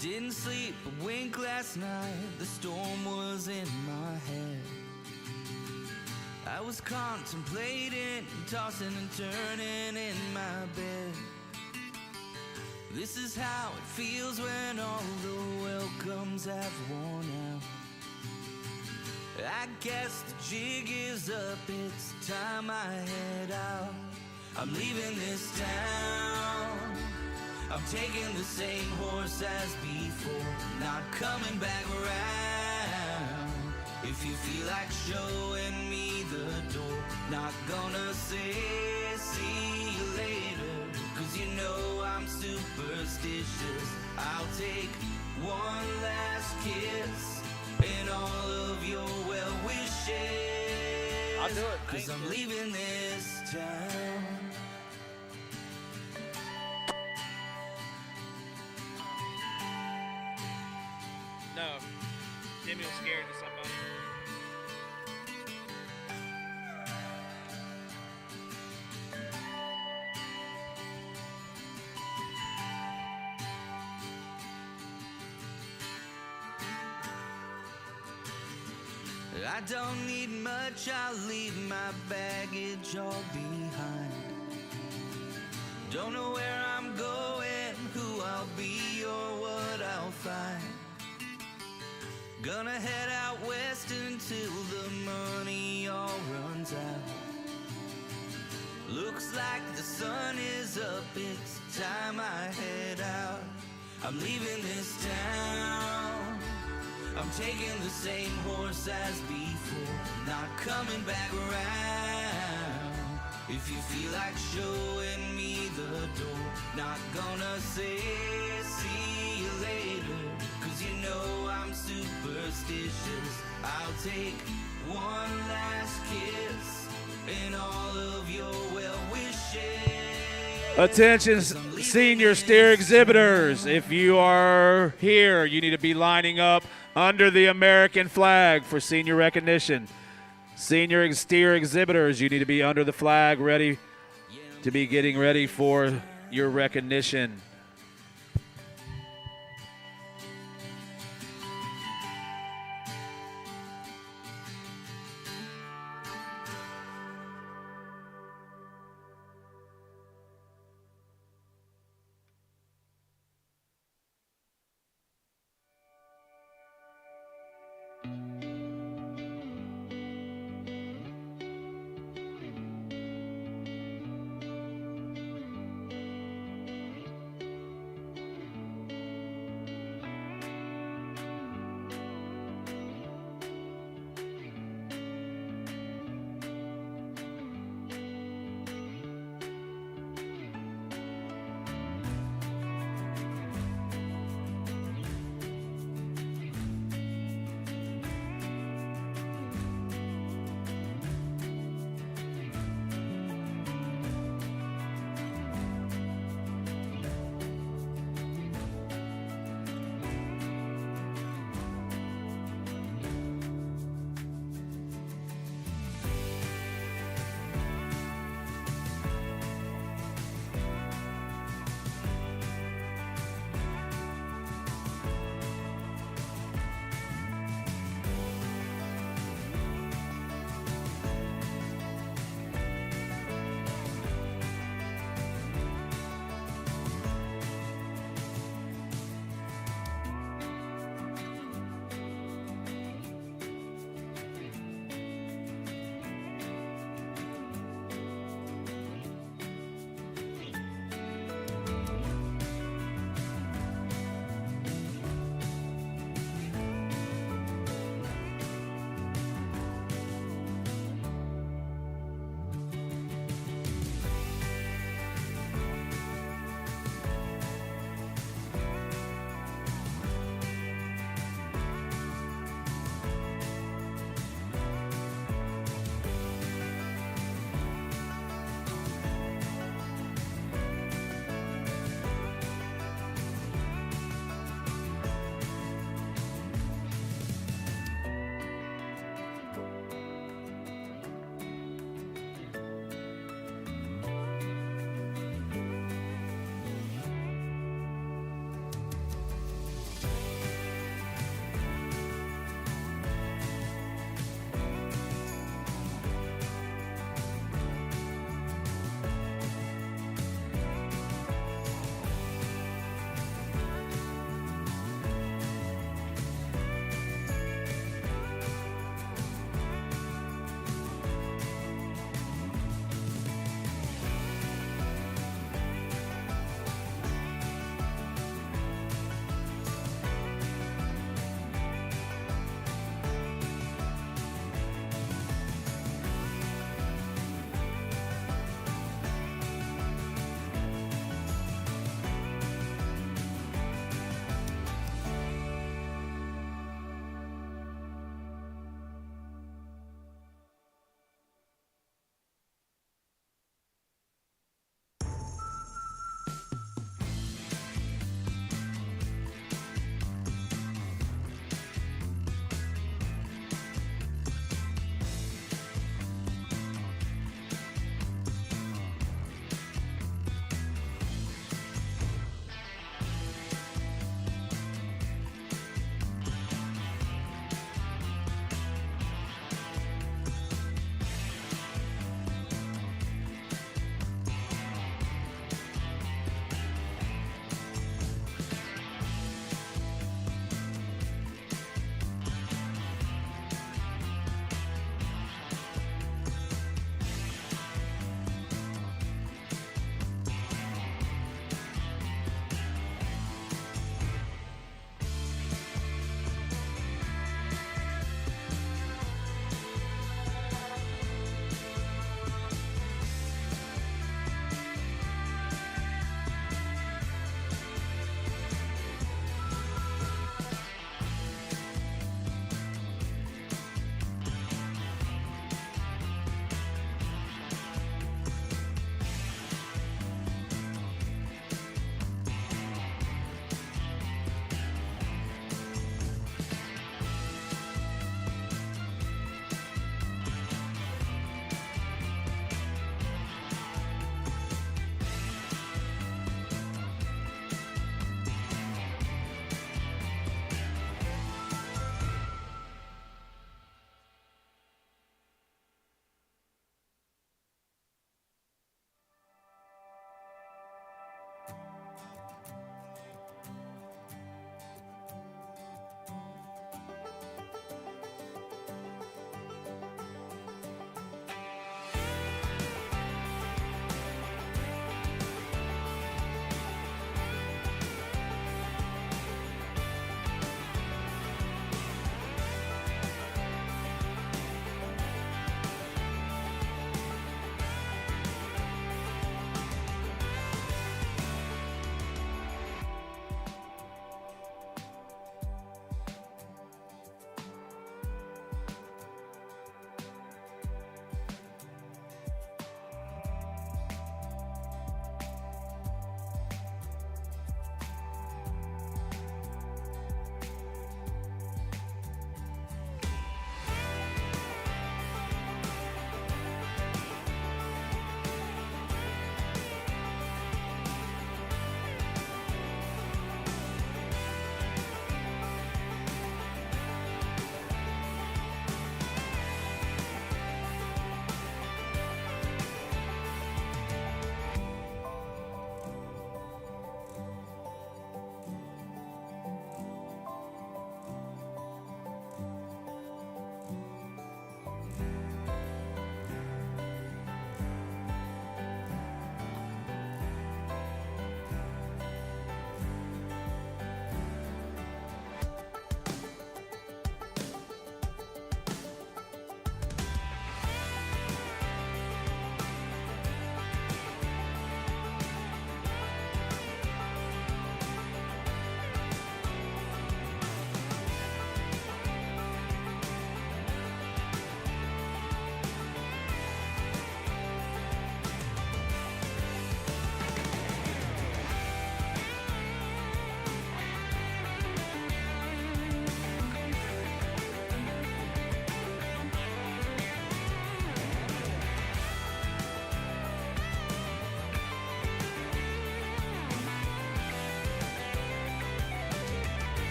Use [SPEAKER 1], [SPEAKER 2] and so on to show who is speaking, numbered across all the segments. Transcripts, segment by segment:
[SPEAKER 1] Didn't sleep a wink last night, the storm was in my head. I was contemplating, tossing and turning in my bed. This is how it feels when all the welcomes have worn out. I guess the jig is up, it's time I head out. I'm leaving this town, I'm taking the same horse as before, not coming back around. If you feel like showing me the door, not gonna say see you later, cause you know I'm superstitious. I'll take one last kiss in all of your well wishes.
[SPEAKER 2] I'll do it.
[SPEAKER 1] Cause I'm leaving this town.
[SPEAKER 2] No. Jimmy was scared of somebody.
[SPEAKER 1] I don't need much, I'll leave my baggage all behind. Don't know where I'm going, who I'll be or what I'll find. Gonna head out west until the money all runs out. Looks like the sun is up, it's time I head out. I'm leaving this town, I'm taking the same horse as before, not coming back around. If you feel like showing me the door, not gonna say see you later, cause you know I'm superstitious. I'll take one last kiss in all of your well wishes.
[SPEAKER 3] Attention, senior steer exhibitors. If you are here, you need to be lining up under the American flag for senior recognition. Senior steer exhibitors, you need to be under the flag, ready to be getting ready for your recognition.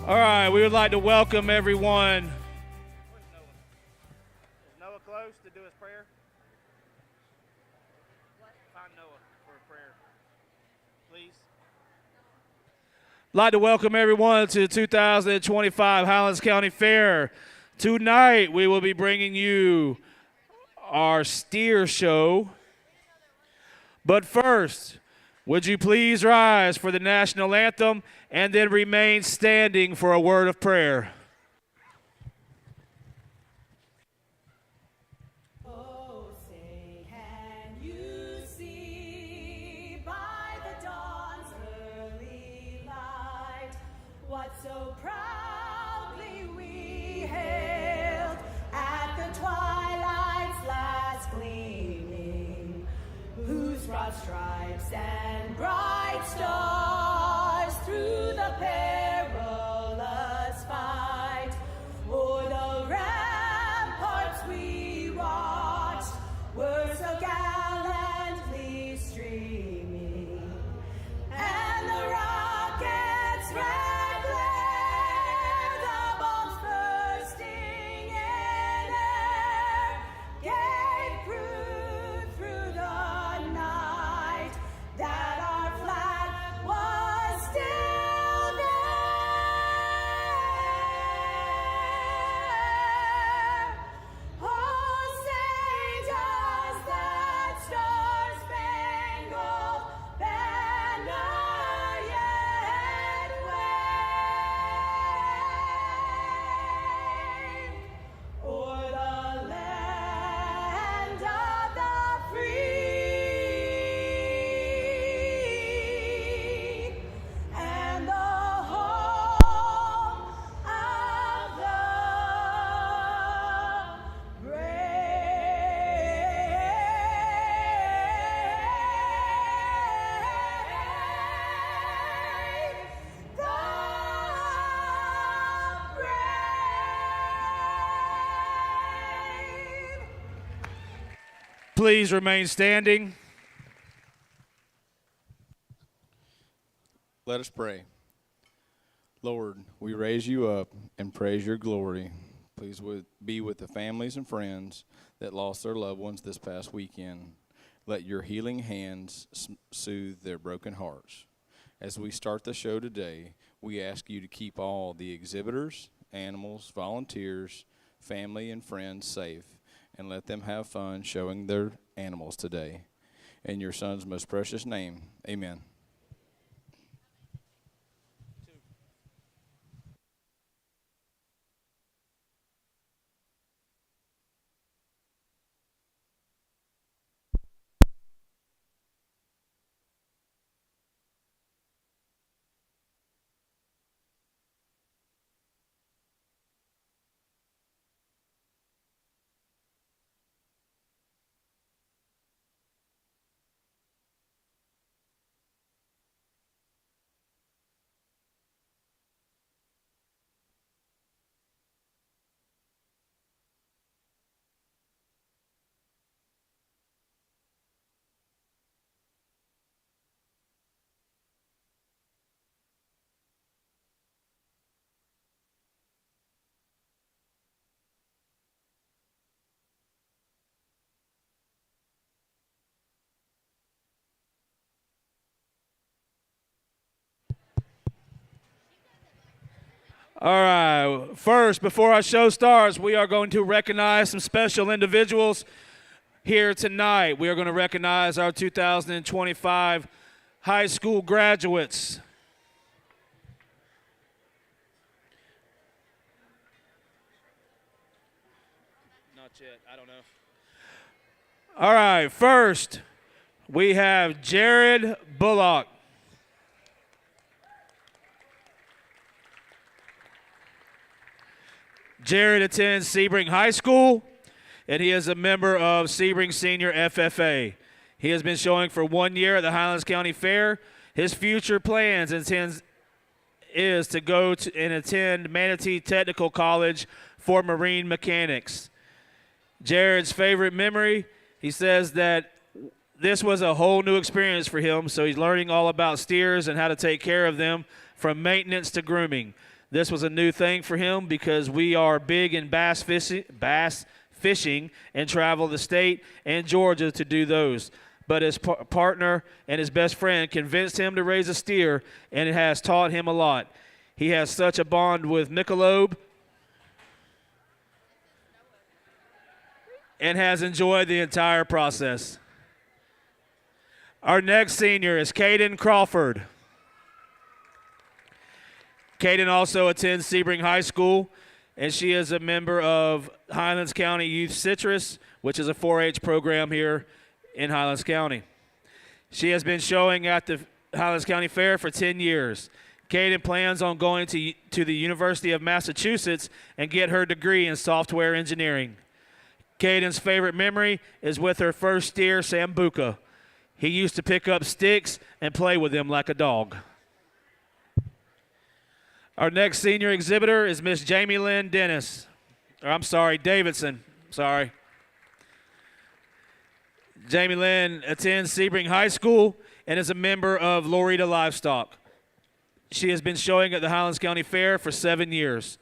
[SPEAKER 3] All right, we would like to welcome everyone.
[SPEAKER 2] Where's Noah? Is Noah close to do his prayer? Find Noah for a prayer, please.
[SPEAKER 3] Like to welcome everyone to the 2025 Highlands County Fair. Tonight, we will be bringing you our steer show. But first, would you please rise for the national anthem and then remain standing for a word of prayer?
[SPEAKER 4] Oh, say, can you see by the dawn's early light what so proudly we hailed at the twilight's last gleaming, whose broad stripes and bright stars through the perilous fight o'er the ramparts we watched were so gallantly streaming, and the rocket's red glare, the bombs bursting in air, gave proof through the night that our flag was still there. Oh, say does that star-spangled banner yet wave o'er the land of the free and the home of the brave, the brave.
[SPEAKER 3] Please remain standing.
[SPEAKER 5] Let us pray. Lord, we raise you up and praise your glory. Please be with the families and friends that lost their loved ones this past weekend. Let your healing hands soothe their broken hearts. As we start the show today, we ask you to keep all the exhibitors, animals, volunteers, family, and friends safe, and let them have fun showing their animals today. In your Son's most precious name, amen.
[SPEAKER 3] All right, first, before our show starts, we are going to recognize some special individuals here tonight. We are going to recognize our 2025 high school graduates.
[SPEAKER 2] Not yet. I don't know.
[SPEAKER 3] All right, first, we have Jared Bullock. Jared attends Sebring High School, and he is a member of Sebring Senior FFA. He has been showing for 1 year at the Highlands County Fair. His future plans is to go to and attend Manatee Technical College for marine mechanics. Jared's favorite memory, he says that this was a whole new experience for him, so he's learning all about steers and how to take care of them from maintenance to grooming. This was a new thing for him because we are big in bass fishing and travel the state and Georgia to do those. But his partner and his best friend convinced him to raise a steer, and it has taught him a lot. He has such a bond with Michelob and has enjoyed the entire process. Our next senior is Caden Crawford. Caden also attends Sebring High School, and she is a member of Highlands County Youth Citrus, which is a 4-H program here in Highlands County. She has been showing at the Highlands County Fair for 10 years. Caden plans on going to the University of Massachusetts and get her degree in software engineering. Caden's favorite memory is with her first steer, Sambuca. He used to pick up sticks and play with them like a dog. Our next senior exhibitor is Miss Jamie Lynn Davidson. Jamie Lynn attends Sebring High School and is a member of Loretta Livestock. She has been showing at the Highlands County Fair for 7 years.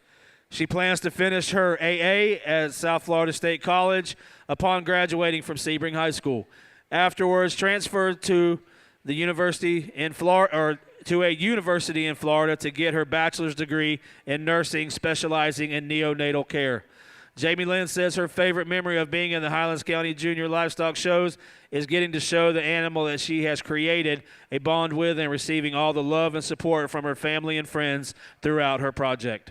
[SPEAKER 3] She plans to finish her AA at South Florida State College upon graduating from Sebring High School. Afterwards, transferred to the university in Florida, or to a university in Florida, to get her bachelor's degree in nursing, specializing in neonatal care. Jamie Lynn says her favorite memory of being in the Highlands County Junior Livestock Shows is getting to show the animal that she has created a bond with and receiving all the love and support from her family and friends throughout her project.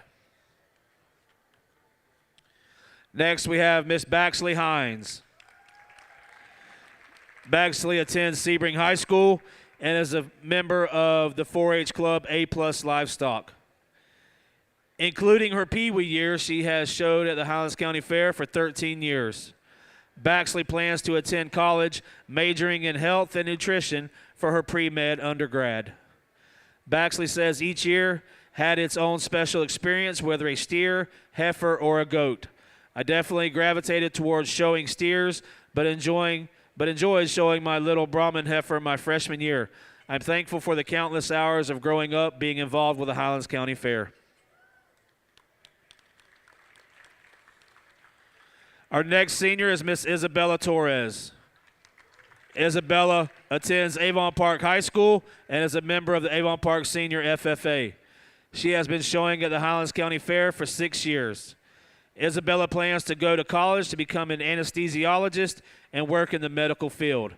[SPEAKER 3] Next, we have Miss Baxley Hines. Baxley attends Sebring High School and is a member of the 4-H club A+ Livestock. Including her Pee Wee years, she has showed at the Highlands County Fair for 13 years. Baxley plans to attend college, majoring in health and nutrition for her pre-med undergrad. Baxley says each year had its own special experience, whether a steer, heifer, or a goat. I definitely gravitated towards showing steers, but enjoyed showing my little Brahman heifer my freshman year. I'm thankful for the countless hours of growing up being involved with the Highlands County Fair. Our next senior is Miss Isabella Torres. Isabella attends Avon Park High School and is a member of the Avon Park Senior FFA. She has been showing at the Highlands County Fair for 6 years. Isabella plans to go to college to become an anesthesiologist and work in the medical field.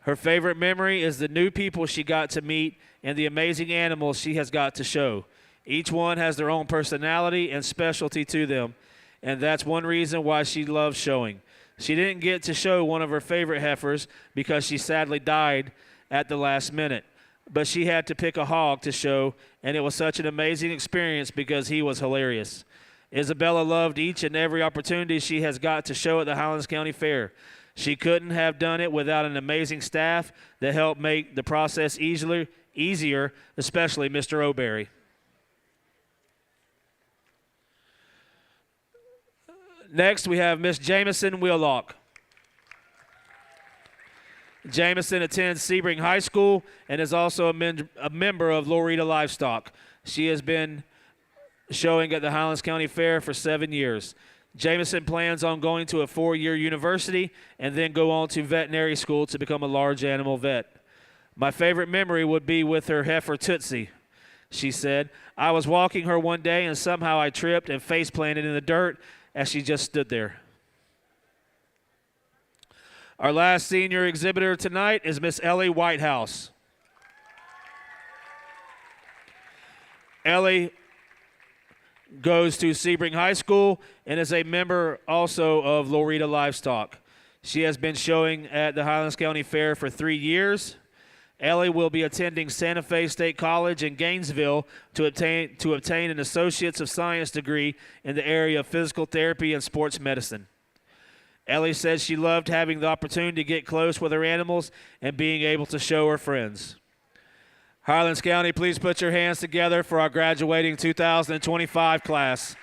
[SPEAKER 3] Her favorite memory is the new people she got to meet and the amazing animals she has got to show. Each one has their own personality and specialty to them, and that's one reason why she loves showing. She didn't get to show one of her favorite heifers because she sadly died at the last minute, but she had to pick a hog to show, and it was such an amazing experience because he was hilarious. Isabella loved each and every opportunity she has got to show at the Highlands County Fair. She couldn't have done it without an amazing staff that helped make the process easier, especially Mr. O'Berry. Next, we have Miss Jamison Wheelock. Jamison attends Sebring High School and is also a member of Loretta Livestock. She has been showing at the Highlands County Fair for 7 years. Jamison plans on going to a 4-year university and then go on to veterinary school to become a large animal vet. My favorite memory would be with her heifer Tootsie. She said, I was walking her one day and somehow I tripped and face planted in the dirt as she just stood there. Our last senior exhibitor tonight is Miss Ellie Whitehouse. Ellie goes to Sebring High School and is a member also of Loretta Livestock. She has been showing at the Highlands County Fair for 3 years. Ellie will be attending Santa Fe State College in Gainesville to obtain an Associates of Science degree in the area of physical therapy and sports medicine. Ellie says she loved having the opportunity to get close with her animals and being able to show her friends. Highlands County, please put your hands together for our graduating 2025 class.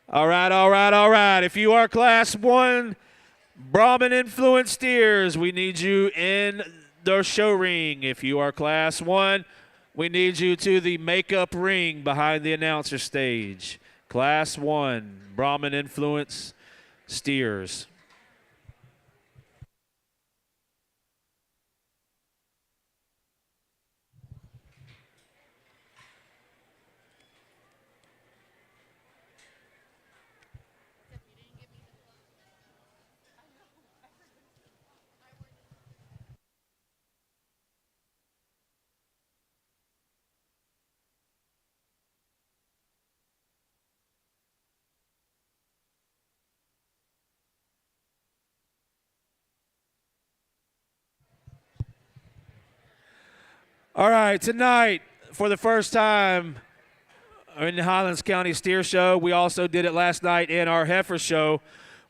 [SPEAKER 3] All right, all right, all right. If you are Class 1 Brahman influenced steers, we need you in the show ring. If you are Class 1, we need you to the makeup ring behind the announcer stage. Class 1 Brahman influenced steers. All right, tonight, for the first time in the Highlands County Steer Show, we also did it last night in our Heifer Show.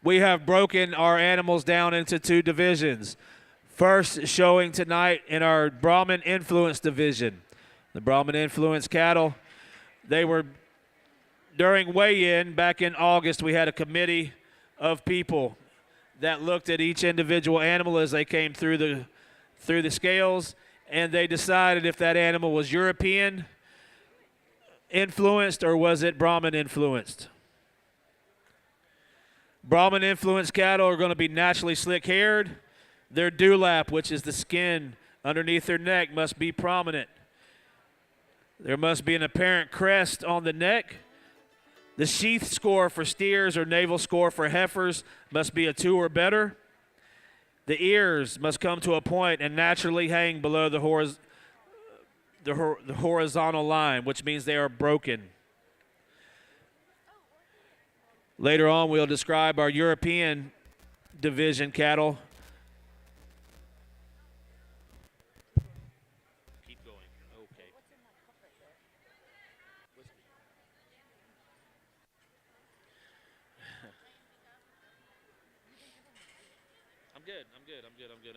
[SPEAKER 3] We have broken our animals down into 2 divisions. First showing tonight in our Brahman Influence division. The Brahman Influence cattle, they were, during weigh-in back in August, we had a committee of people that looked at each individual animal as they came through the scales, and they decided if that animal was European influenced or was it Brahman influenced. Brahman influenced cattle are going to be naturally slick haired. Their dewlap, which is the skin underneath their neck, must be prominent. There must be an apparent crest on the neck. The sheath score for steers or navel score for heifers must be a 2 or better. The ears must come to a point and naturally hang below the horizontal line, which means they are broken. Later on, we'll describe our European division cattle. Keep going. Okay.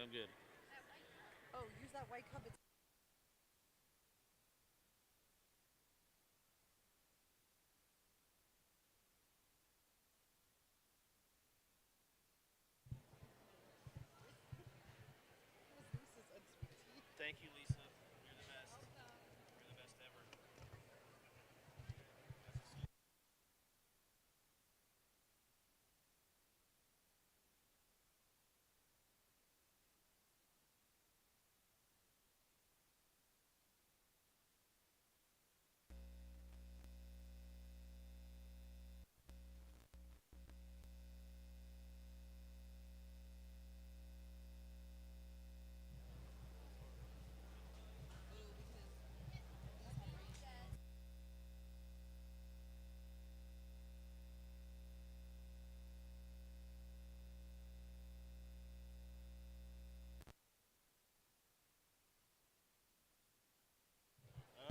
[SPEAKER 3] I'm good.
[SPEAKER 6] Oh, use that white cup.
[SPEAKER 3] Thank you, Lisa. You're the best. You're the best ever.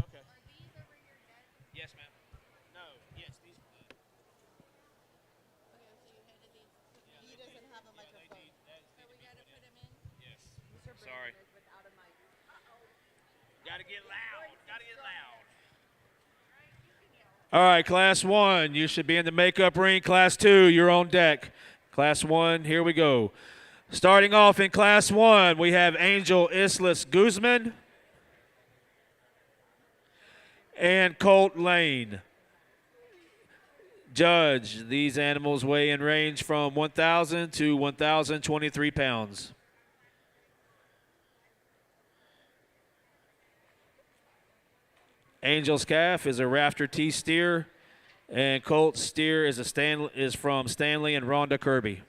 [SPEAKER 3] Okay. Yes, ma'am. No, yes, these.
[SPEAKER 6] He doesn't have a microphone.
[SPEAKER 3] Yes. Sorry. Gotta get loud. All right, Class 1, you should be in the makeup ring. Class 2, you're on deck. Class 1, here we go. Starting off in Class 1, we have Angel Islas Guzman and Colt Lane. Judge, these animals weigh in range from 1,000 to 1,023 pounds. Angel's calf is a rafter T steer, and Colt's steer is from Stanley and Rhonda Kirby.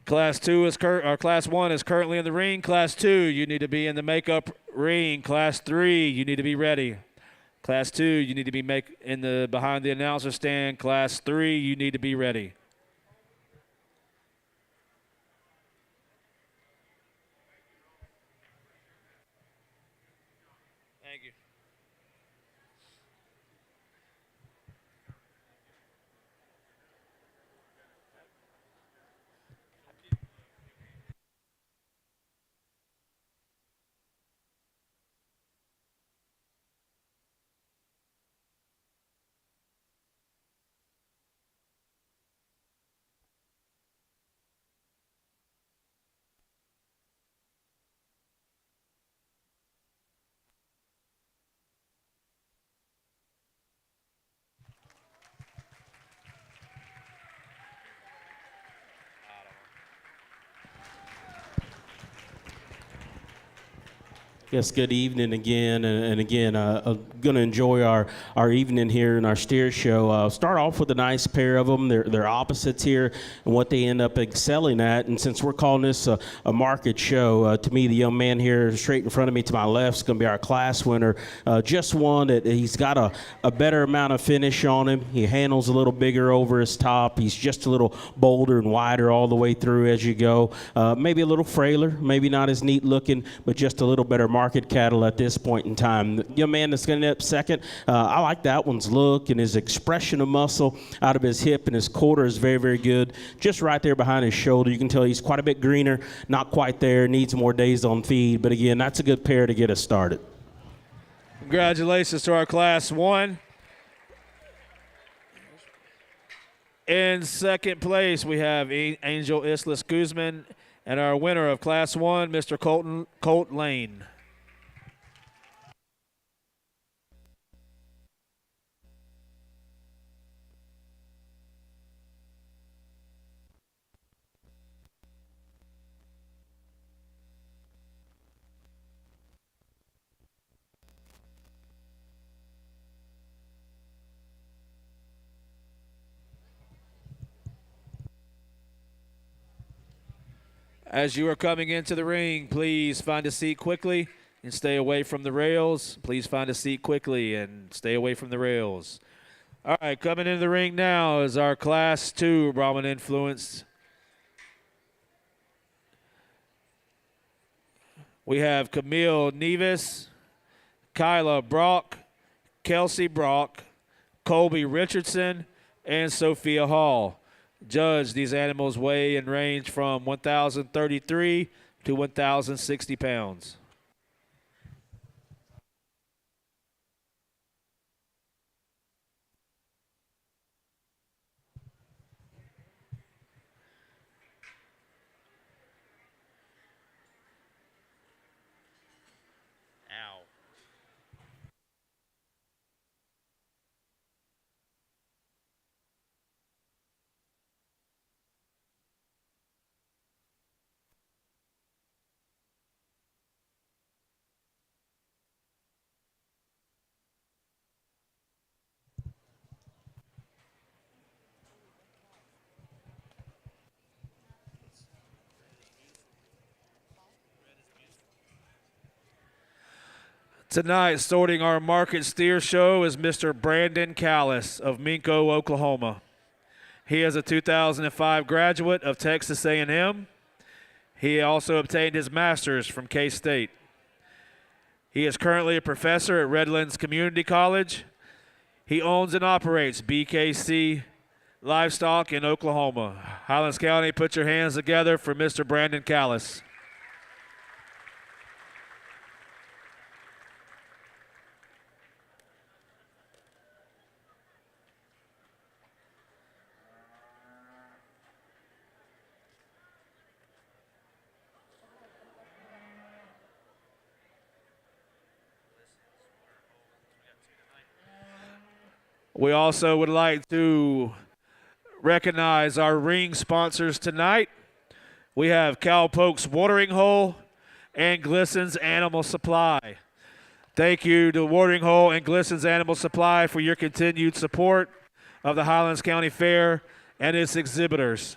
[SPEAKER 3] Class 1 is currently in the ring. Class 2, you need to be in the makeup ring. Class 3, you need to be ready. Class 2, you need to be behind the announcer stand. Class 3, you need to be ready.
[SPEAKER 2] Thank you.
[SPEAKER 7] Yes, good evening again, and again, going to enjoy our evening here in our steer show. Start off with a nice pair of them. They're opposites here, and what they end up excelling at. And since we're calling this a market show, to me, the young man here straight in front of me to my left is going to be our class winner. Just one that he's got a better amount of finish on him. He handles a little bigger over his top. He's just a little bolder and wider all the way through as you go. Maybe a little frailer, maybe not as neat looking, but just a little better market cattle at this point in time. The young man that's going to end up second, I like that one's look and his expression of muscle out of his hip, and his quarter is very, very good. Just right there behind his shoulder, you can tell he's quite a bit greener, not quite there, needs more days on feed. But again, that's a good pair to get us started.
[SPEAKER 3] Congratulations to our Class 1. In second place, we have Angel Islas Guzman, and our winner of Class 1, Mr. Colt Lane. As you are coming into the ring, please find a seat quickly and stay away from the rails. Please find a seat quickly and stay away from the rails. All right, coming into the ring now is our Class 2 Brahman influence. We have Camille Nevis, Kyla Brock, Kelsey Brock, Colby Richardson, and Sophia Hall. Judge, these animals weigh and range from 1,033 to 1,060 pounds.
[SPEAKER 2] Ow.
[SPEAKER 3] Tonight, sorting our market steer show is Mr. Brandon Callis of Minko, Oklahoma. He is a 2005 graduate of Texas A&M. He also obtained his master's from K-State. He is currently a professor at Redlands Community College. He owns and operates BKC Livestock in Oklahoma. Highlands County, put your hands together for Mr. Brandon Callis. We also would like to recognize our ring sponsors tonight. We have Cowpokes Watering Hole and Glisson's Animal Supply. Thank you to Watering Hole and Glisson's Animal Supply for your continued support of the Highlands County Fair and its exhibitors.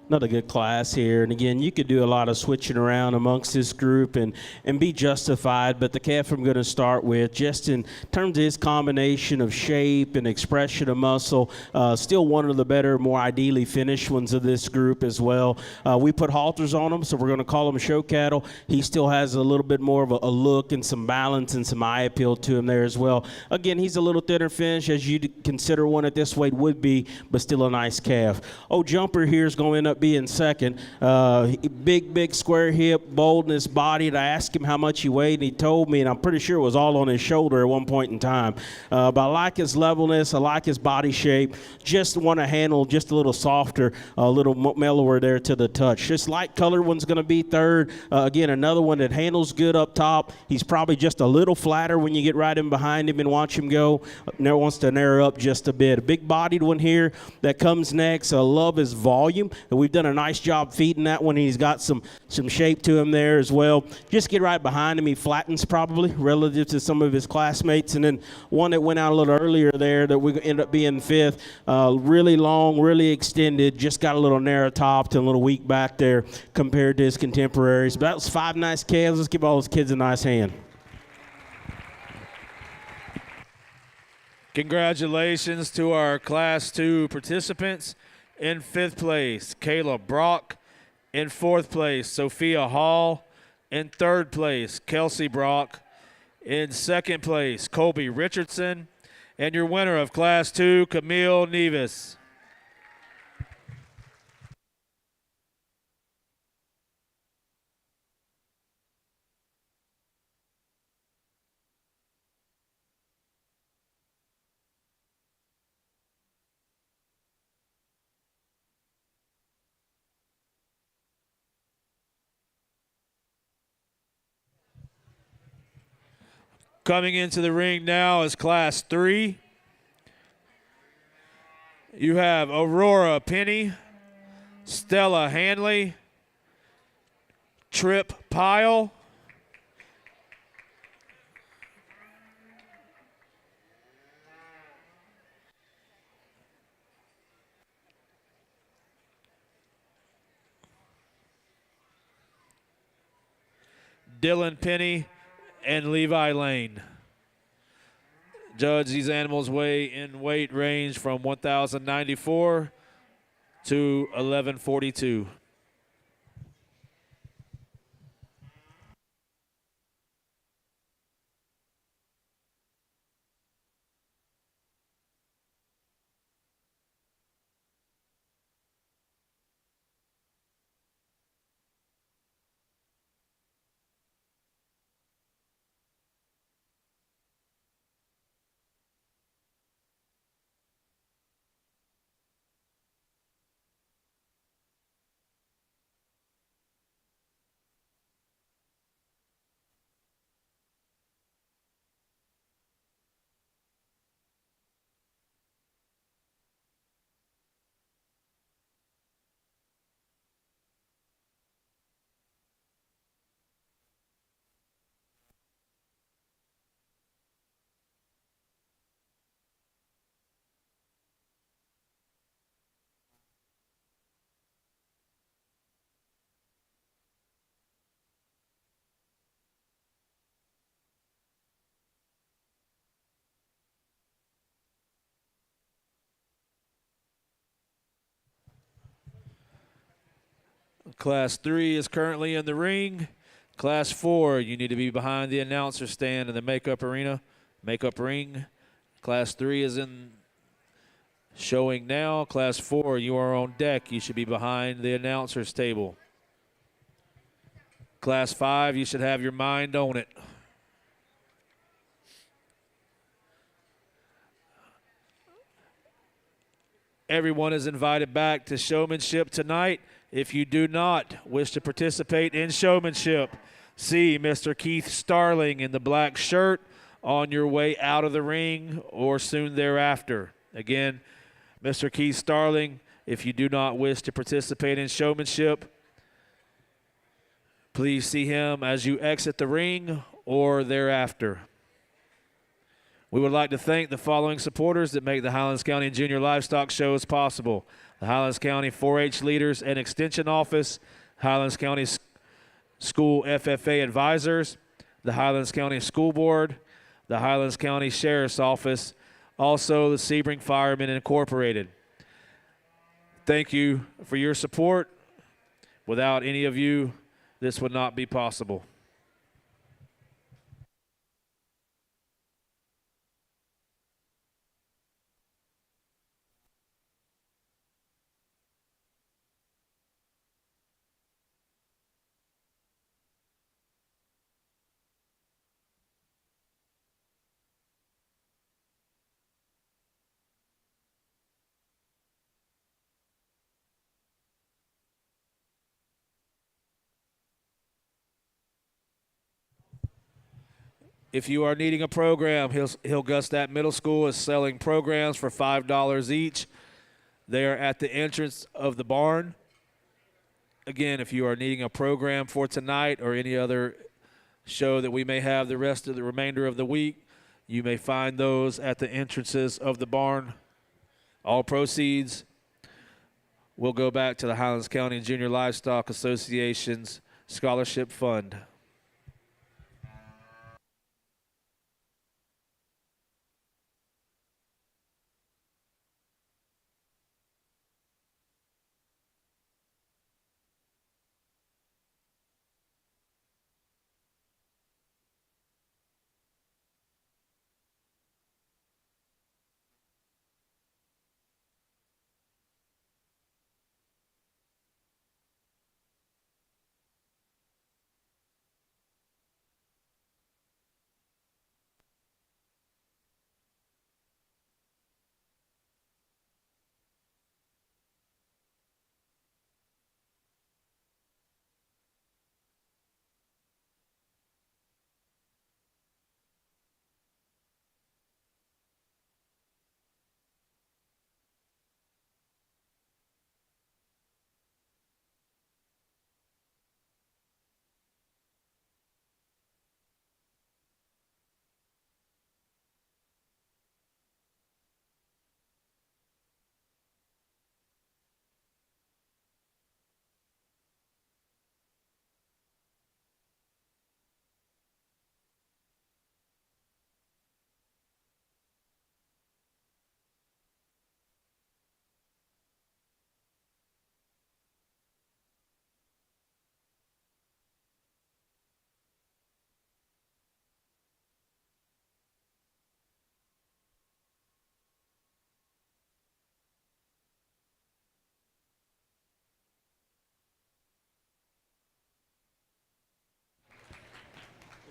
[SPEAKER 7] Another good class here. And again, you could do a lot of switching around amongst this group and be justified. But the calf I'm going to start with, just in terms of his combination of shape and expression of muscle, still one of the better, more ideally finished ones of this group as well. We put halters on him, so we're going to call him show cattle. He still has a little bit more of a look and some balance and some eye appeal to him there as well. Again, he's a little thinner finish, as you'd consider one at this weight would be, but still a nice calf. Oh, Jumper here is going to end up being second. Big square hip, boldness, bodied. I asked him how much he weighed, and he told me, and I'm pretty sure it was all on his shoulder at one point in time. But I like his levelness. I like his body shape. Just want to handle just a little softer, a little mellower there to the touch. This light colored one's going to be third. Again, another one that handles good up top. He's probably just a little flatter when you get right in behind him and watch him go. Now wants to narrow up just a bit. A big-bodied one here that comes next. I love his volume, and we've done a nice job feeding that one. He's got some shape to him there as well. Just get right behind him. He flattens probably relative to some of his classmates. And then one that went out a little earlier there that we ended up being fifth. Really long, really extended. Just got a little narrow topped and a little weak back there compared to his contemporaries. But that was 5 nice calves. Let's give all those kids a nice hand.
[SPEAKER 3] Congratulations to our Class 2 participants. In 5th place, Kayla Brock. In 4th place, Sophia Hall. In 3rd place, Kelsey Brock. In 2nd place, Colby Richardson. And your winner of Class 2, Camille Nevis. Coming into the ring now is Class 3. You have Aurora Penny, Stella Hanley, Trip Pyle, Dylan Penny, and Levi Lane. Judge, these animals weigh in weight range from 1,094 to 1,142. Class 3 is currently in the ring. Class 4, you need to be behind the announcer stand in the makeup ring. Class 3 is in showing now. Class 4, you are on deck. You should be behind the announcer's table. Class 5, you should have your mind on it. Everyone is invited back to showmanship tonight. If you do not wish to participate in showmanship, see Mr. Keith Starling in the black shirt on your way out of the ring or soon thereafter. Again, Mr. Keith Starling, if you do not wish to participate in showmanship, please see him as you exit the ring or thereafter. We would like to thank the following supporters that make the Highlands County Junior Livestock Shows possible: the Highlands County 4-H Leaders and Extension Office, Highlands County School FFA Advisors, the Highlands County School Board, the Highlands County Sheriff's Office, also the Sebring Firemen Incorporated. Thank you for your support. Without any of you, this would not be possible. If you are needing a program, Hill Gustat Middle School is selling programs for $5 each. They are at the entrance of the barn. Again, if you are needing a program for tonight or any other show that we may have the remainder of the week, you may find those at the entrances of the barn. All proceeds will go back to the Highlands County Junior Livestock Association's Scholarship Fund.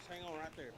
[SPEAKER 7] Hang on right there.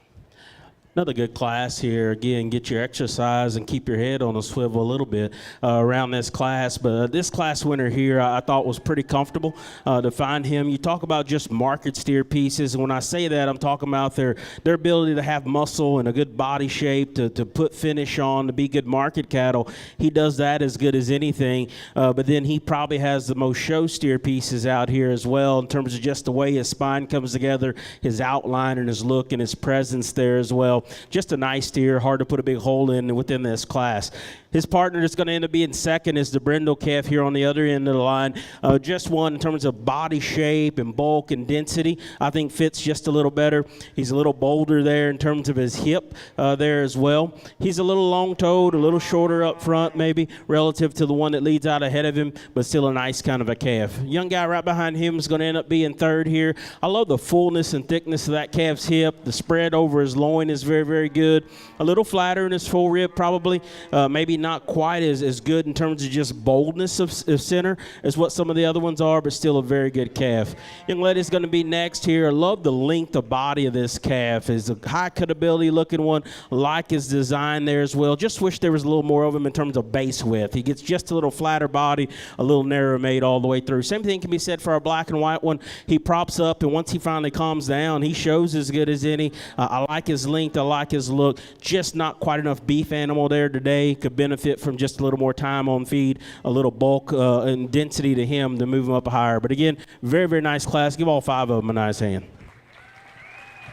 [SPEAKER 7] Another good class here. Again, get your exercise and keep your head on a swivel a little bit around this class. But this class winner here, I thought was pretty comfortable to find him. You talk about just market steer pieces, and when I say that, I'm talking about their ability to have muscle and a good body shape, to put finish on, to be good market cattle. He does that as good as anything. But then he probably has the most show steer pieces out here as well, in terms of just the way his spine comes together, his outline and his look and his presence there as well. Just a nice steer, hard to put a big hole in within this class. His partner that's going to end up being second is the Brindle calf here on the other end of the line. Just one in terms of body shape and bulk and density, I think fits just a little better. He's a little bolder there in terms of his hip there as well. He's a little long-toed, a little shorter up front maybe relative to the one that leads out ahead of him, but still a nice kind of a calf. Young guy right behind him is going to end up being third here. I love the fullness and thickness of that calf's hip. The spread over his loin is very, very good. A little flatter in his full rib probably, maybe not quite as good in terms of just boldness of center as what some of the other ones are, but still a very good calf. Young lady's going to be next here. I love the length of body of this calf. Is a high cutability looking one, like his design there as well. Just wish there was a little more of him in terms of base width. He gets just a little flatter body, a little narrow made all the way through. Same thing can be said for our black and white one. He props up, and once he finally calms down, he shows as good as any. I like his length. I like his look. Just not quite enough beef animal there today. Could benefit from just a little more time on feed, a little bulk and density to him to move him up higher. But again, very, very nice class. Give all five of them a nice hand.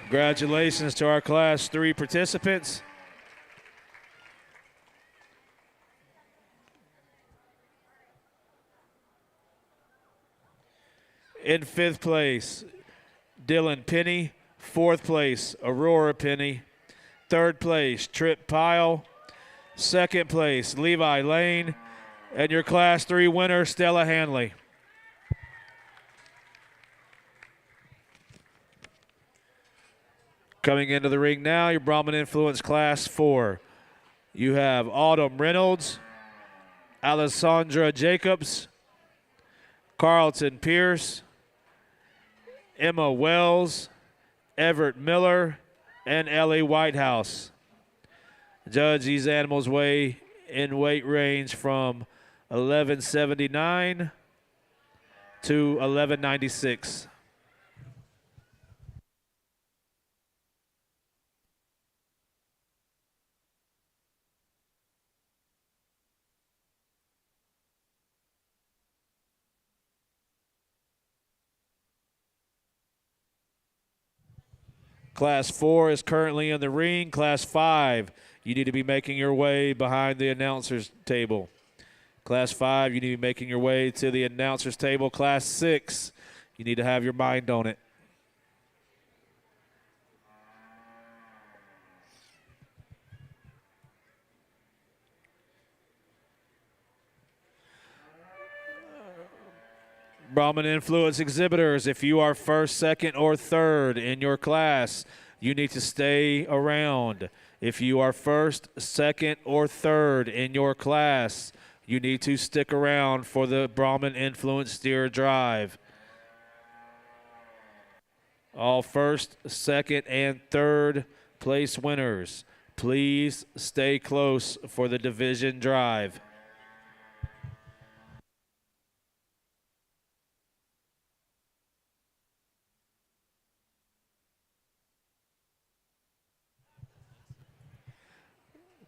[SPEAKER 3] Congratulations to our Class 3 participants. In fifth place, Dylan Penny. Fourth place, Aurora Penny. Third place, Trip Pyle. Second place, Levi Lane. And your Class 3 winner, Stella Hanley. Coming into the ring now, your Brahman Influence Class 4. You have Autumn Reynolds, Alessandra Jacobs, Carlton Pierce, Emma Wells, Everett Miller, and Ellie Whitehouse. Judge, these animals weigh in weight range from 1179 to 1196. Class 4 is currently in the ring. Class 5, you need to be making your way behind the announcer's table. Class 5, you need to be making your way to the announcer's table. Class 6, you need to have your mind on it. Brahman Influence exhibitors, if you are first, second, or third in your class, you need to stay around. If you are first, second, or third in your class, you need to stick around for the Brahman Influence Steer Drive. All first, second, and third place winners, please stay close for the division drive.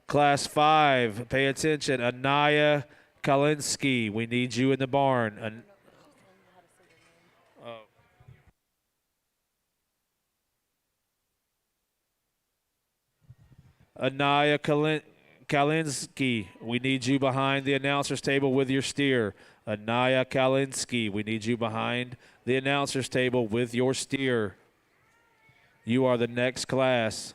[SPEAKER 3] Class 5, pay attention. Anaya Kalinski, we need you in the barn. Anaya Kalinski, we need you behind the announcer's table with your steer. Anaya Kalinski, we need you behind the announcer's table with your steer. You are the next class.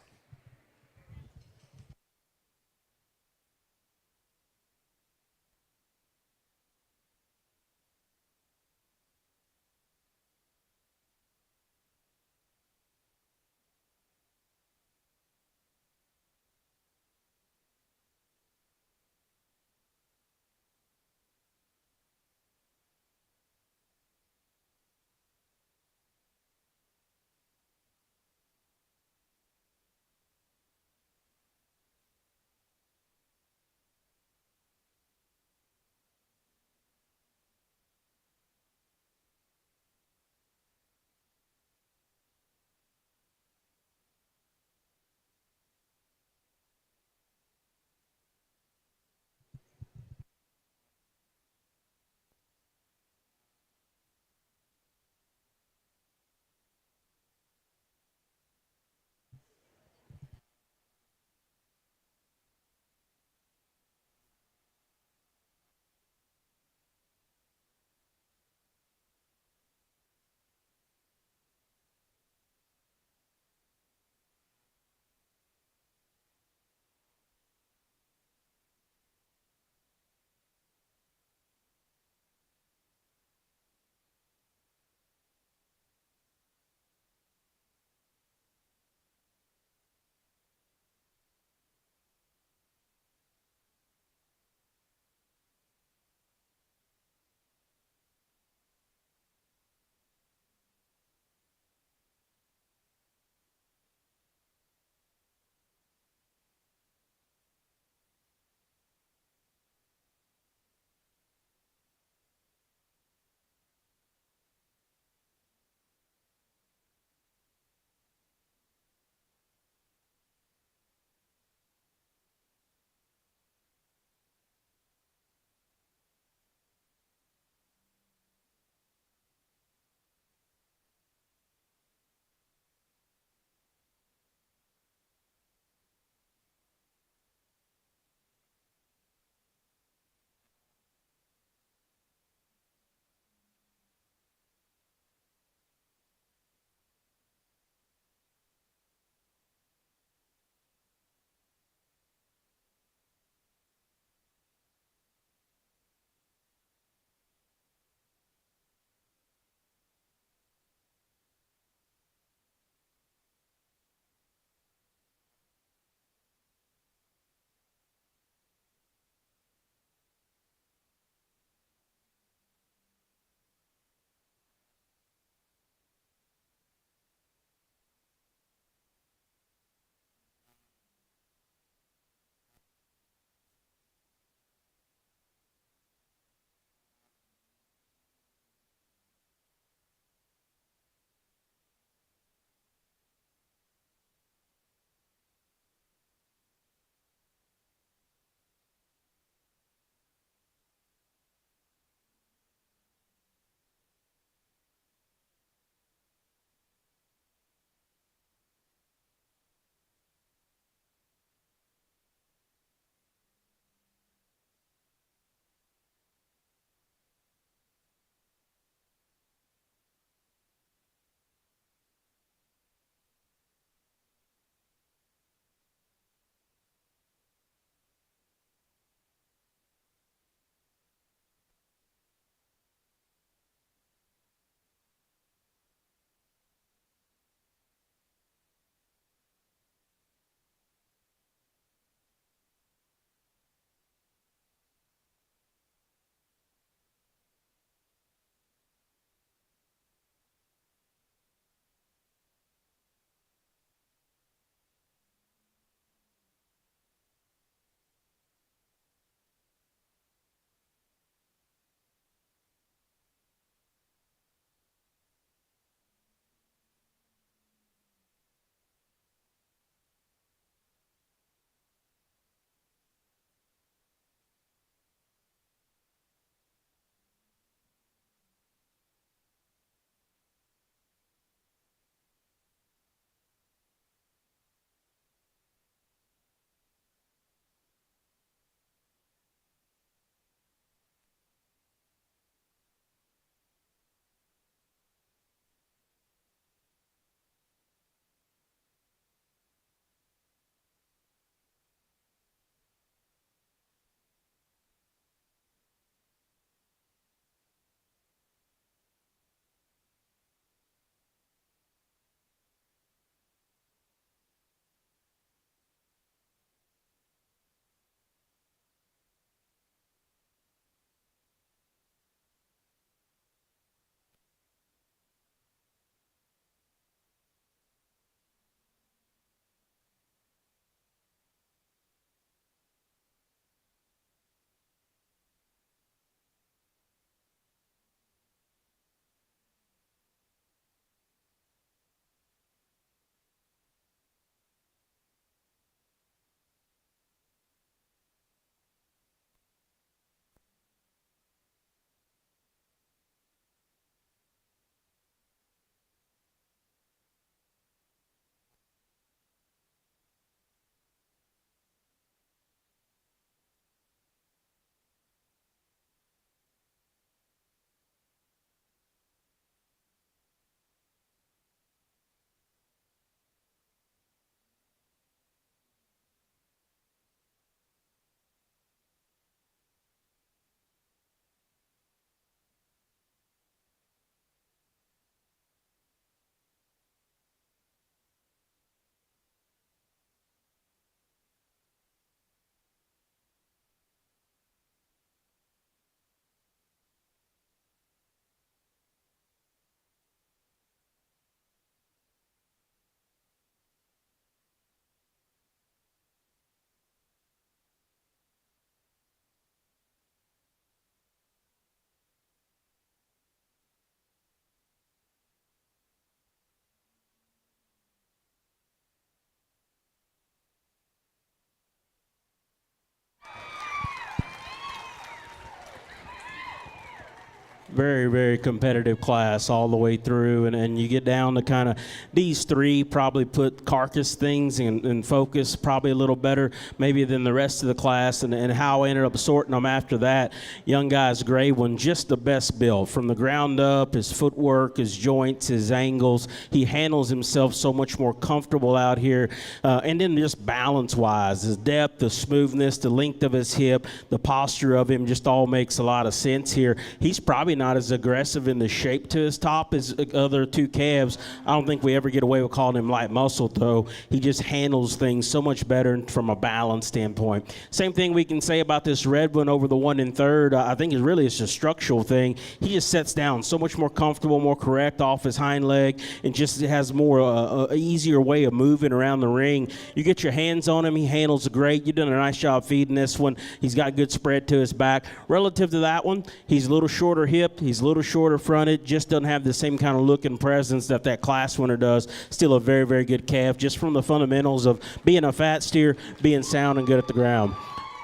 [SPEAKER 7] very, very competitive class all the way through. And you get down to kind of these three probably put carcass things in focus probably a little better maybe than the rest of the class. And how I ended up sorting them after that, young guy's gray one, just the best build. From the ground up, his footwork, his joints, his angles, he handles himself so much more comfortable out here. And then just balance-wise, his depth, the smoothness, the length of his hip, the posture of him just all makes a lot of sense here. He's probably not as aggressive in the shape to his top as other two calves. I don't think we ever get away with calling him light muscle, though. He just handles things so much better from a balance standpoint. Same thing we can say about this red one over the one in third. I think it's a structural thing. He just sets down so much more comfortable, more correct off his hind leg, and just has more easier way of moving around the ring. You get your hands on him, he handles great. You've done a nice job feeding this one. He's got good spread to his back. Relative to that one, he's a little shorter hip, he's a little shorter fronted, just doesn't have the same kind of look and presence that class winner does. Still a very, very good calf, just from the fundamentals of being a fat steer, being sound and good at the ground.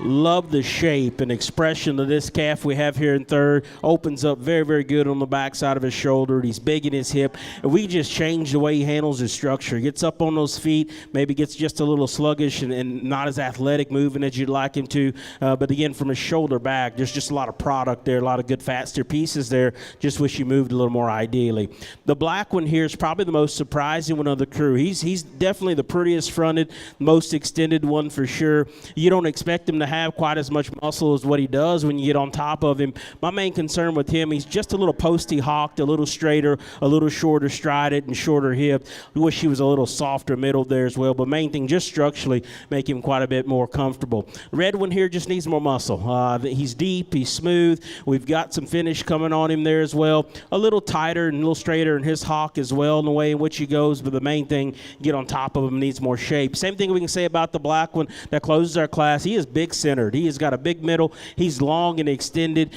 [SPEAKER 7] Love the shape and expression of this calf we have here in third. Opens up very, very good on the backside of his shoulder. He's big in his hip. And we just change the way he handles his structure. Gets up on those feet, maybe gets just a little sluggish and not as athletic moving as you'd like him to. But again, from his shoulder back, there's just a lot of product there, a lot of good fat steer pieces there. Just wish he moved a little more ideally. The black one here is probably the most surprising one of the crew. He's definitely the prettiest fronted, most extended one for sure. You don't expect him to have quite as much muscle as what he does when you get on top of him. My main concern with him, he's just a little posty hawked, a little straighter, a little shorter strided and shorter hip. We wish he was a little softer middle there as well, but main thing, just structurally make him quite a bit more comfortable. Red one here just needs more muscle. He's deep, he's smooth. We've got some finish coming on him there as well. A little tighter and a little straighter in his hawk as well in the way in which he goes, but the main thing, get on top of him, needs more shape. Same thing we can say about the black one that closes our class. He is big centered. He has got a big middle. He's long and extended.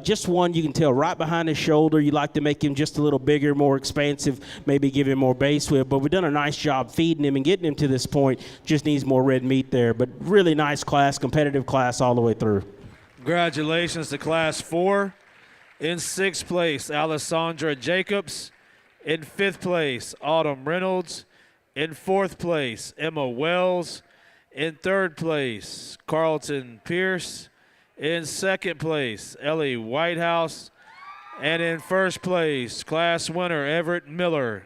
[SPEAKER 7] Just one you can tell right behind his shoulder. You'd like to make him just a little bigger, more expansive, maybe give him more base width. But we've done a nice job feeding him and getting him to this point. Just needs more red meat there. But really nice class, competitive class all the way through.
[SPEAKER 3] Congratulations to Class 4. In 6th place, Alessandra Jacobs. In 5th place, Autumn Reynolds. In 4th place, Emma Wells. In 3rd place, Carlton Pierce. In 2nd place, Ellie Whitehouse. And in 1st place, class winner Everett Miller.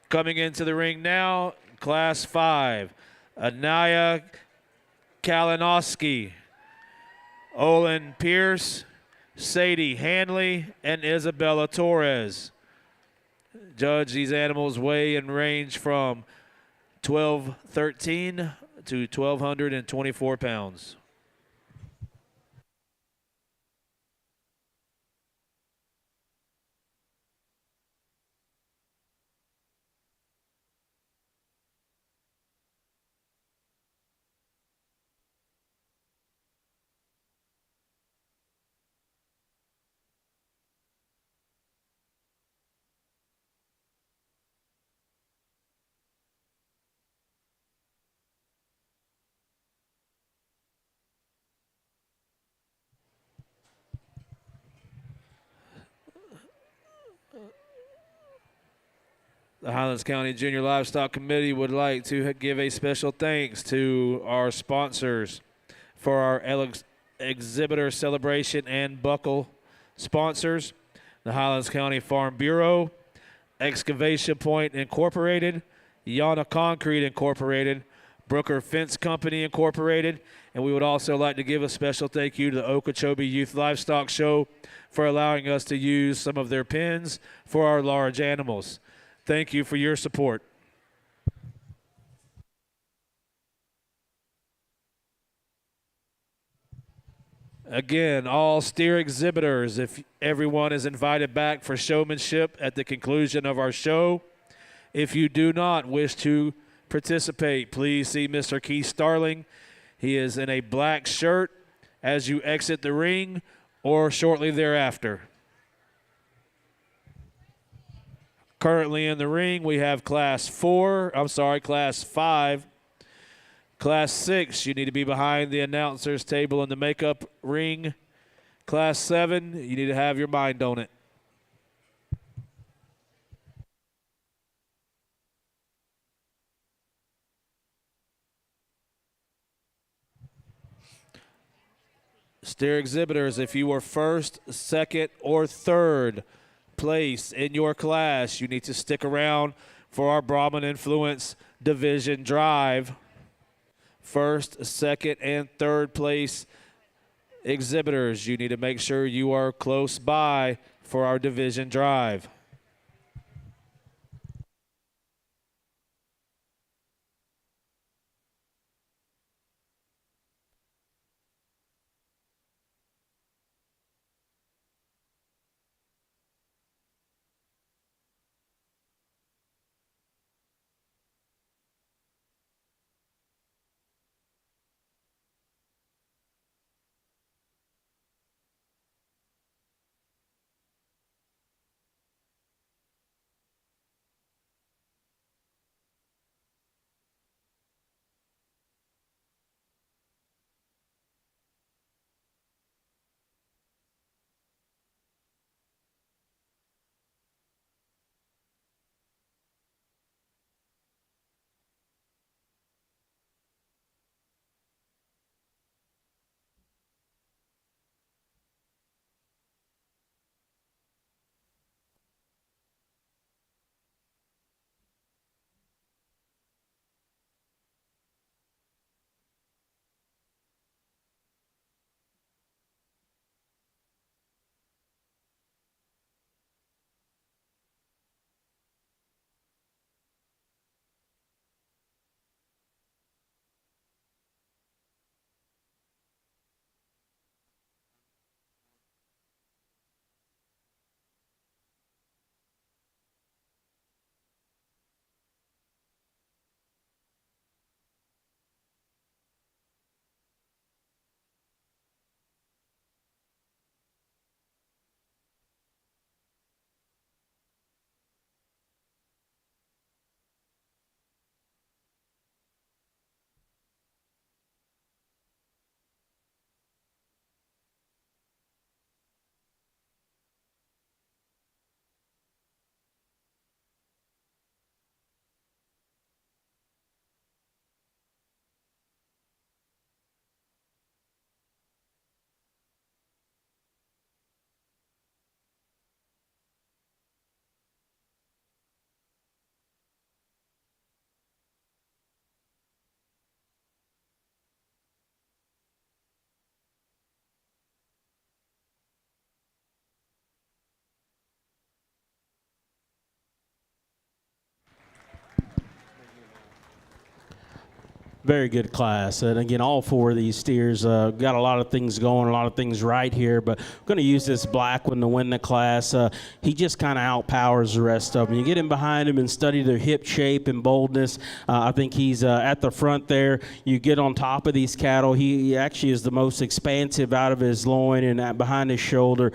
[SPEAKER 3] Coming into the ring now, Class 5, Anaya Kalinowski, Olin Pierce, Sadie Hanley, and Isabella Torres. Judge, these animals weigh and range from 1,213 to 1,224 pounds. The Highlands County Junior Livestock Committee would like to give a special thanks to our sponsors for our exhibitor celebration and buckle sponsors: the Highlands County Farm Bureau, Excavation Point Incorporated, Yana Concrete Incorporated, Brooker Fence Company Incorporated, and we would also like to give a special thank you to the Okeechobee Youth Livestock Show for allowing us to use some of their pens for our large animals. Thank you for your support. Again, all steer exhibitors, if everyone is invited back for showmanship at the conclusion of our show. If you do not wish to participate, please see Mr. Keith Starling. He is in a black shirt as you exit the ring or shortly thereafter. Currently in the ring, we have Class 5. Class 6, you need to be behind the announcer's table in the makeup ring. Class 7, you need to have your mind on it. Steer exhibitors, if you were first, second, or third place in your class, you need to stick around for our Brahman Influence Division Drive. First, second, and third place exhibitors, you need to make sure you are close by for our Division Drive.
[SPEAKER 7] Very good class. And again, all four of these steers got a lot of things going, a lot of things right here, but I'm going to use this black one to win the class. He just kind of outpowers the rest of them. You get in behind him and study their hip shape and boldness. I think he's at the front there. You get on top of these cattle. He actually is the most expansive out of his loin and behind his shoulder.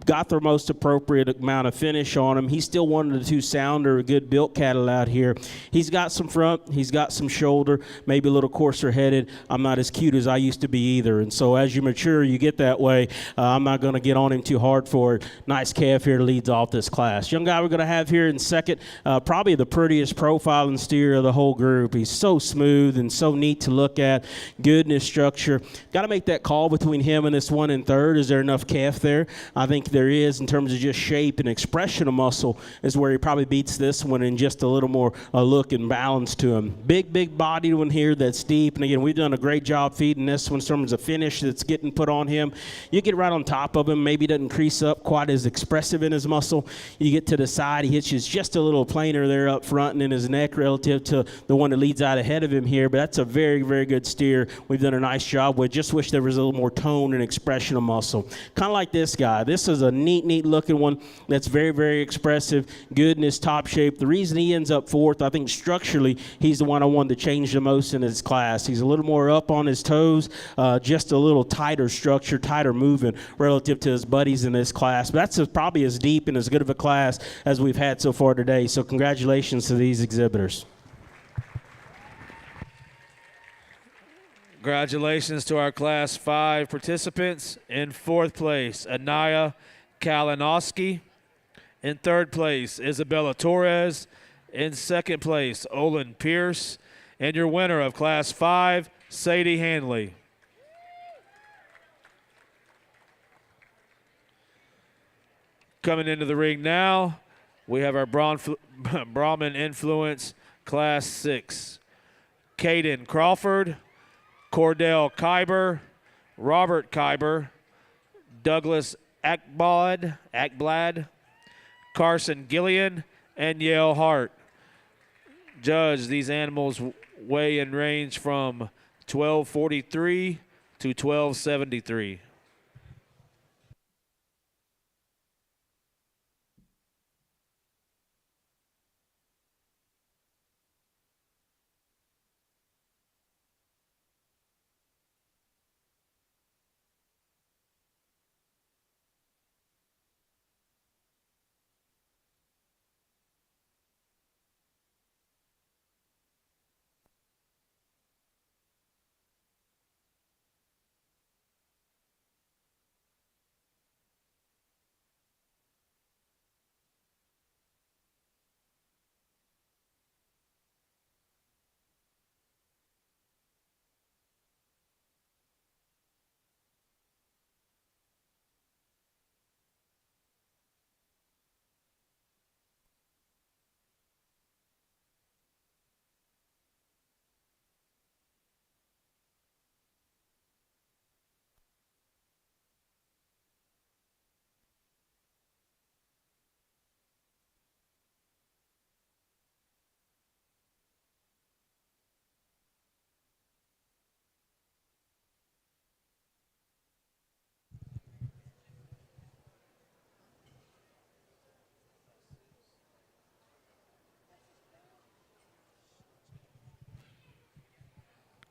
[SPEAKER 7] Got the most appropriate amount of finish on him. He's still one of the two sounder, good built cattle out here. He's got some front, he's got some shoulder, maybe a little coarser headed. I'm not as cute as I used to be either. And so as you mature, you get that way. I'm not going to get on him too hard for it. Nice calf here leads off this class. Young guy we're going to have here in second, probably the prettiest profiling steer of the whole group. He's so smooth and so neat to look at. Good in his structure. Got to make that call between him and this one in third. Is there enough calf there? I think there is. In terms of just shape and expression of muscle is where he probably beats this one in just a little more look and balance to him. Big bodied one here that's deep, and again we've done a great job feeding this one in terms of finish that's getting put on him. You get right on top of him, maybe doesn't crease up quite as expressive in his muscle. You get to the side, he hitches just a little plainer there up front and in his neck relative to the one that leads out ahead of him here, but that's a very good steer we've done a nice job with. Just wish there was a little more tone and expression of muscle. Kind of like this guy. This is a neat looking one that's very expressive, good in his top shape. The reason he ends up fourth, I think structurally he's the one I wanted to change the most in his class. He's a little more up on his toes, just a little tighter structure, tighter movement relative to his buddies in this class. But that's probably as deep and as good of a class as we've had so far today. So congratulations to these exhibitors.
[SPEAKER 3] Congratulations to our Class 5 participants. In fourth place, Anaya Kalinowski. In third place, Isabella Torres. In second place, Olin Pierce. And your winner of Class 5, Sadie Hanley. Coming into the ring now, we have our Brahman Influence Class 6. Caden Crawford, Cordell Kyber, Robert Kyber, Douglas Akblad, Carson Gillian, and Yale Hart. Judge, these animals weigh and range from 1243 to 1273.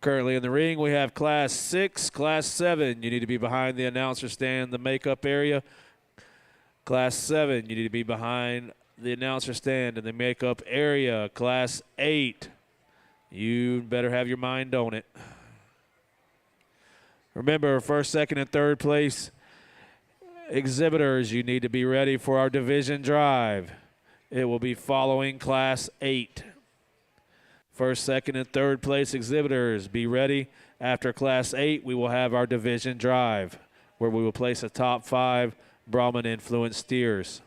[SPEAKER 3] Currently in the ring, we have Class 6, Class 7. You need to be behind the announcer stand, the makeup area. Class 7, you need to be behind the announcer stand in the makeup area. Class 8, you better have your mind on it. Remember, first, second, and third place exhibitors, you need to be ready for our division drive. It will be following Class 8. First, second, and third place exhibitors, be ready. After Class 8, we will have our division drive, where we will place a top 5 Brahman influenced steers.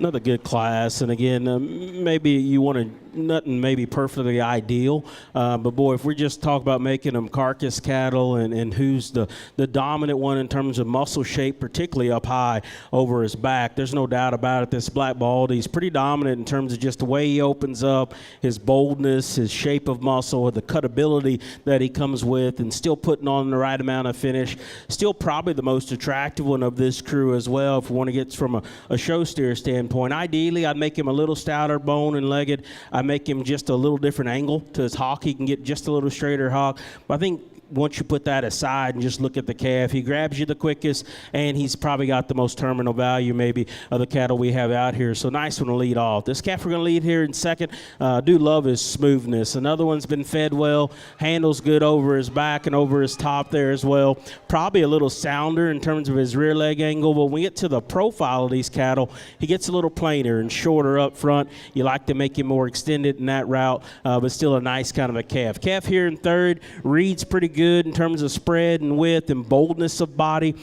[SPEAKER 7] Another good class, and again, maybe you want to nothing maybe perfectly ideal, but boy, if we just talk about making them carcass cattle and who's the dominant one in terms of muscle shape, particularly up high over his back, there's no doubt about it. This Black Baldy's pretty dominant in terms of just the way he opens up, his boldness, his shape of muscle, the cutability that he comes with, and still putting on the right amount of finish. Still probably the most attractive one of this crew as well, if we want to get from a show steer standpoint. Ideally, I'd make him a little stouter bone and legged. I'd make him just a little different angle to his hock. He can get just a little straighter hock. But I think once you put that aside and just look at the calf, he grabs you the quickest, and he's probably got the most terminal value maybe of the cattle we have out here. So nice one to lead off. This calf we're going to lead here in second. Do love his smoothness. Another one's been fed well, handles good over his back and over his top there as well. Probably a little sounder in terms of his rear leg angle, but when we get to the profile of these cattle, he gets a little plainer and shorter up front. You like to make him more extended in that route, but still a nice kind of a calf. Calf here in third, reads pretty good in terms of spread and width and boldness of body.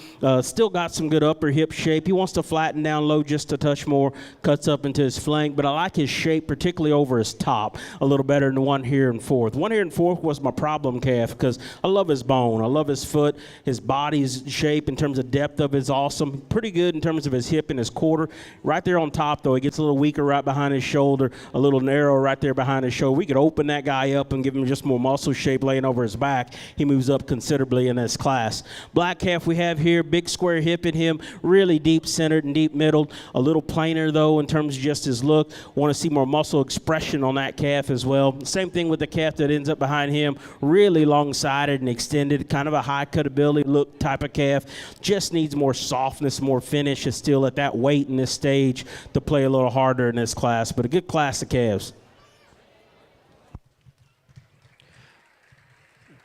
[SPEAKER 7] Still got some good upper hip shape. He wants to flatten down low just a touch more, cuts up into his flank, but I like his shape, particularly over his top, a little better than the one here in fourth. One here in fourth was my problem calf because I love his bone. I love his foot. His body's shape in terms of depth of it is awesome. Pretty good in terms of his hip and his quarter. Right there on top, though, he gets a little weaker right behind his shoulder, a little narrow right there behind his shoulder. We could open that guy up and give him just more muscle shape laying over his back. He moves up considerably in this class. Black calf we have here, big square hip in him, really deep centered and deep middled. A little plainer, though, in terms of just his look. Want to see more muscle expression on that calf as well. Same thing with the calf that ends up behind him, really long-sided and extended, kind of a high cutability look type of calf. Just needs more softness, more finish. Is still at that weight in this stage to play a little harder in this class, but a good class of calves.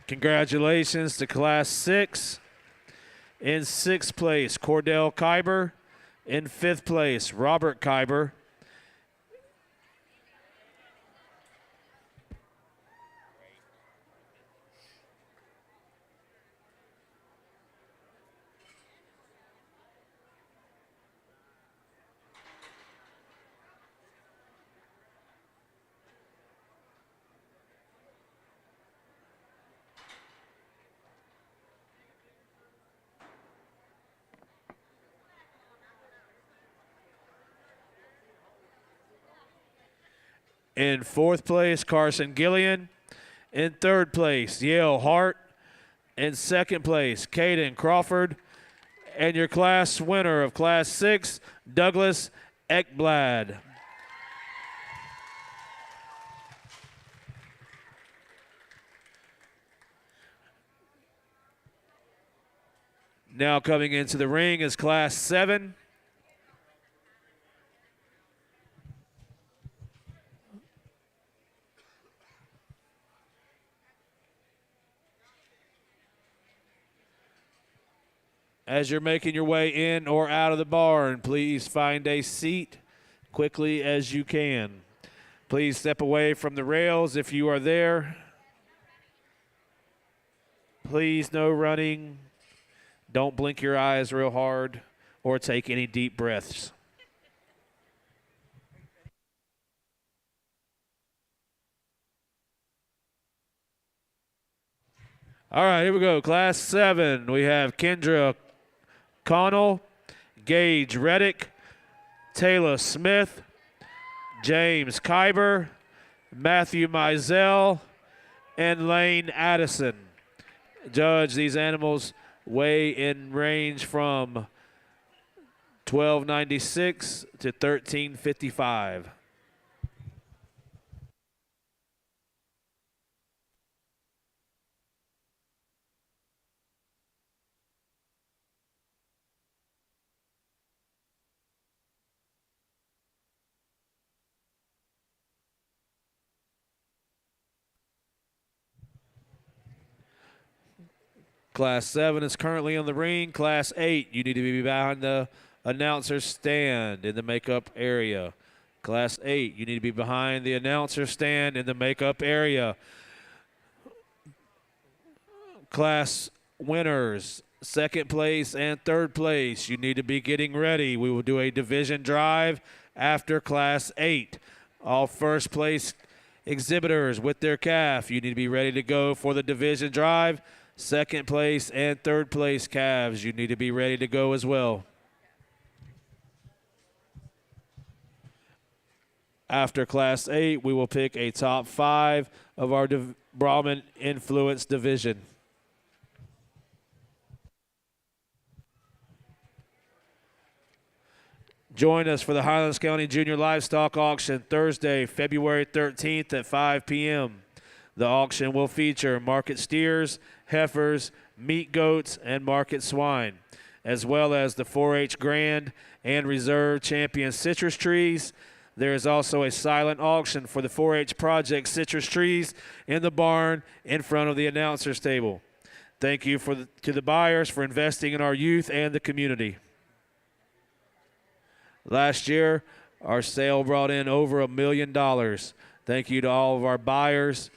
[SPEAKER 3] Congratulations to Class 6. In 6th place, Cordell Kyber. In 5th place, Robert Kyber. In 4th place, Carson Gillian. In 3rd place, Yale Hart. In 2nd place, Caden Crawford. And your class winner of Class 6, Douglas Ekblad. Now coming into the ring is Class 7. As you're making your way in or out of the barn, please find a seat quickly as you can. Please step away from the rails if you are there. Please, no running. Don't blink your eyes real hard or take any deep breaths. All right, here we go. Class 7. We have Kendra Connell, Gage Reddick, Taylor Smith, James Kyber, Matthew Mizell, and Lane Addison. Judge, these animals weigh in range from 1296 to 1355. Class 7 is currently on the ring. Class 8, you need to be behind the announcer stand in the makeup area. Class 8, you need to be behind the announcer stand in the makeup area. Class winners, 2nd place and 3rd place, you need to be getting ready. We will do a division drive after Class 8. All first place exhibitors with their calf, you need to be ready to go for the division drive. Second place and third place calves, you need to be ready to go as well. After Class 8, we will pick a top 5 of our Brahman Influence division. Join us for the Highlands County Junior Livestock Auction Thursday, February 13th at 5 p.m. The auction will feature market steers, heifers, meat goats, and market swine, as well as the 4-H Grand and Reserve Champion citrus trees. There is also a silent auction for the 4-H Project citrus trees in the barn in front of the announcer's table. Thank you to the buyers for investing in our youth and the community. Last year, our sale brought in over $1 million. Thank you to all of our buyers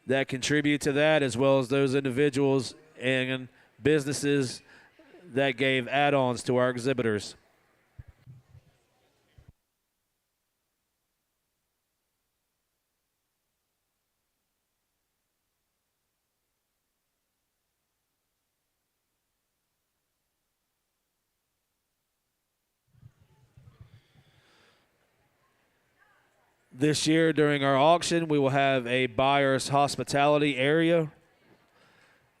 [SPEAKER 3] that contribute to that, as well as those individuals and businesses that gave add-ons to our exhibitors. This year during our auction, we will have a buyer's hospitality area.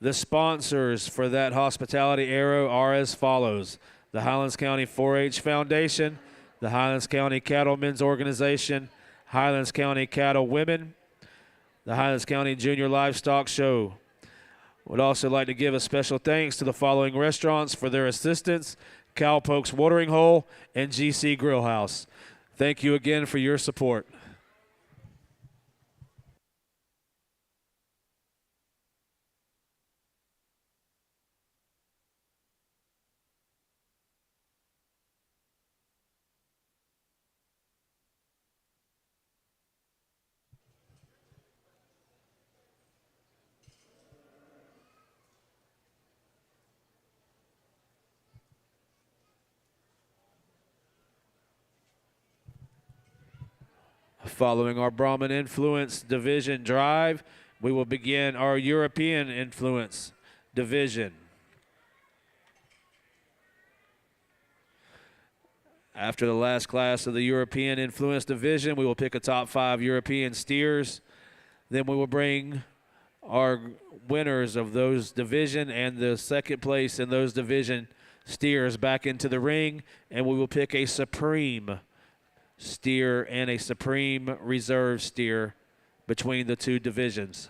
[SPEAKER 3] The sponsors for that hospitality area are as follows: the Highlands County 4-H Foundation, the Highlands County Cattlemen's Organization, Highlands County Cattle Women, the Highlands County Junior Livestock Show. Would also like to give a special thanks to the following restaurants for their assistance: Cowpokes Watering Hole and GC Grill House. Thank you again for your support. Following our Brahman Influence Division drive, we will begin our European Influence Division. After the last class of the European Influence Division, we will pick a top 5 European steers. Then we will bring our winners of those division and the second place in those division steers back into the ring, and we will pick a Supreme steer and a Supreme Reserve steer between the two divisions.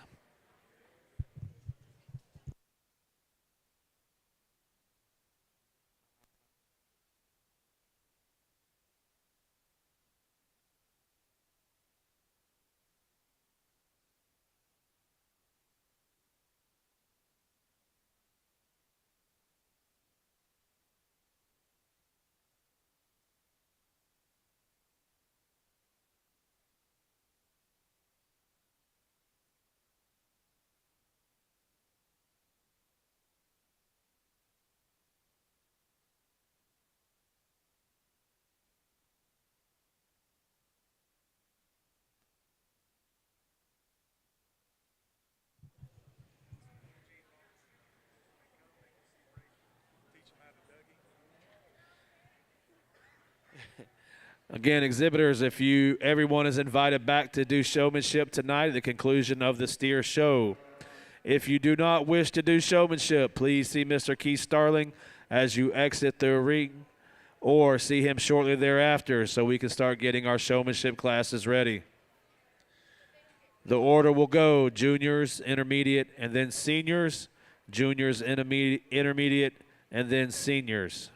[SPEAKER 3] Again, exhibitors, everyone is invited back to do showmanship tonight at the conclusion of the steer show. If you do not wish to do showmanship, please see Mr. Keith Starling as you exit the ring, or see him shortly thereafter so we can start getting our showmanship classes ready. The order will go juniors, intermediate, and then seniors, juniors, intermediate, and then seniors.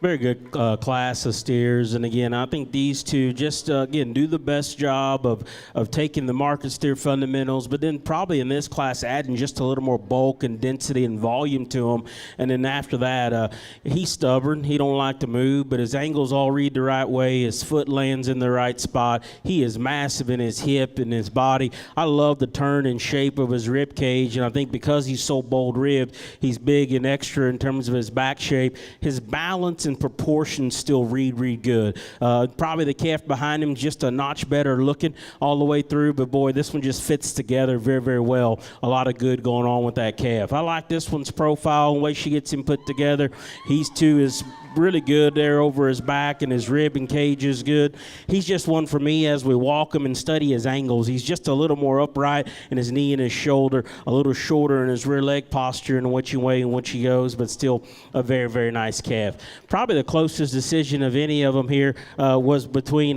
[SPEAKER 7] Very good class of steers, and again, I think these two just again do the best job of taking the market steer fundamentals, but then probably in this class adding just a little more bulk and density and volume to them. And then after that, he's stubborn. He don't like to move, but his angles all read the right way. His foot lands in the right spot. He is massive in his hip and his body. I love the turn and shape of his rib cage, and I think because he's so bold ribbed, he's big and extra in terms of his back shape. His balance and proportions still read good. Probably the calf behind him just a notch better looking all the way through, but boy, this one just fits together very well. A lot of good going on with that calf. I like this one's profile and the way she gets him put together. He's too is really good there over his back, and his rib and cage is good. He's just one for me as we walk him and study his angles. He's just a little more upright in his knee and his shoulder, a little shorter in his rear leg posture and which way and which he goes, but still a very nice calf. Probably the closest decision of any of them here was between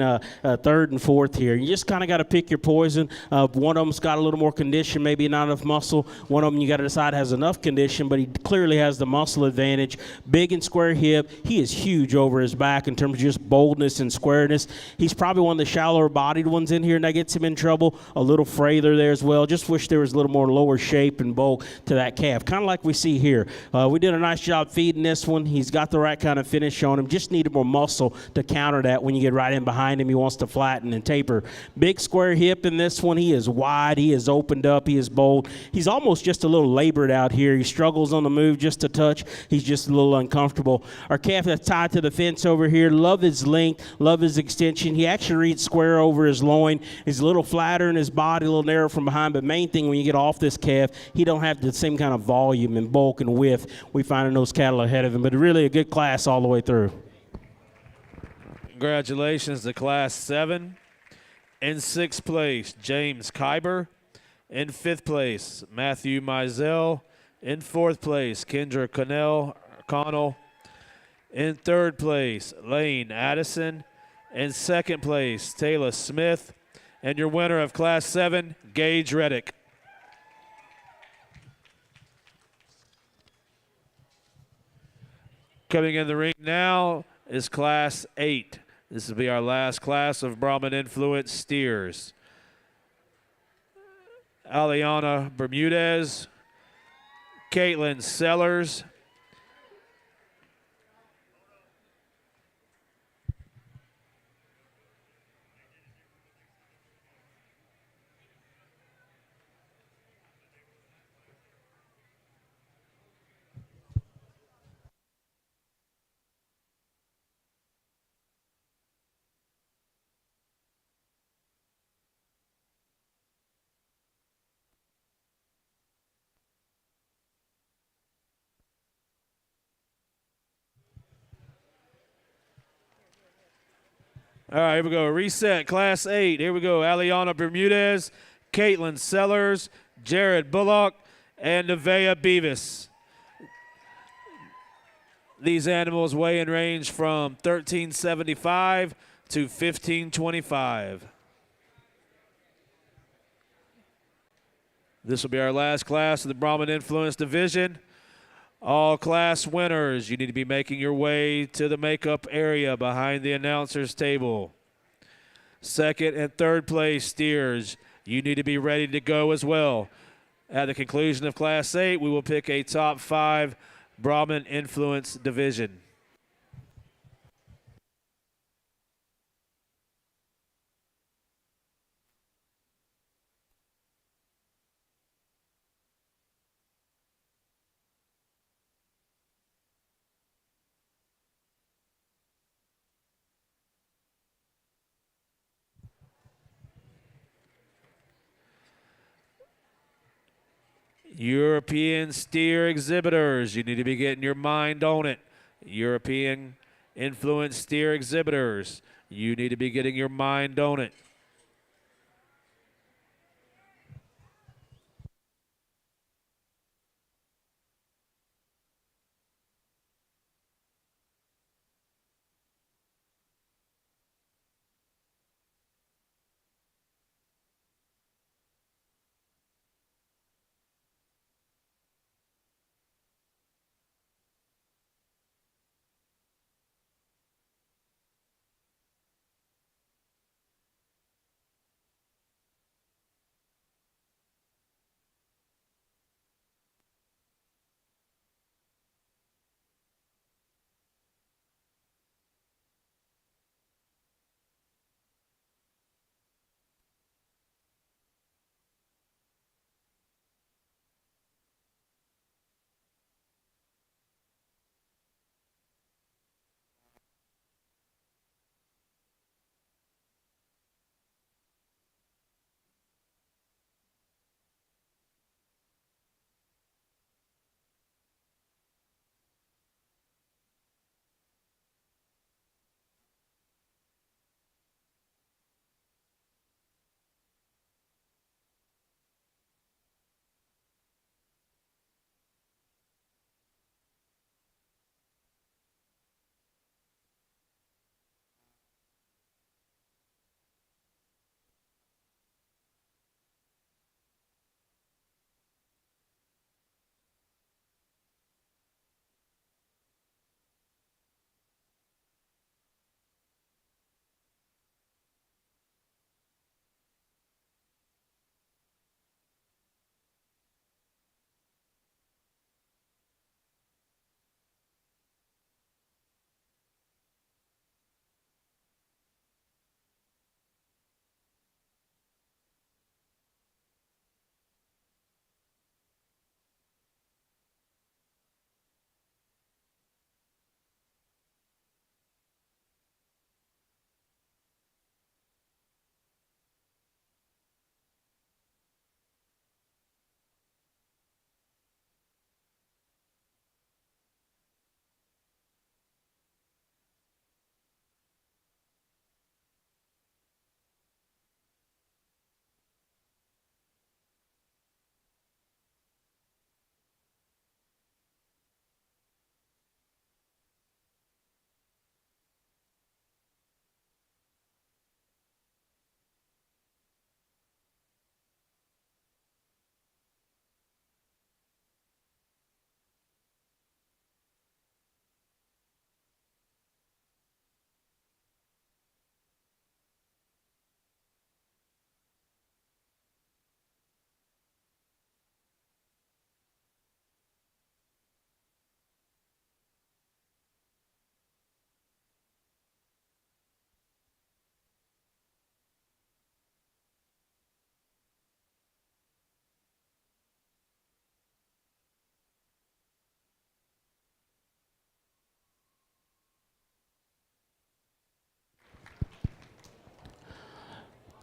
[SPEAKER 7] third and fourth here. You just kind of got to pick your poison. One of them's got a little more condition, maybe not enough muscle. One of them you got to decide has enough condition, but he clearly has the muscle advantage. Big and square hip. He is huge over his back in terms of just boldness and squareness. He's probably one of the shallower bodied ones in here, and that gets him in trouble. A little frailer there as well. Just wish there was a little more lower shape and bulk to that calf, kind of like we see here. We did a nice job feeding this one. He's got the right kind of finish on him. Just needed more muscle to counter that when you get right in behind him. He wants to flatten and taper. Big square hip in this one. He is wide. He is opened up. He is bold. He's almost just a little labored out here. He struggles on the move just a touch. He's just a little uncomfortable. Our calf that's tied to the fence over here, love his length, love his extension. He actually reads square over his loin. He's a little flatter in his body, a little narrow from behind, but main thing when you get off this calf, he don't have the same kind of volume and bulk and width we find in those cattle ahead of him, but really a good class all the way through.
[SPEAKER 3] Congratulations to Class 7. In 6th place, James Kyber. In 5th place, Matthew Mizell. In 4th place, Kendra Connell. In 3rd place, Lane Addison. In 2nd place, Taylor Smith. And your winner of Class 7, Gage Reddick. Coming in the ring now is Class 8. This will be our last class of Brahman Influence steers. Aliana Bermudez, Caitlin Sellers, all right, here we go. Reset, Class 8. Here we go. Aliana Bermudez, Caitlin Sellers, Jared Bullock, and Nevaeh Beavis. These animals weigh in range from 1375 to 1525. This will be our last class of the Brahman Influence Division. All class winners, you need to be making your way to the makeup area behind the announcer's table. 2nd and 3rd place steers, you need to be ready to go as well. At the conclusion of Class 8, we will pick a top 5 Brahman Influence division. European steer exhibitors, you need to be getting your mind on it. European influence steer exhibitors, you need to be getting your mind on it.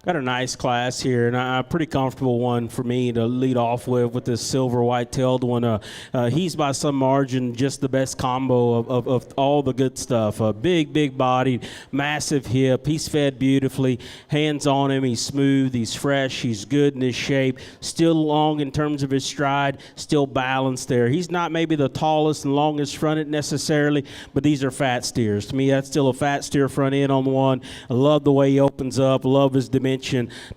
[SPEAKER 7] Got a nice class here, and a pretty comfortable one for me to lead off with this silver white-tailed one. He's by some margin just the best combo of all the good stuff. Big body, massive hip. He's fed beautifully. Hands on him. He's smooth. He's fresh. He's good in his shape. Still long in terms of his stride. Still balanced there. He's not maybe the tallest and longest fronted necessarily, but these are fat steers. To me, that's still a fat steer front end on one. I love the way he opens up. Love his dimension.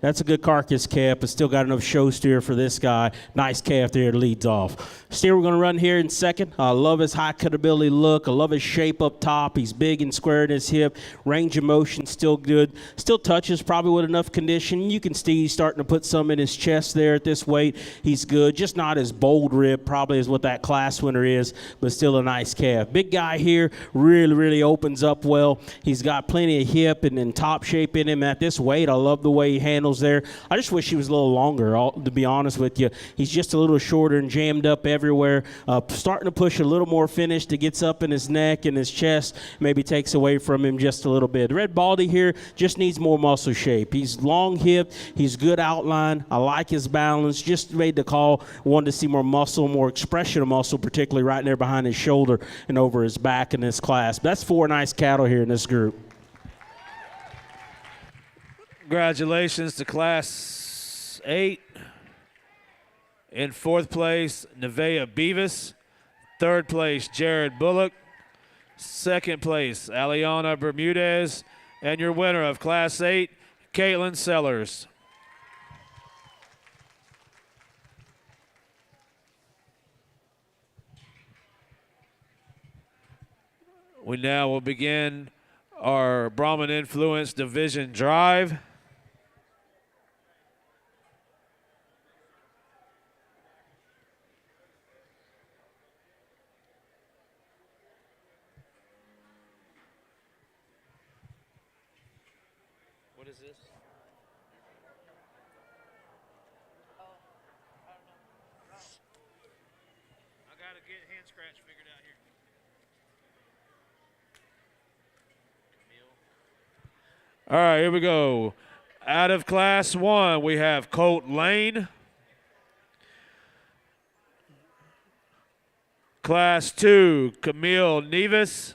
[SPEAKER 7] That's a good carcass calf, but still got enough show steer for this guy. Nice calf there that leads off. Steer we're going to run here in second. I love his high cutability look. I love his shape up top. He's big and square in his hip. Range of motion still good. Still touches probably with enough condition. You can see he's starting to put some in his chest there at this weight. He's good. Just not as bold rib probably as what that class winner is, but still a nice calf. Big guy here. Really opens up well. He's got plenty of hip and top shape in him at this weight. I love the way he handles there. I just wish he was a little longer, to be honest with you. He's just a little shorter and jammed up everywhere. Starting to push a little more finish that gets up in his neck and his chest, maybe takes away from him just a little bit. The red baldy here just needs more muscle shape. He's long hip. He's good outline. I like his balance. Just made the call. Wanted to see more muscle, more expression of muscle, particularly right there behind his shoulder and over his back in this class. But that's 4 nice cattle here in this group.
[SPEAKER 3] Congratulations to Class 8. In 4th place, Nevaeh Beavis. 3rd place, Jared Bullock. 2nd place, Aliana Bermudez. And your winner of Class 8, Caitlin Sellers. We now will begin our Brahman Influence Division Drive.
[SPEAKER 2] What is this? I gotta get hand scratch figured out here.
[SPEAKER 3] All right, here we go. Out of Class 1, we have Colt Lane. Class 2, Camille Nevis.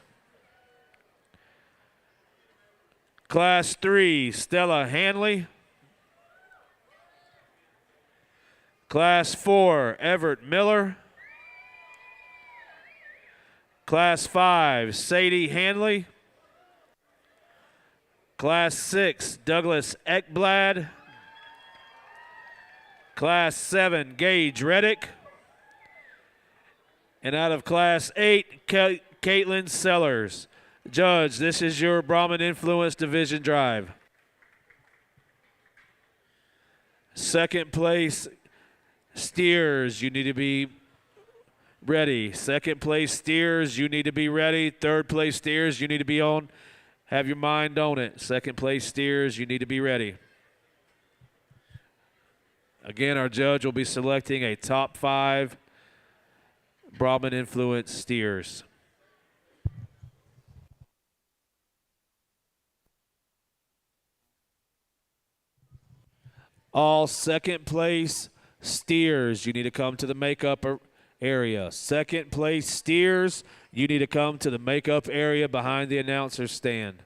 [SPEAKER 3] Class 3, Stella Hanley. Class 4, Everett Miller. Class 5, Sadie Hanley. Class 6, Douglas Ekblad. Class 7, Gage Reddick. And out of Class 8, Caitlin Sellers. Judge, this is your Brahman Influence Division Drive. 2nd place, steers, you need to be ready. 2nd place, steers, you need to be ready. 3rd place, steers, you need to be on. Have your mind on it. 2nd place, steers, you need to be ready. Again, our judge will be selecting a top 5 Brahman Influence steers. All 2nd place steers, you need to come to the makeup area. 2nd place steers, you need to come to the makeup area behind the announcer's stand.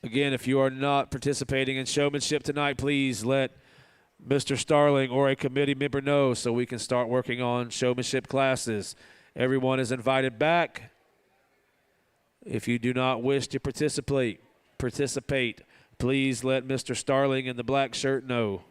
[SPEAKER 3] Again, if you are not participating in showmanship tonight, please let Mr. Starling or a committee member know so we can start working on showmanship classes. Everyone is invited back. If you do not wish to participate, please let Mr. Starling in the black shirt know.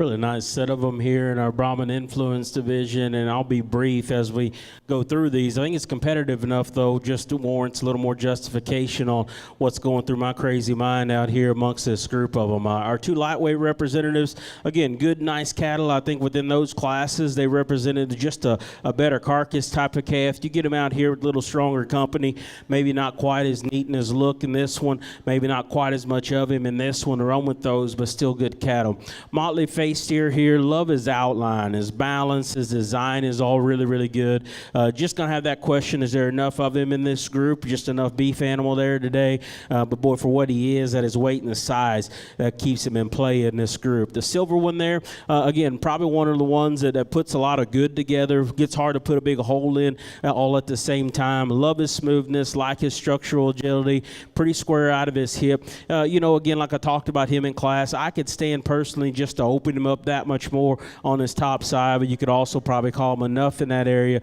[SPEAKER 7] Really nice set of them here in our Brahman Influence division, and I'll be brief as we go through these. I think it's competitive enough, though, just to warrant a little more justification on what's going through my crazy mind out here amongst this group of them. Our two lightweight representatives, again, good, nice cattle. I think within those classes, they represented just a better carcass type of calf. You get them out here with a little stronger company, maybe not quite as neat in his look in this one, maybe not quite as much of him in this one. Run with those, but still good cattle. Motley face steer here. Love his outline, his balance, his design is all really, really good. Just gonna have that question: is there enough of him in this group? Just enough beef animal there today? But boy, for what he is, at his weight and his size, that keeps him in play in this group. The silver one there, again, probably one of the ones that puts a lot of good together. Gets hard to put a big hole in all at the same time. Love his smoothness, like his structural agility, pretty square out of his hip. Again, like I talked about him in class, I could stand personally just to open him up that much more on his top side, but you could also probably call him enough in that area.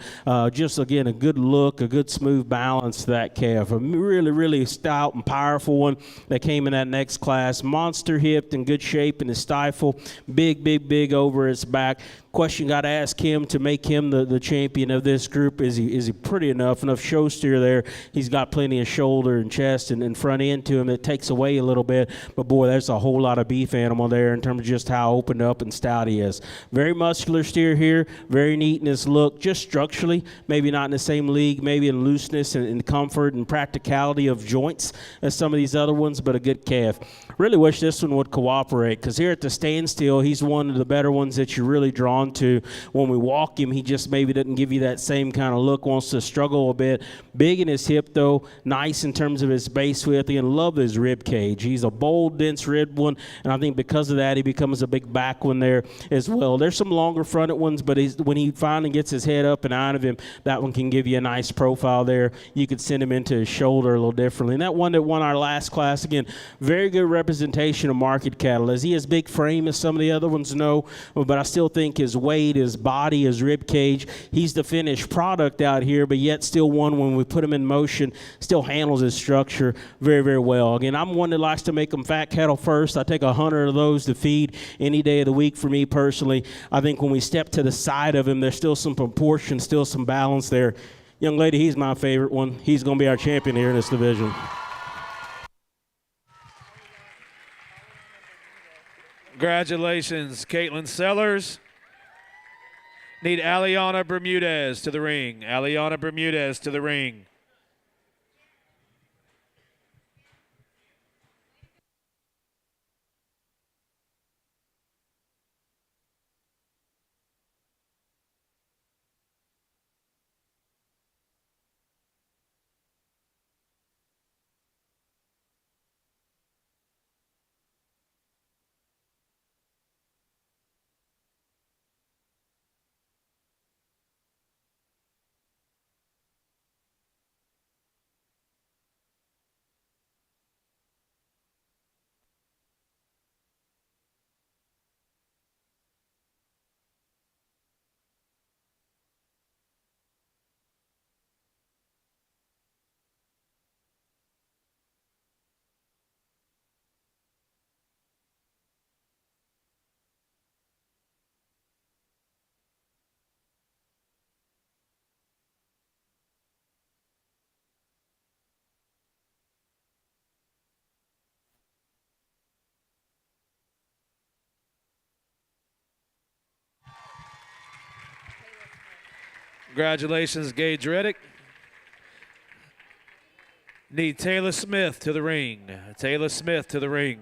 [SPEAKER 7] Just, again, a good look, a good smooth balance to that calf. A really, really stout and powerful one that came in that next class. Monster hipped, in good shape in his stifle. Big, big, big over his back. Question got to ask him to make him the champion of this group. Is he pretty enough show steer there? He's got plenty of shoulder and chest and front end to him. It takes away a little bit, but boy, there's a whole lot of beef animal there in terms of just how opened up and stout he is. Very muscular steer here, very neat in his look, just structurally, maybe not in the same league, maybe in looseness and comfort and practicality of joints as some of these other ones, but a good calf. Really wish this one would cooperate, because here at the standstill, he's one of the better ones that you're really drawn to. When we walk him, he just maybe doesn't give you that same kind of look, wants to struggle a bit. Big in his hip, though, nice in terms of his base width, and love his rib cage. He's a bold, dense rib one, and I think because of that, he becomes a big back one there as well. There's some longer fronted ones, but when he finally gets his head up and out of him, that one can give you a nice profile there. You could send him into his shoulder a little differently. And that one that won our last class, again, very good representation of market cattle. Is he as big frame as some of the other ones? No, but I still think his weight, his body, his rib cage, he's the finished product out here, but yet still one, when we put him in motion, still handles his structure very, very well. Again, I'm one that likes to make them fat cattle first. I take 100 of those to feed any day of the week for me personally. I think when we step to the side of him, there's still some proportion, still some balance there. Young lady, he's my favorite one. He's going to be our champion here in this division.
[SPEAKER 3] Congratulations, Caitlin Sellers. Need Aliana Bermudez to the ring. Aliana Bermudez to the ring. Congratulations, Gage Reddick. Need Taylor Smith to the ring. Taylor Smith to the ring.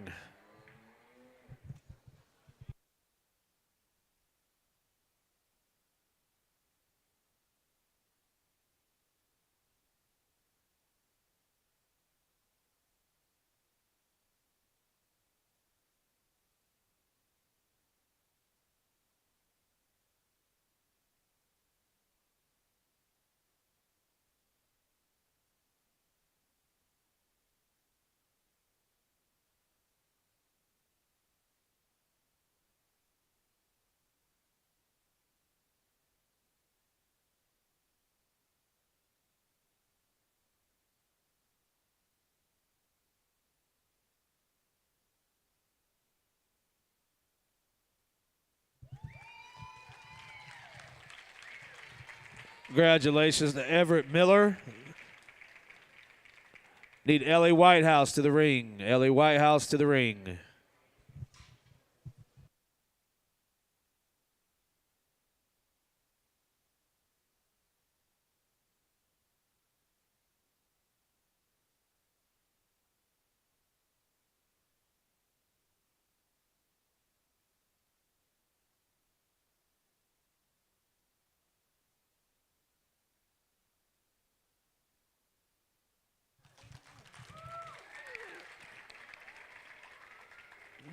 [SPEAKER 3] Congratulations to Everett Miller. Need Ellie Whitehouse to the ring. Ellie Whitehouse to the ring.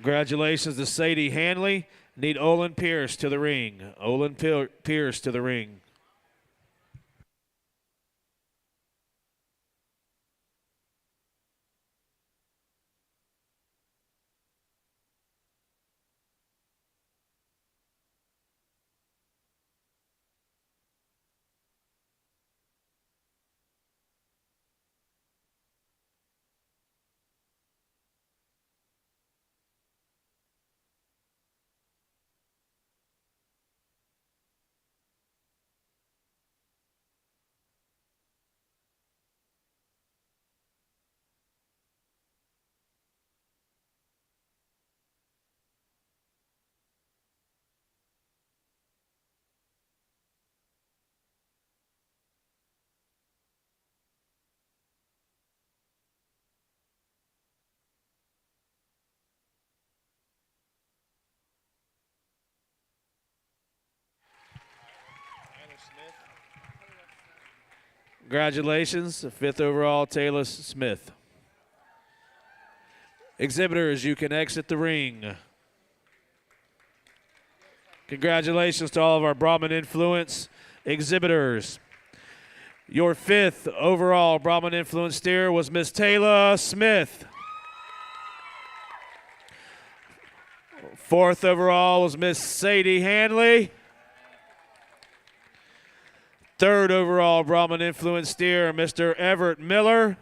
[SPEAKER 3] Congratulations to Sadie Hanley. Need Olin Pierce to the ring. Olin Pierce to the ring. Congratulations, 5th overall, Taylor Smith. Exhibitors, you can exit the ring. Congratulations to all of our Brahman Influence exhibitors. Your 5th overall Brahman Influence steer was Miss Taylor Smith. 4th overall was Miss Sadie Hanley. 3rd overall Brahman Influence steer, Mr. Everett Miller.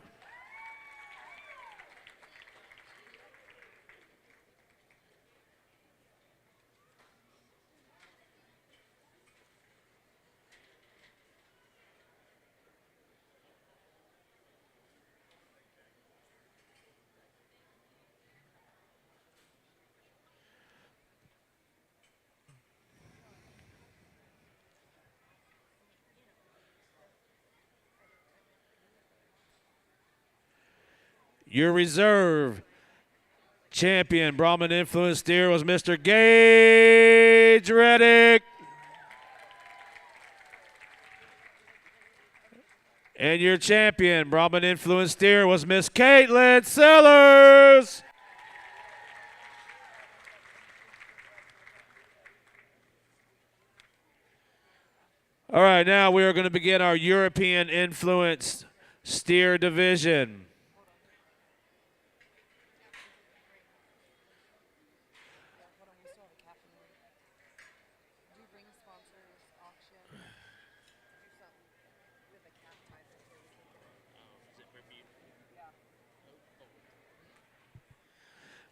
[SPEAKER 3] Your reserve champion Brahman Influence steer was Mr. Gage Reddick. And your champion Brahman Influence steer was Miss Caitlin Sellers. All right, now we are going to begin our European Influence steer division.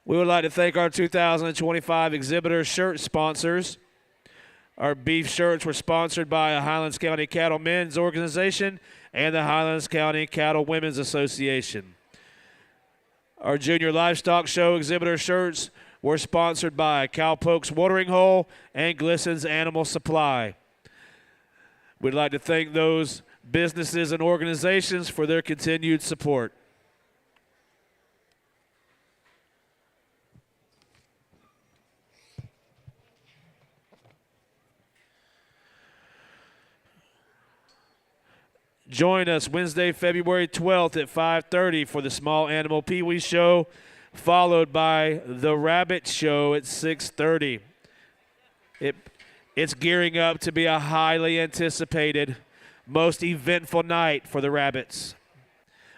[SPEAKER 3] We would like to thank our 2025 exhibitor shirt sponsors. Our beef shirts were sponsored by the Highlands County Cattle Men's Organization and the Highlands County Cattle Women's Association. Our Junior Livestock Show exhibitor shirts were sponsored by Cowpokes Watering Hole and Glisson's Animal Supply. We'd like to thank those businesses and organizations for their continued support. Join us Wednesday, February 12th at 5:30 for the Small Animal Pee-wee Show, followed by the Rabbit Show at 6:30. It's gearing up to be a highly anticipated, most eventful night for the Rabbits.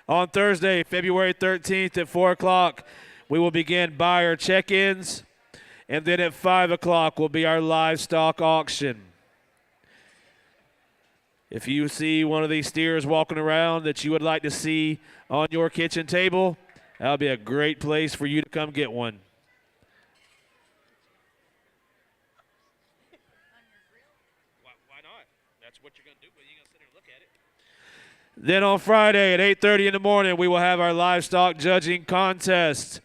[SPEAKER 3] On Thursday, February 13th at 4 o'clock, we will begin buyer check-ins, and then at 5 o'clock will be our livestock auction. If you see one of these steers walking around that you would like to see on your kitchen table, that'll be a great place for you to come get one.
[SPEAKER 2] Why not? That's what you're going to do. But you going to sit
[SPEAKER 3] Then on Friday at 8:30 in the morning, we will have our livestock judging contest,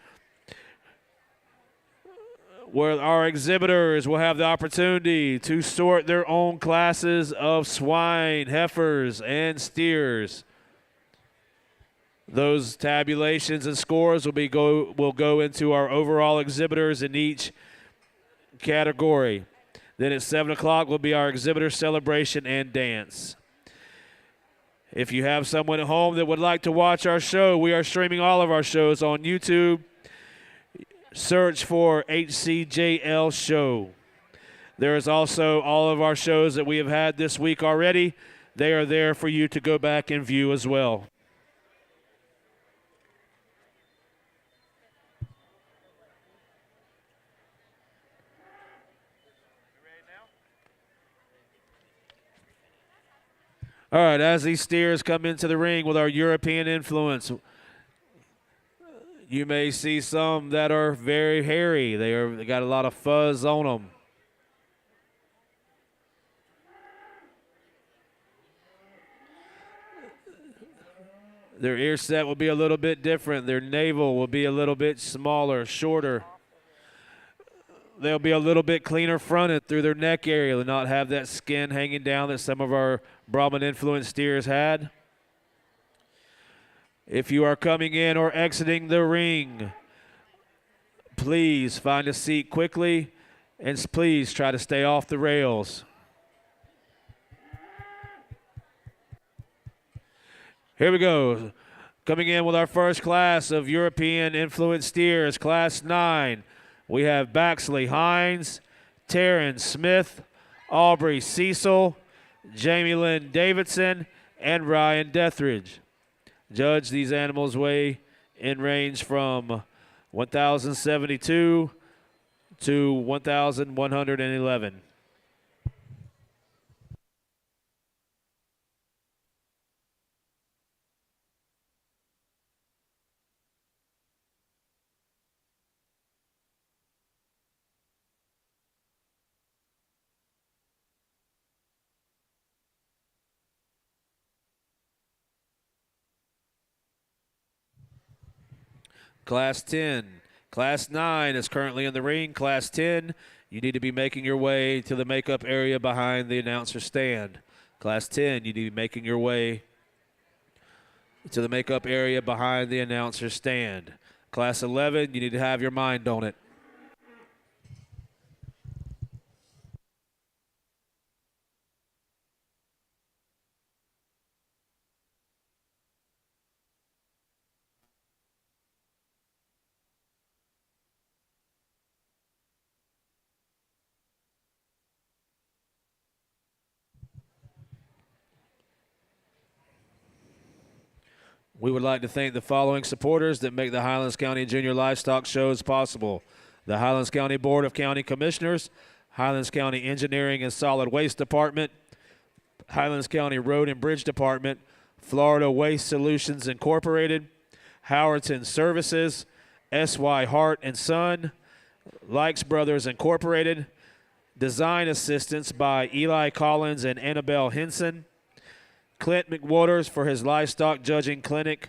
[SPEAKER 3] where our exhibitors will have the opportunity to sort their own classes of swine, heifers, and steers. Those tabulations and scores will go into our overall exhibitors in each category. Then at 7 o'clock will be our exhibitor celebration and dance. If you have someone at home that would like to watch our show, we are streaming all of our shows on YouTube. Search for HCJL Show. There is also all of our shows that we have had this week already. They are there for you to go back and view as well. All right, as these steers come into the ring with our European influence, you may see some that are very hairy. They got a lot of fuzz on them. Their ear set will be a little bit different. Their navel will be a little bit smaller, shorter. They'll be a little bit cleaner fronted through their neck area. They'll not have that skin hanging down that some of our Brahman influenced steers had. If you are coming in or exiting the ring, please find a seat quickly and please try to stay off the rails. Here we go. Coming in with our first class of European influenced steers, Class 9. We have Baxley Hines, Taryn Smith, Aubrey Cecil, Jamie Lynn Davidson, and Ryan Dethridge. Judge, these animals weigh in range from 1,072 to 1,111. Class 10. Class 9 is currently in the ring. Class 10, you need to be making your way to the makeup area behind the announcer stand. Class 10, you need to be making your way to the makeup area behind the announcer stand. Class 11, you need to have your mind on it. We would like to thank the following supporters that make the Highlands County Junior Livestock shows possible: the Highlands County Board of County Commissioners, Highlands County Engineering and Solid Waste Department, Highlands County Road and Bridge Department, Florida Waste Solutions Incorporated, Howerton Services, S.Y. Hart and Son, Likes Brothers Incorporated, design assistance by Eli Collins and Annabelle Henson, Clint McWaters for his livestock judging clinic,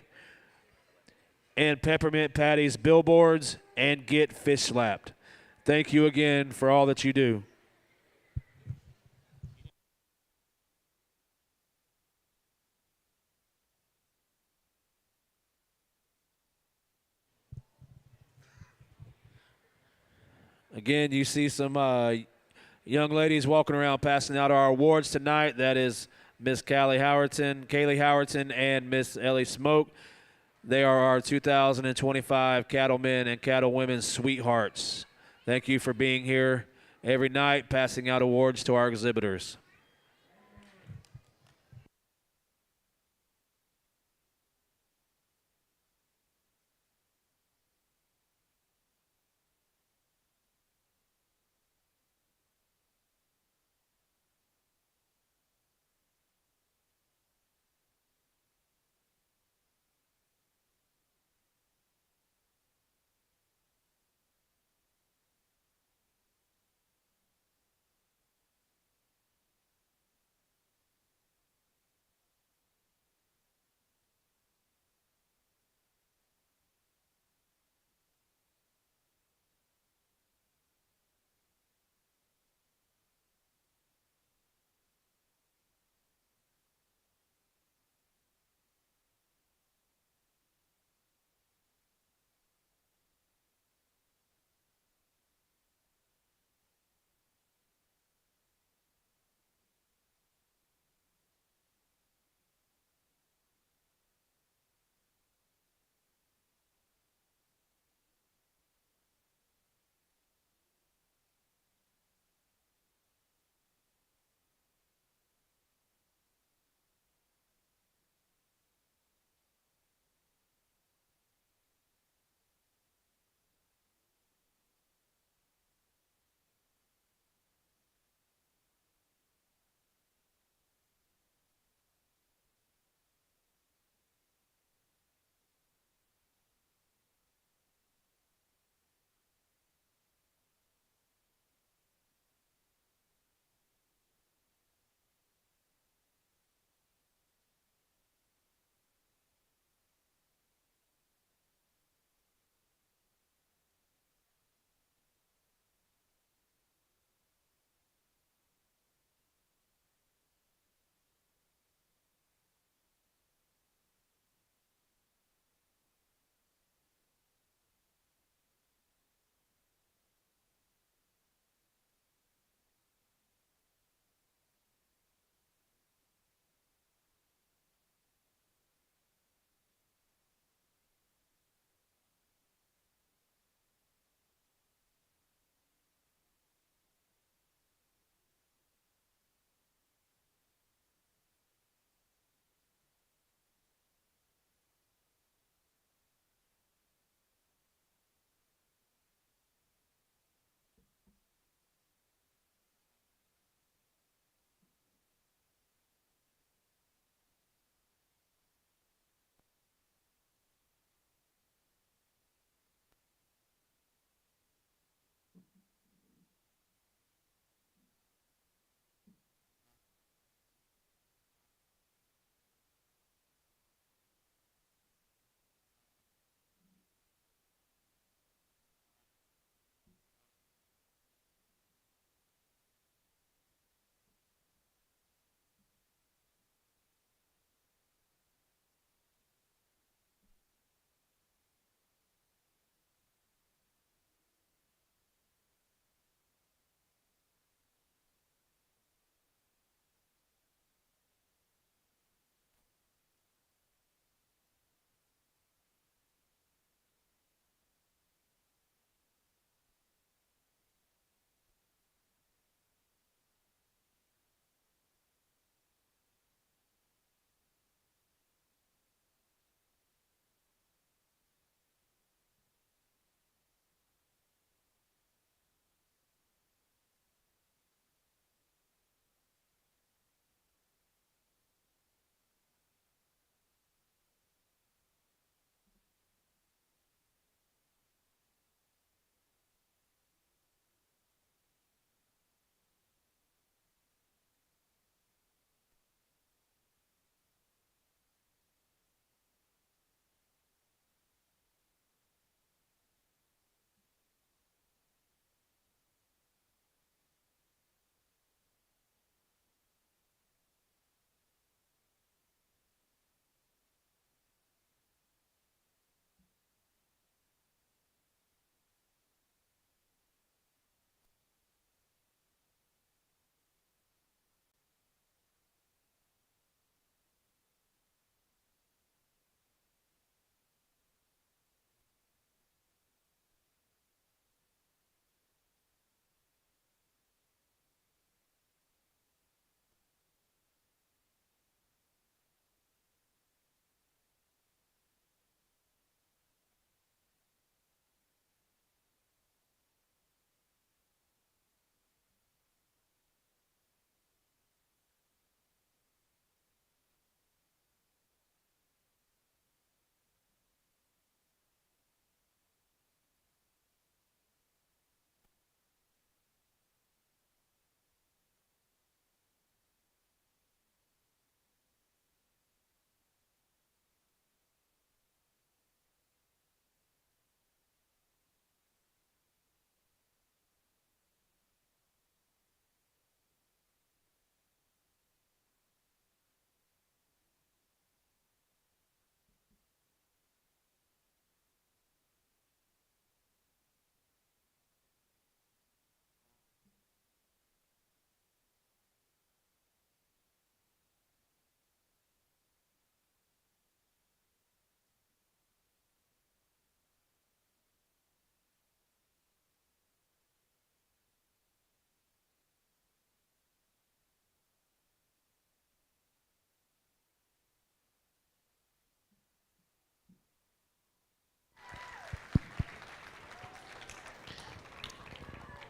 [SPEAKER 3] and Peppermint Patty's billboards, and Get Fish Slapped. Thank you again for all that you do. Again, you see some young ladies walking around passing out our awards tonight. That is Miss Kaylee Howerton, and Miss Ellie Smoke. They are our 2025 Cattlemen and Cattlewomen Sweethearts. Thank you for being here every night, passing out awards to our exhibitors.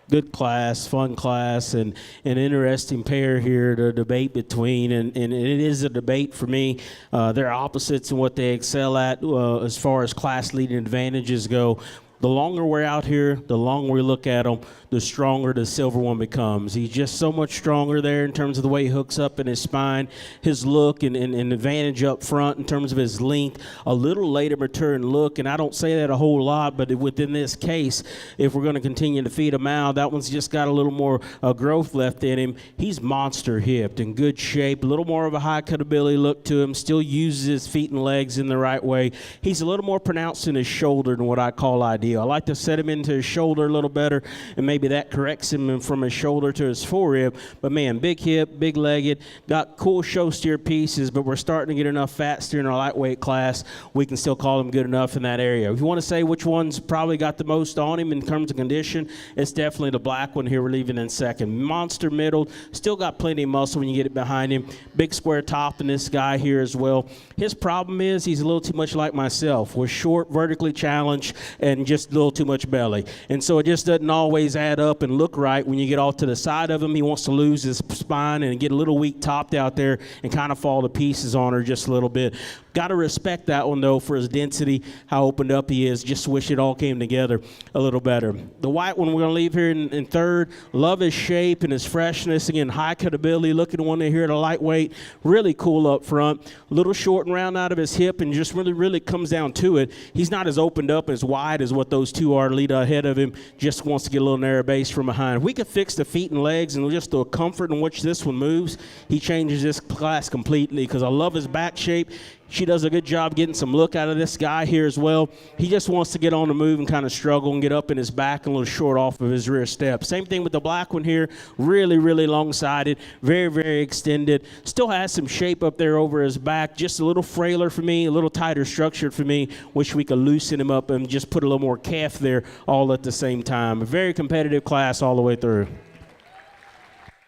[SPEAKER 7] good class, fun class, and an interesting pair here to debate between. And it is a debate for me. They're opposites in what they excel at as far as class leading advantages go. The longer we're out here, the longer we look at him, the stronger the silver one becomes. He's just so much stronger there in terms of the way he hooks up in his spine, his look, and advantage up front in terms of his length. A little later mature look, and I don't say that a whole lot, but within this case, if we're going to continue to feed him out, that one's just got a little more growth left in him. He's monster hipped, in good shape, a little more of a high cutability look to him, still uses his feet and legs in the right way. He's a little more pronounced in his shoulder than what I call ideal. I like to set him into his shoulder a little better, and maybe that corrects him from his shoulder to his forerib. But man, big hip, big legged, got cool show steer pieces, but we're starting to get enough fat steer in our lightweight class. We can still call him good enough in that area. If you want to say which one's probably got the most on him in terms of condition, it's definitely the black one here we're leaving in second. Monster middle, still got plenty of muscle when you get it behind him. Big square top in this guy here as well. His problem is he's a little too much like myself. We're short, vertically challenged, and just a little too much belly. And so it just doesn't always add up and look right when you get off to the side of him. He wants to lose his spine and get a little weak topped out there and kind of fall to pieces on her just a little bit. Got to respect that one, though, for his density, how opened up he is. Just wish it all came together a little better. The white one we're going to leave here in third. Love his shape and his freshness. Again, high cutability. Look at the one here at a lightweight. Really cool up front. A little short and round out of his hip, and just really comes down to it. He's not as opened up as wide as what those two are lead ahead of him. Just wants to get a little narrow base from behind. If we could fix the feet and legs and just the comfort in which this one moves, he changes this class completely, because I love his back shape. She does a good job getting some look out of this guy here as well. He just wants to get on the move and kind of struggle and get up in his back and a little short off of his rear step. Same thing with the black one here. Really long-sided, very extended. Still has some shape up there over his back. Just a little frailer for me, a little tighter structured for me. Wish we could loosen him up and just put a little more calf there all at the same time. A very competitive class all the way through.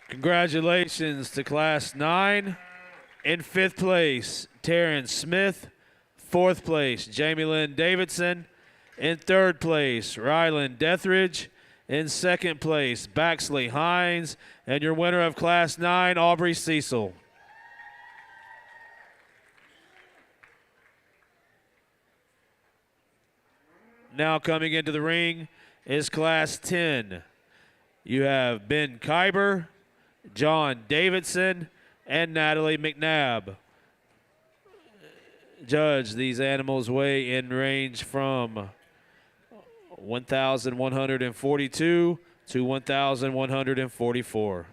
[SPEAKER 3] Congratulations to Class 9. In 5th place, Terrence Smith. 4th place, Jamie Lynn Davidson. In 3rd place, Rylan Deathridge. In 2nd place, Baxley Hines. And your winner of Class 9, Aubrey Cecil. Now coming into the ring is Class 10. You have Ben Kyber, John Davidson, and Natalie McNabb. Judge, these animals weigh in range from 1,142 to 1,144.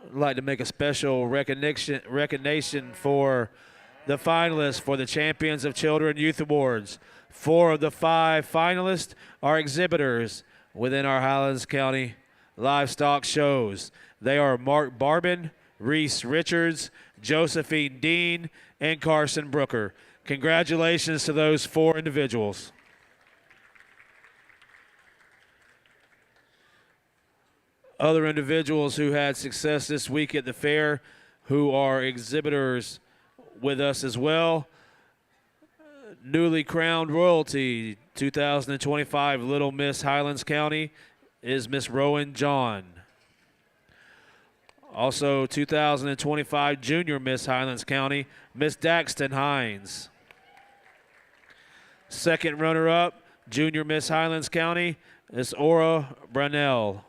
[SPEAKER 3] I'd like to make a special recognition for the finalists for the Champions of Children Youth Awards. 4 of the 5 finalists are exhibitors within our Highlands County livestock shows. They are Mark Barbin, Reese Richards, Josephine Dean, and Carson Brooker. Congratulations to those 4 individuals. Other individuals who had success this week at the fair who are exhibitors with us as well. Newly crowned royalty 2025 Little Miss Highlands County is Miss Rowan John. Also 2025 Junior Miss Highlands County, Miss Daxton Hines. Second runner-up, Junior Miss Highlands County, is Aura Brunell.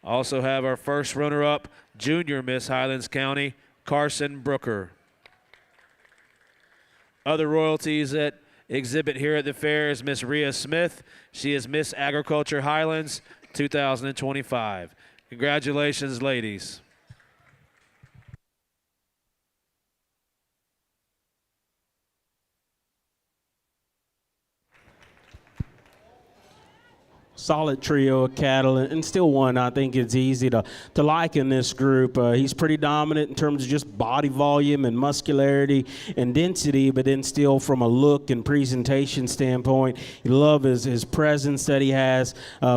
[SPEAKER 3] Also have our first runner-up, Junior Miss Highlands County, Carson Brooker. Other royalties that exhibit here at the fair is Miss Rhea Smith. She is Miss Agriculture Highlands 2025. Congratulations, ladies.
[SPEAKER 7] Solid trio of cattle, and still one I think it's easy to like in this group. He's pretty dominant in terms of just body volume and muscularity and density, but then still from a look and presentation standpoint, you love his presence that he has.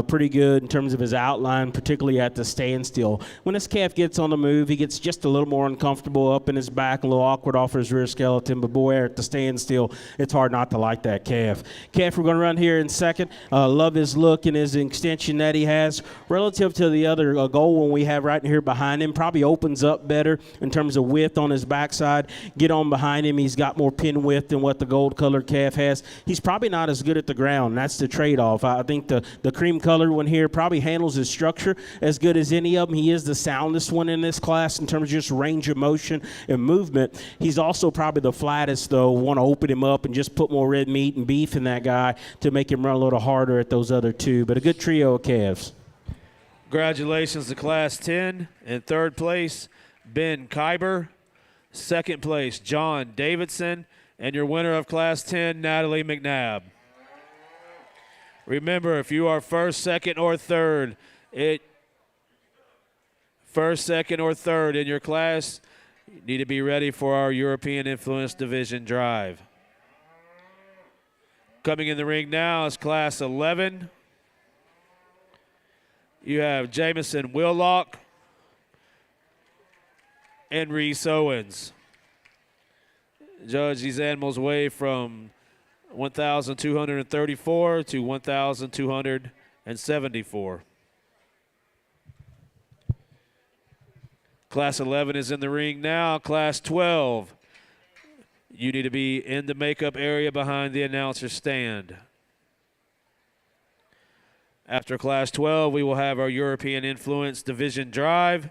[SPEAKER 7] Pretty good in terms of his outline, particularly at the standstill. When this calf gets on the move, he gets just a little more uncomfortable up in his back, a little awkward off his rear skeleton, but boy, at the standstill, it's hard not to like that calf. Calf we're going to run here in second. Love his look and his extension that he has relative to the other gold one we have right here behind him. Probably opens up better in terms of width on his backside. Get on behind him. He's got more pin width than what the gold colored calf has. He's probably not as good at the ground. That's the trade-off. I think the cream colored one here probably handles his structure as good as any of them. He is the soundest one in this class in terms of just range of motion and movement. He's also probably the flattest, though. Want to open him up and just put more red meat and beef in that guy to make him run a little harder at those other two. But a good trio of calves.
[SPEAKER 3] Congratulations to Class 10. In third place, Ben Kyber. Second place, John Davidson. And your winner of Class 10, Natalie McNabb. Remember, if you are first, second, or third, in your class, you need to be ready for our European Influence Division drive. Coming in the ring now is Class 11. You have Jamison Willock and Reese Owens. Judge these animals weigh from 1,234 to 1,274. Class 11 is in the ring now. Class 12, you need to be in the makeup area behind the announcer stand. After Class 12, we will have our European Influence Division drive,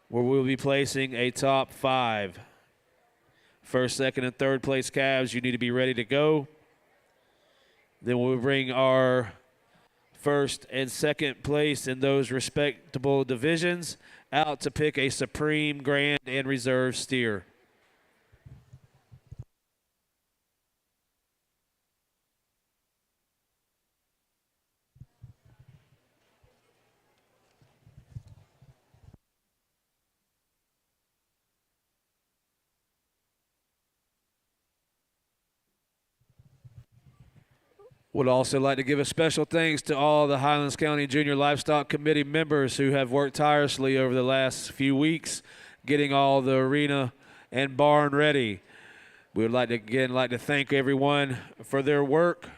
[SPEAKER 3] where we will be placing a top 5. First, second, and third place calves, you need to be ready to go. Then we'll bring our first and second place in those respectable divisions out to pick a Supreme, Grand, and Reserve steer. Would also like to give a special thanks to all the Highlands County Junior Livestock Committee members who have worked tirelessly over the last few weeks getting all the arena and barn ready. We would like to thank everyone for their work.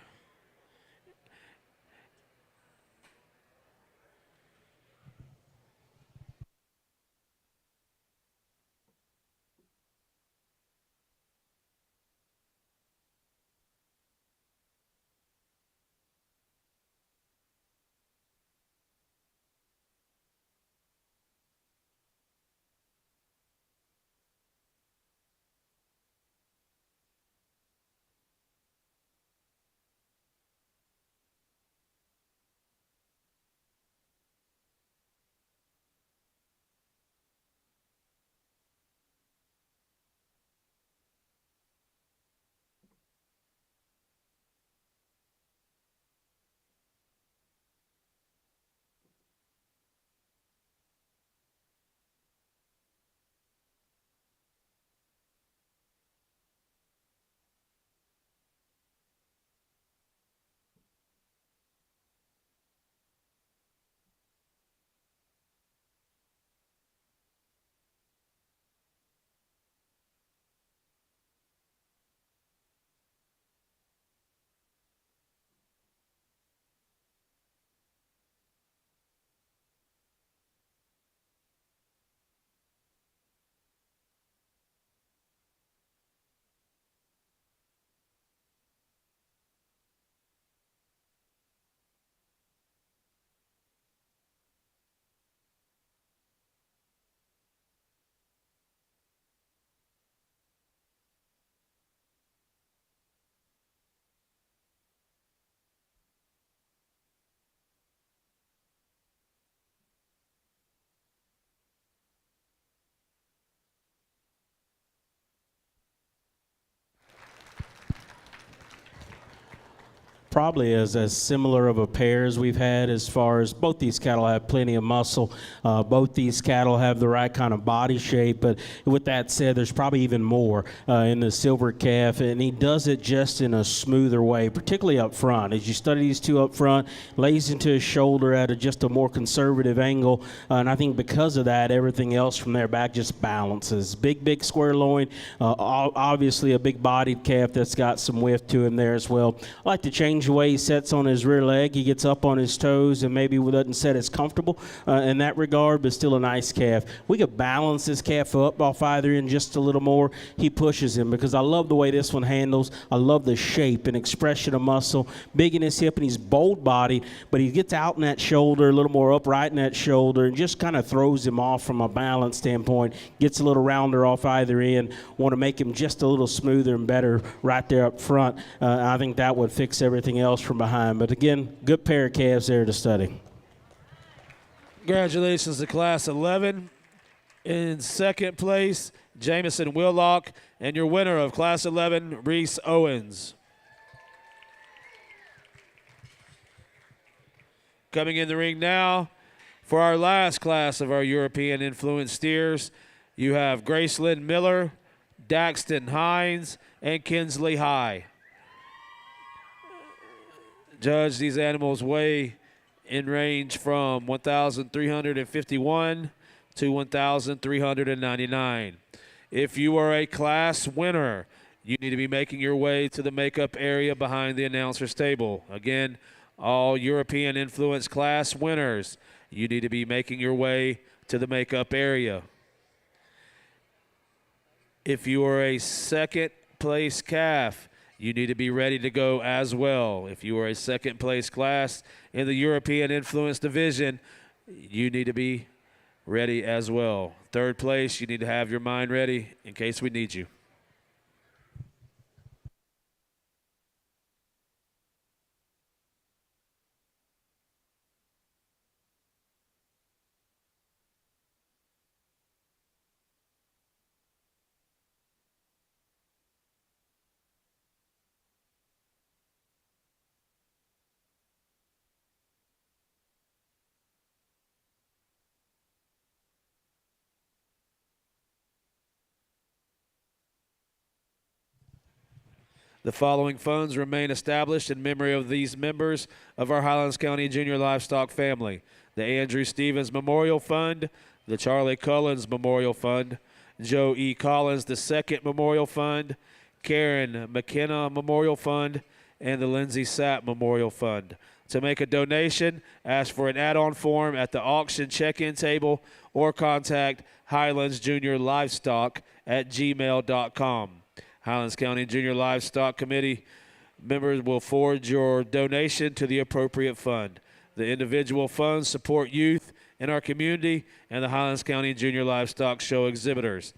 [SPEAKER 7] probably as similar of a pair as we've had, as far as both these cattle have plenty of muscle. Both these cattle have the right kind of body shape, but with that said, there's probably even more in the silver calf, and he does it just in a smoother way, particularly up front. As you study these two up front, lays into his shoulder at just a more conservative angle, and I think because of that, everything else from there back just balances. Big square loin, obviously a big-bodied calf that's got some width to him there as well. I like to change the way he sets on his rear leg. He gets up on his toes and maybe doesn't set as comfortable in that regard, but still a nice calf. We could balance this calf up off either end just a little more. He pushes him because I love the way this one handles. I love the shape and expression of muscle. Big in his hip, and he's bold-bodied, but he gets out in that shoulder, a little more upright in that shoulder, and just kind of throws him off from a balance standpoint. Gets a little rounder off either end. Want to make him just a little smoother and better right there up front. I think that would fix everything else from behind. But again, good pair of calves there to study.
[SPEAKER 3] Congratulations to Class 11. In second place, Jamison Willock, and your winner of Class 11, Reese Owens. Coming in the ring now for our last class of our European influence steers, you have Gracelyn Miller, Daxton Hines, and Kinsley High. Judge, these animals weigh in range from 1,351 to 1,399. If you are a class winner, you need to be making your way to the makeup area behind the announcer's table. Again, all European influence class winners, you need to be making your way to the makeup area. If you are a second place calf, you need to be ready to go as well. If you are a second place class in the European Influence Division, you need to be ready as well. Third place, you need to have your mind ready in case we need you. The following funds remain established in memory of these members of our Highlands County Junior Livestock family: the Andrew Stevens Memorial Fund, the Charlie Cullens Memorial Fund, Joe E. Collins II Memorial Fund, Karen McKenna Memorial Fund, and the Lindsay Sapp Memorial Fund. To make a donation, ask for an add-on form at the auction check-in table or contact Highlands Junior Livestock at gmail.com. Highlands County Junior Livestock Committee members will forward your donation to the appropriate fund. The individual funds support youth in our community and the Highlands County Junior Livestock Show exhibitors.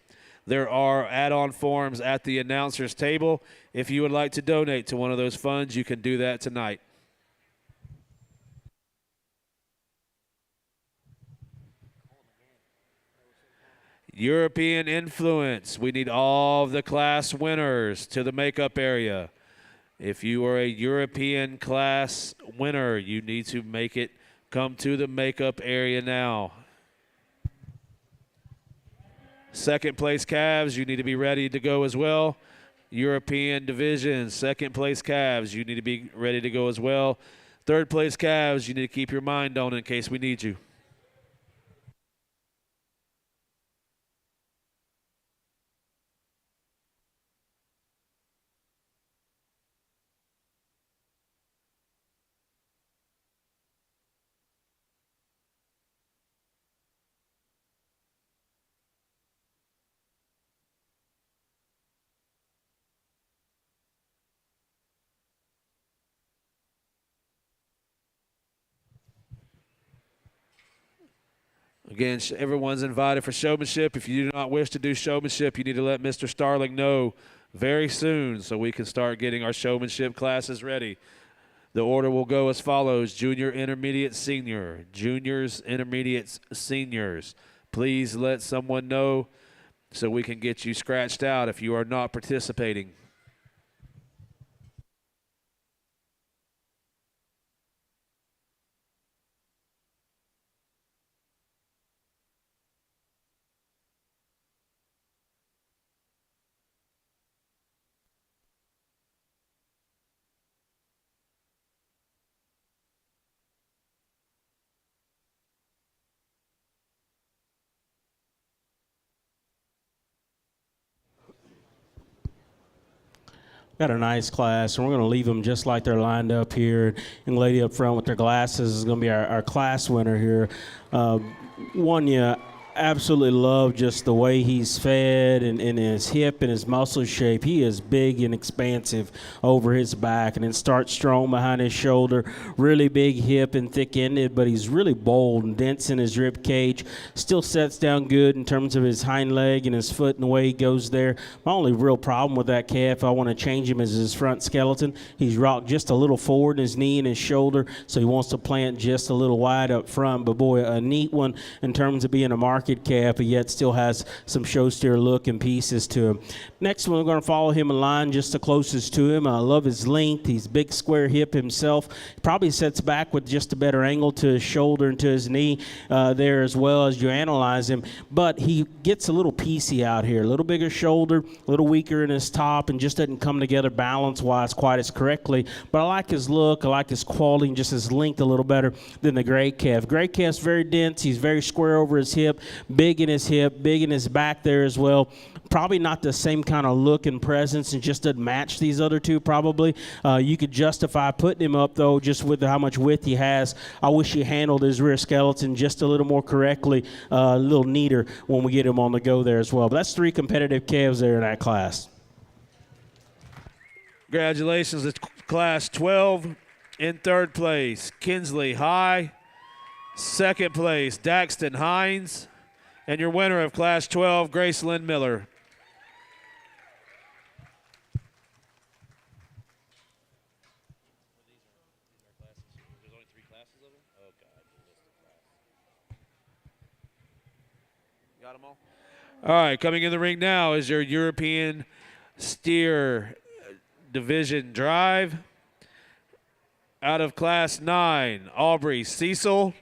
[SPEAKER 3] There are add-on forms at the announcer's table. If you would like to donate to one of those funds, you can do that tonight. European influence. We need all of the class winners to the makeup area. If you are a European class winner, you need to make it come to the makeup area now. Second place calves, you need to be ready to go as well. European division, second place calves, you need to be ready to go as well. Third place calves, you need to keep your mind on in case we need you. Again, everyone's invited for showmanship. If you do not wish to do showmanship, you need to let Mr. Starling know very soon so we can start getting our showmanship classes ready. The order will go as follows: junior, intermediate, senior. Juniors, intermediates, seniors. Please let someone know so we can get you scratched out if you are not participating.
[SPEAKER 7] Got a nice class, and we're going to leave them just like they're lined up here. Young lady up front with their glasses is going to be our class winner here. One you absolutely love just the way he's fed and his hip and his muscle shape. He is big and expansive over his back, and then starts strong behind his shoulder. Really big hip and thick-ended, but he's really bold and dense in his rib cage. Still sets down good in terms of his hind leg and his foot and the way he goes there. My only real problem with that calf, I want to change him, is his front skeleton. He's rocked just a little forward in his knee and his shoulder, so he wants to plant just a little wide up front. But boy, a neat one in terms of being a market calf, but yet still has some show steer look and pieces to him. Next one, we're going to follow him in line just the closest to him. I love his length. He's big square hip himself. Probably sets back with just a better angle to his shoulder and to his knee there as well as you analyze him. But he gets a little piecey out here. A little bigger shoulder, a little weaker in his top, and just doesn't come together balance-wise quite as correctly. But I like his look. I like his quality and just his length a little better than the gray calf. Gray calf's very dense. He's very square over his hip, big in his hip, big in his back there as well. Probably not the same kind of look and presence, and just doesn't match these other two probably. You could justify putting him up, though, just with how much width he has. I wish he handled his rear skeleton just a little more correctly, a little neater when we get him on the go there as well. But that's 3 competitive calves there in that class.
[SPEAKER 3] Congratulations. It's class 12 in 3rd place, Kinsley High. 2nd place, Daxton Hines. And your winner of class 12, Gracelyn Miller. Got them all? All right, coming in the ring now is your European Steer Division Drive. Out of class 9, Aubrey Cecil.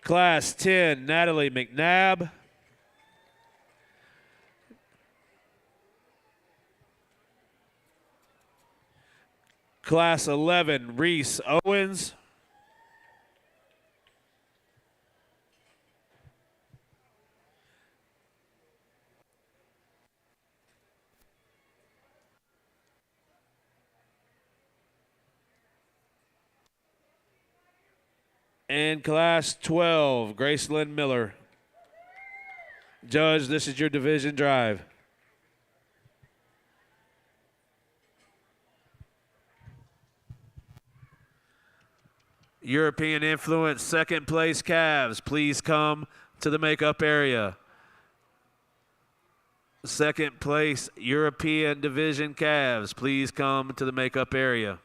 [SPEAKER 3] Class 10, Natalie McNabb. Class 11, Reese Owens. And class 12, Gracelyn Miller. Judge, this is your division drive. European Influence 2nd place calves, please come to the makeup area. 2nd place European Division calves, please come to the makeup area.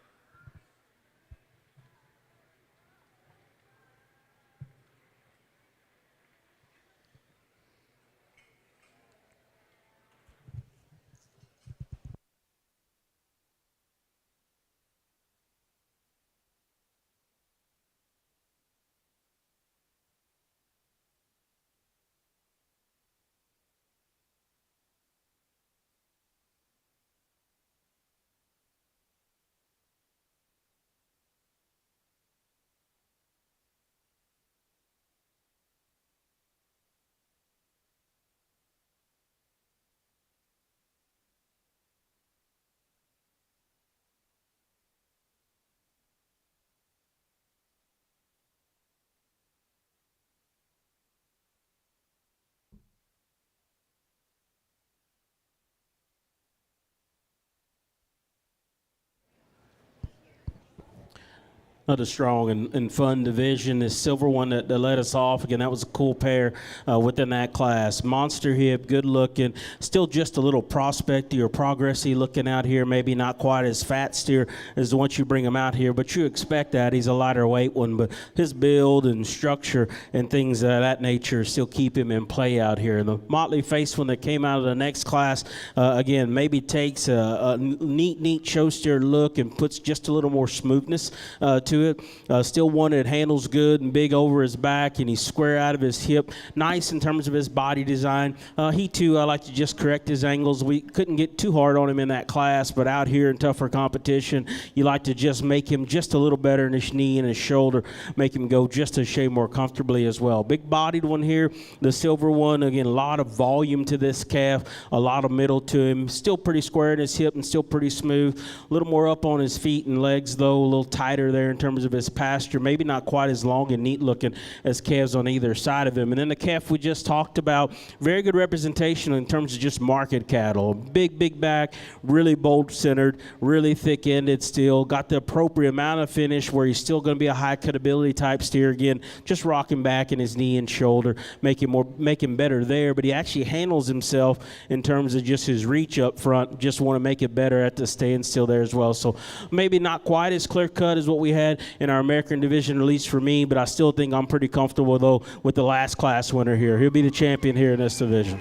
[SPEAKER 7] Another strong and fun division. This silver one that led us off. Again, that was a cool pair within that class. Monster hip, good looking. Still just a little prospecty or progressy looking out here. Maybe not quite as fat steer as once you bring him out here, but you expect that. He's a lighter weight one, but his build and structure and things of that nature still keep him in play out here. The motley face one that came out of the next class, again, maybe takes a neat show steer look and puts just a little more smoothness to to it. Still one that handles good and big over his back, and he's square out of his hip. Nice in terms of his body design. He too, I like to just correct his angles. We couldn't get too hard on him in that class, but out here in tougher competition, you like to just make him just a little better in his knee and his shoulder, make him go just a shade more comfortably as well. Big bodied one here, the silver one. Again, a lot of volume to this calf, a lot of middle to him. Still pretty square in his hip and still pretty smooth. A little more up on his feet and legs though, a little tighter there in terms of his pasture. Maybe not quite as long and neat looking as calves on either side of him. And then the calf we just talked about, very good representation in terms of just market cattle. Big back, really bold centered, really thick ended still. Got the appropriate amount of finish where he's still going to be a high cutability type steer. Again, just rocking back in his knee and shoulder, make him better there. But he actually handles himself in terms of just his reach up front. Just want to make it better at the standstill there as well. So maybe not quite as clear cut as what we had in our American division, at least for me, but I still think I'm pretty comfortable though with the last class winner here. He'll be the champion here in this division.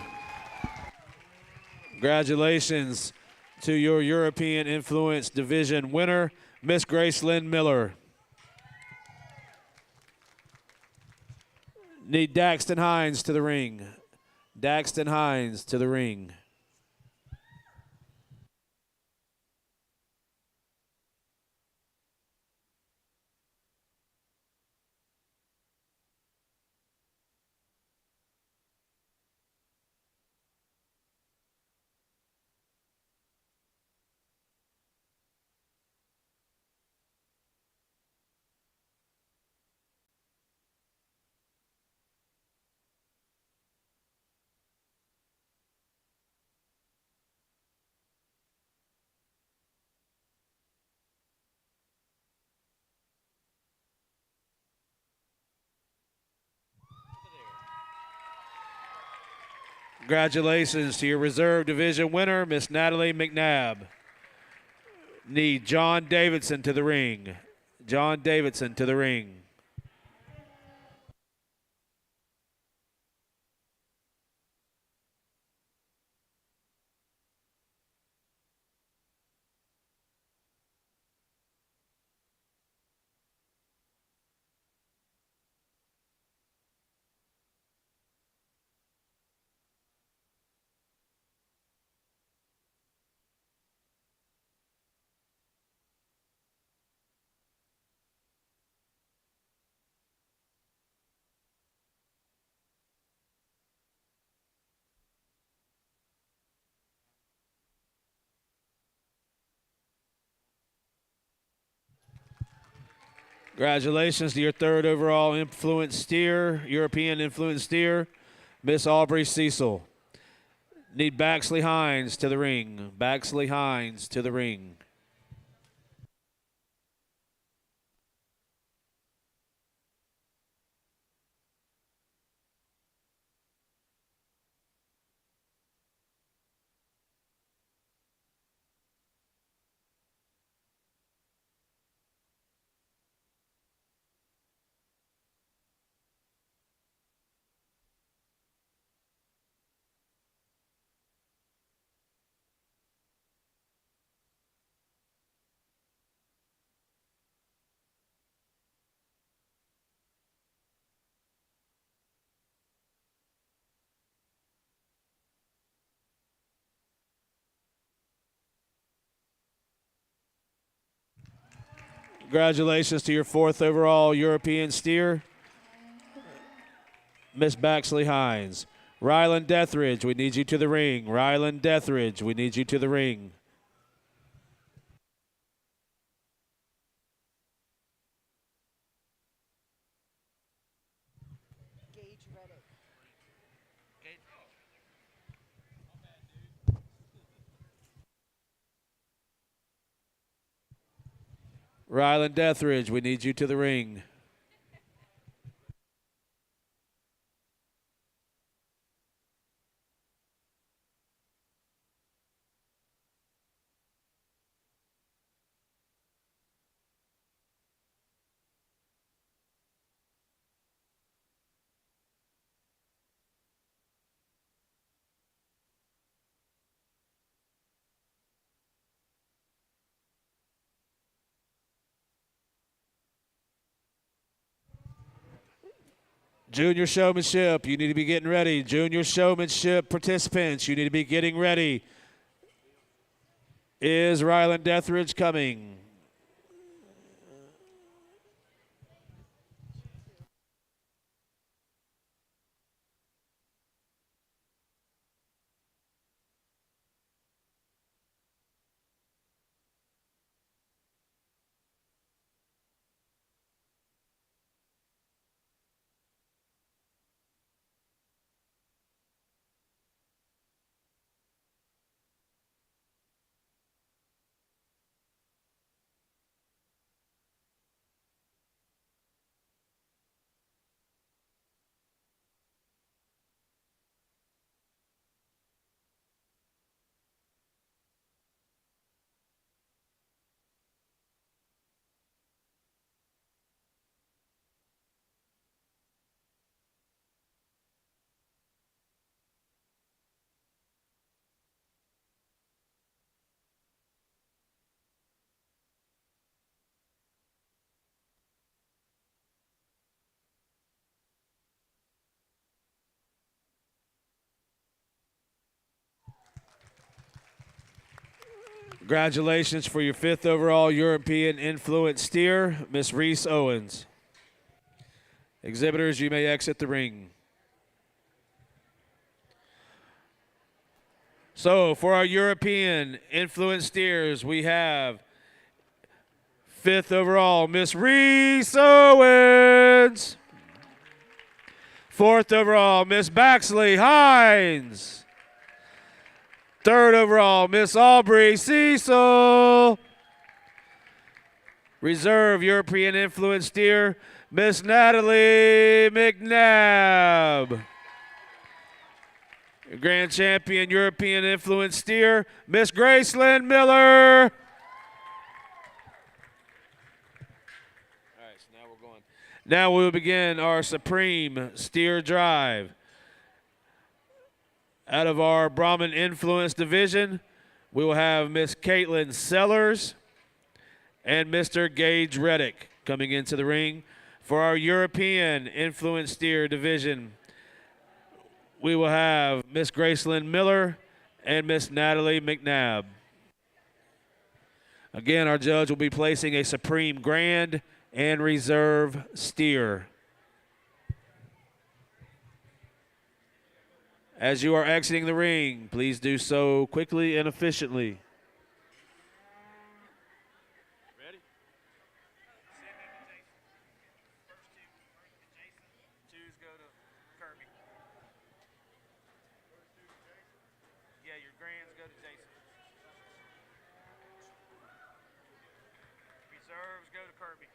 [SPEAKER 3] Congratulations to your European Influence Division winner, Miss Grace Lynn Miller. Need Daxton Hines to the ring. Daxton Hines to the ring. Congratulations to your reserve division winner, Miss Natalie McNabb. Need John Davidson to the ring. John Davidson to the ring. Congratulations to your third overall influence steer, European influence steer, Miss Aubrey Cecil. Need Baxley Hines to the ring. Baxley Hines to the ring. Congratulations to your fourth overall European steer, Miss Baxley Hines. Ryland Deathridge, we need you to the ring. Ryland Deathridge, we need you to the ring.
[SPEAKER 6] Gage Reddick.
[SPEAKER 3] Ryland Deathridge, we need you to the ring. Junior showmanship, you need to be getting ready. Junior showmanship participants, you need to be getting ready. Is Ryland Deathridge coming? Congratulations for your 5th overall European Influence steer, Miss Reese Owens. Exhibitors, you may exit the ring. So for our European Influence steers, we have 5th overall, Miss Reese Owens. 4th overall, Miss Baxley Hines. 3rd overall, Miss Aubrey Cecil. Reserve European Influence steer, Miss Natalie McNabb. Grand Champion European Influence steer, Miss Gracelyn Miller. All right, so now we're going. Now we will begin our Supreme Steer Drive. Out of our Brahman Influence division, we will have Miss Caitlin Sellers and Mr. Gage Reddick coming into the ring. For our European Influence Steer division, we will have Miss Gracelyn Miller and Miss Natalie McNabb. Again, our judge will be placing a Supreme Grand and Reserve steer. As you are exiting the ring, please do so quickly and efficiently.
[SPEAKER 2] Ready? First Jason. Twos go to Kirby. Yeah, your grands go to Jason. Reserves go to Kirby.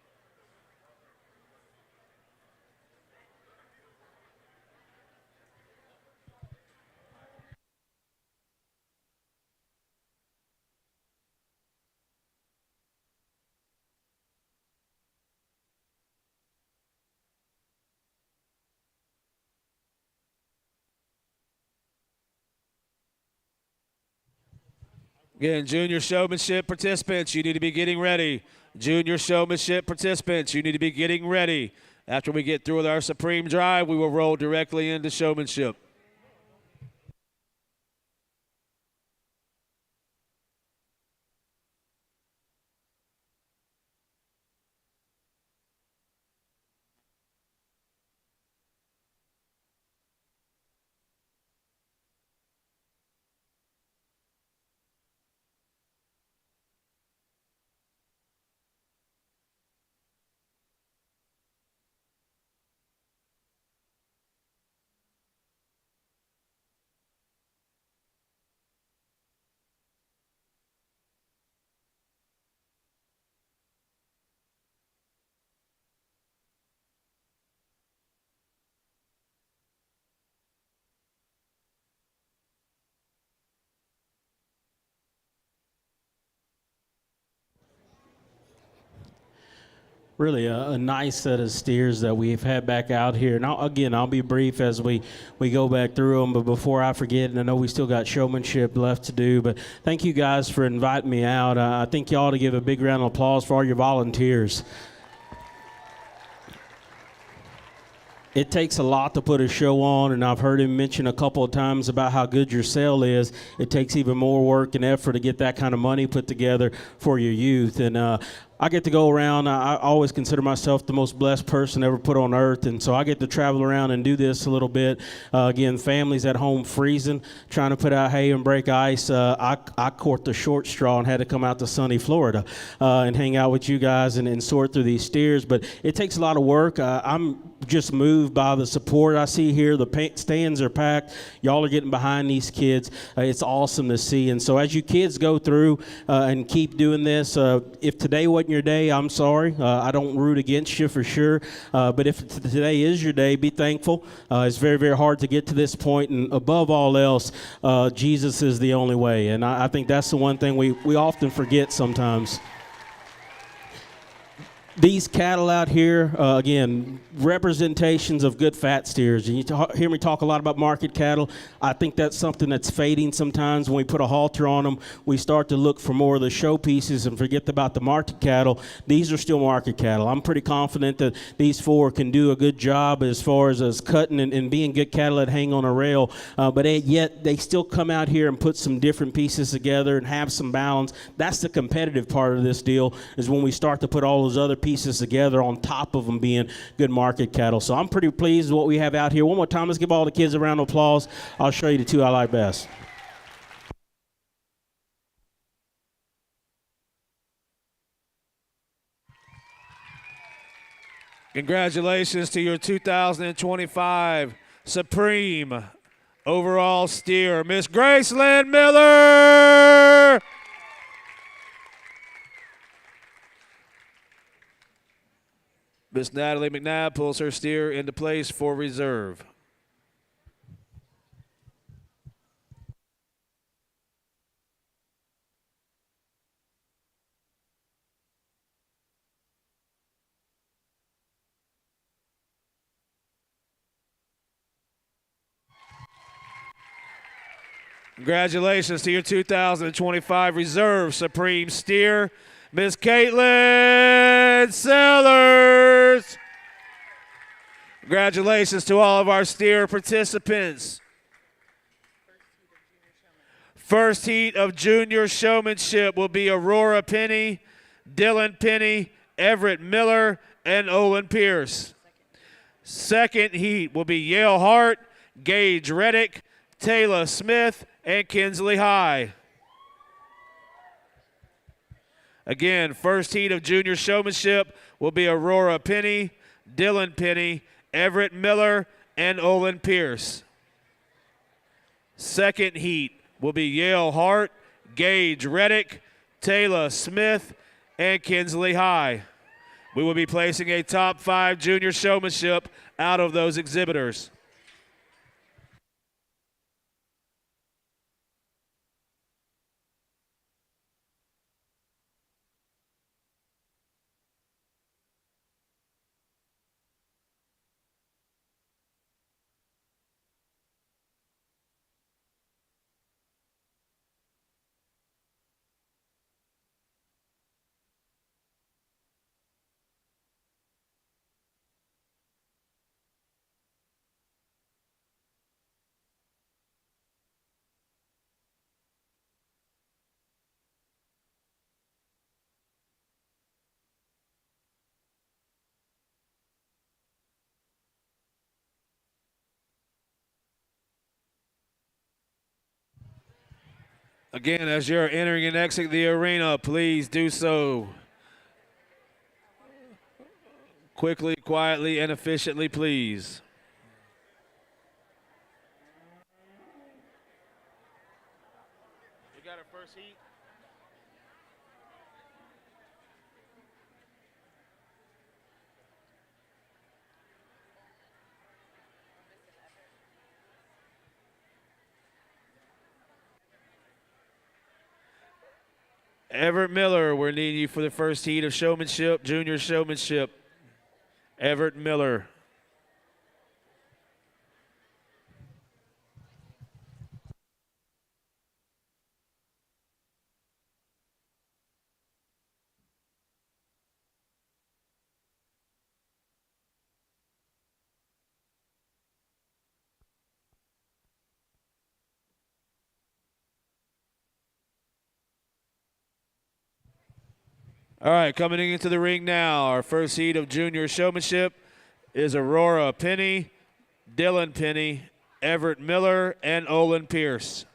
[SPEAKER 3] Again, junior showmanship participants, you need to be getting ready. Junior showmanship participants, you need to be getting ready. After we get through with our Supreme Drive, we will roll directly into showmanship.
[SPEAKER 7] Really a nice set of steers that we've had back out here. And I'll be brief as we go back through them. But before I forget, and I know we still got showmanship left to do, but thank you guys for inviting me out. I think you ought to give a big round of applause for all your volunteers. it takes a lot to put a show on, and I've heard him mention a couple of times about how good your sale is. It takes even more work and effort to get that kind of money put together for your youth. And I get to go around. I always consider myself the most blessed person ever put on earth, and so I get to travel around and do this a little bit. Again, families at home freezing, trying to put out hay and break ice. I caught the short straw and had to come out to sunny Florida and hang out with you guys and sort through these steers. But it takes a lot of work. I'm just moved by the support I see here. The stands are packed. Y'all are getting behind these kids. It's awesome to see. And so as you kids go through and keep doing this, if today wasn't your day, I'm sorry. I don't root against you for sure. But if today is your day, be thankful. It's very, very hard to get to this point. And above all else, Jesus is the only way. And I think that's the one thing we often forget sometimes. These cattle out here, again, representations of good fat steers. And you hear me talk a lot about market cattle. I think that's something that's fading sometimes. When we put a halter on them, we start to look for more of the show pieces and forget about the market cattle. These are still market cattle. I'm pretty confident that these four can do a good job as far as cutting and being good cattle that hang on a rail. But yet they still come out here and put some different pieces together and have some balance. That's the competitive part of this deal, is when we start to put all those other pieces together on top of them being good market cattle. So I'm pretty pleased with what we have out here. One more time, let's give all the kids a round of applause. I'll show you the two I like best.
[SPEAKER 3] Congratulations to your 2025 Supreme Overall Steer, Miss Graceland Miller. Miss Natalie McNabb pulls her steer into place for reserve. Congratulations to your 2025 Reserve Supreme Steer, Miss Caitlin Sellers. Congratulations to all of our steer participants. First heat of junior showmanship will be Aurora Penny, Dylan Penny, Everett Miller, and Olin Pierce. Second heat will be Yale Hart, Gage Reddick, Taylor Smith, and Kinsley High. Again, first heat of junior showmanship will be Aurora Penny, Dylan Penny, Everett Miller, and Olin Pierce. Second heat will be Yale Hart, Gage Reddick, Taylor Smith, and Kinsley High. We will be placing a top 5 junior showmanship out of those exhibitors. Again, as you're entering and exiting the arena, please do so quickly, quietly, and efficiently, please.
[SPEAKER 2] We got our first heat.
[SPEAKER 3] Everett Miller, we're needing you for the first heat of showmanship, junior showmanship. Everett Miller. All right, coming into the ring now, our first heat of junior showmanship is Aurora Penny, Dylan Penny, Everett Miller, and Olin Pierce.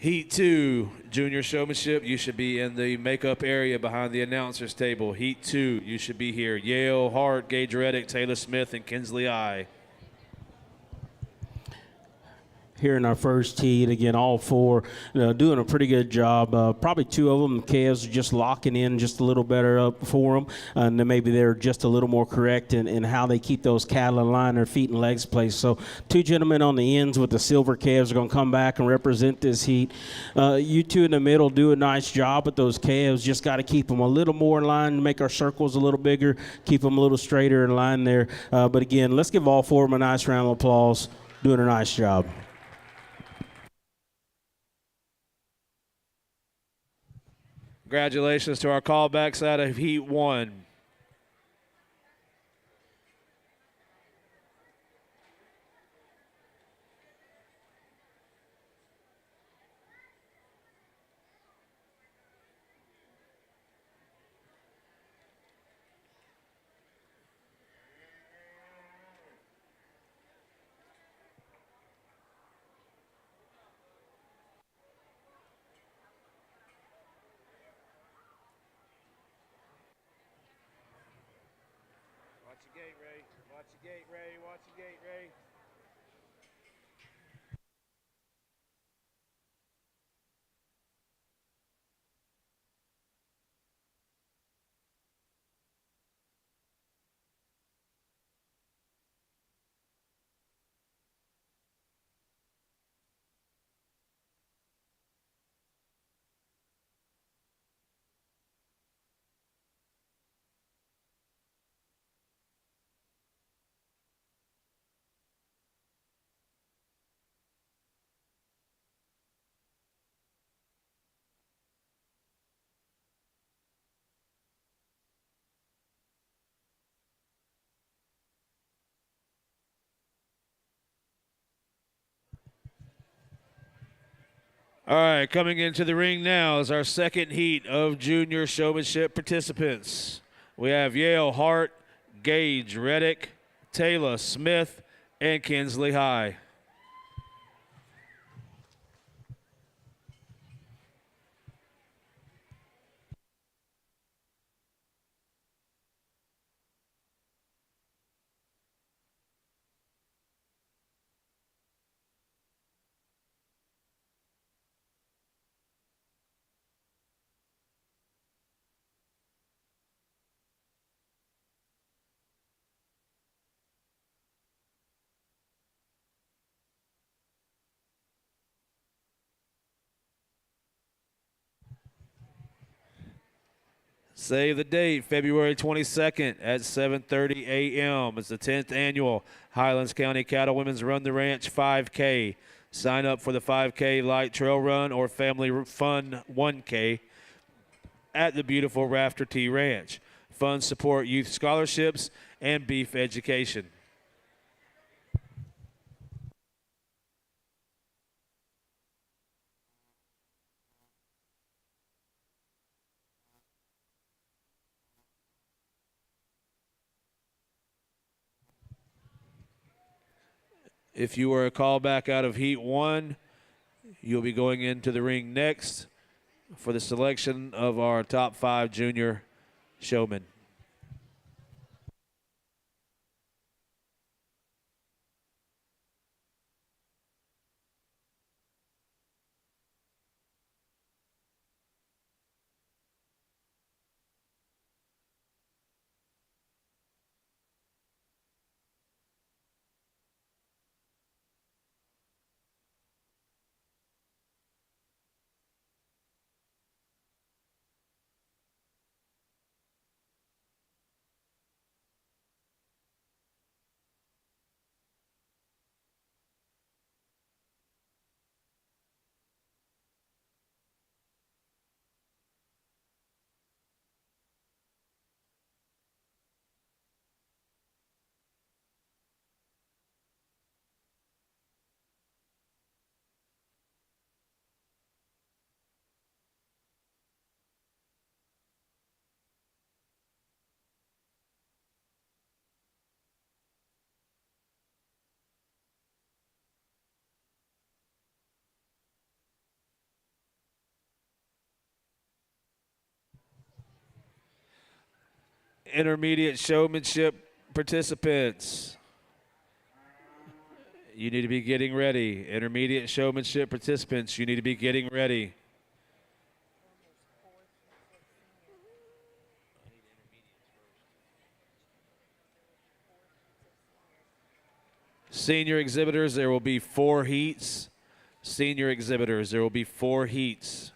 [SPEAKER 3] Heat 2, junior showmanship. You should be in the makeup area behind the announcer's table. Heat 2, you should be here. Yale, Hart, Gage Reddick, Taylor Smith, and Kinsley I.
[SPEAKER 7] Here in our first heat, again, all four doing a pretty good job. Probably two of them, calves, are just locking in just a little better up for them. And then maybe they're just a little more correct in how they keep those cattle in line, their feet and legs placed. So two gentlemen on the ends with the silver calves are going to come back and represent this heat. You two in the middle do a nice job with those calves. Just got to keep them a little more in line, make our circles a little bigger, keep them a little straighter in line there. But again, let's give all four of them a nice round of applause. Doing a nice job.
[SPEAKER 3] Congratulations to our callbacks out of Heat 1. Watch your gate, Ray. Watch your gate, Ray. Watch your gate, Ray. All right, coming into the ring now is our second heat of junior showmanship participants. We have Yale Hart, Gage Reddick, Taylor Smith, and Kinsley High. Save the date, February 22nd at 7:30 a.m. It's the 10th annual Highlands County Cattle Women's Run the Ranch 5K. Sign up for the 5K Light Trail Run or Family Fun 1K at the beautiful Rafter T Ranch. Funds support youth scholarships and beef education. If you were a callback out of Heat 1, you'll be going into the ring next for the selection of our top 5 junior showmen. Intermediate showmanship participants, you need to be getting ready. Intermediate showmanship participants, you need to be getting ready. Senior exhibitors, there will be 4 heats. Senior exhibitors, there will be 4 heats.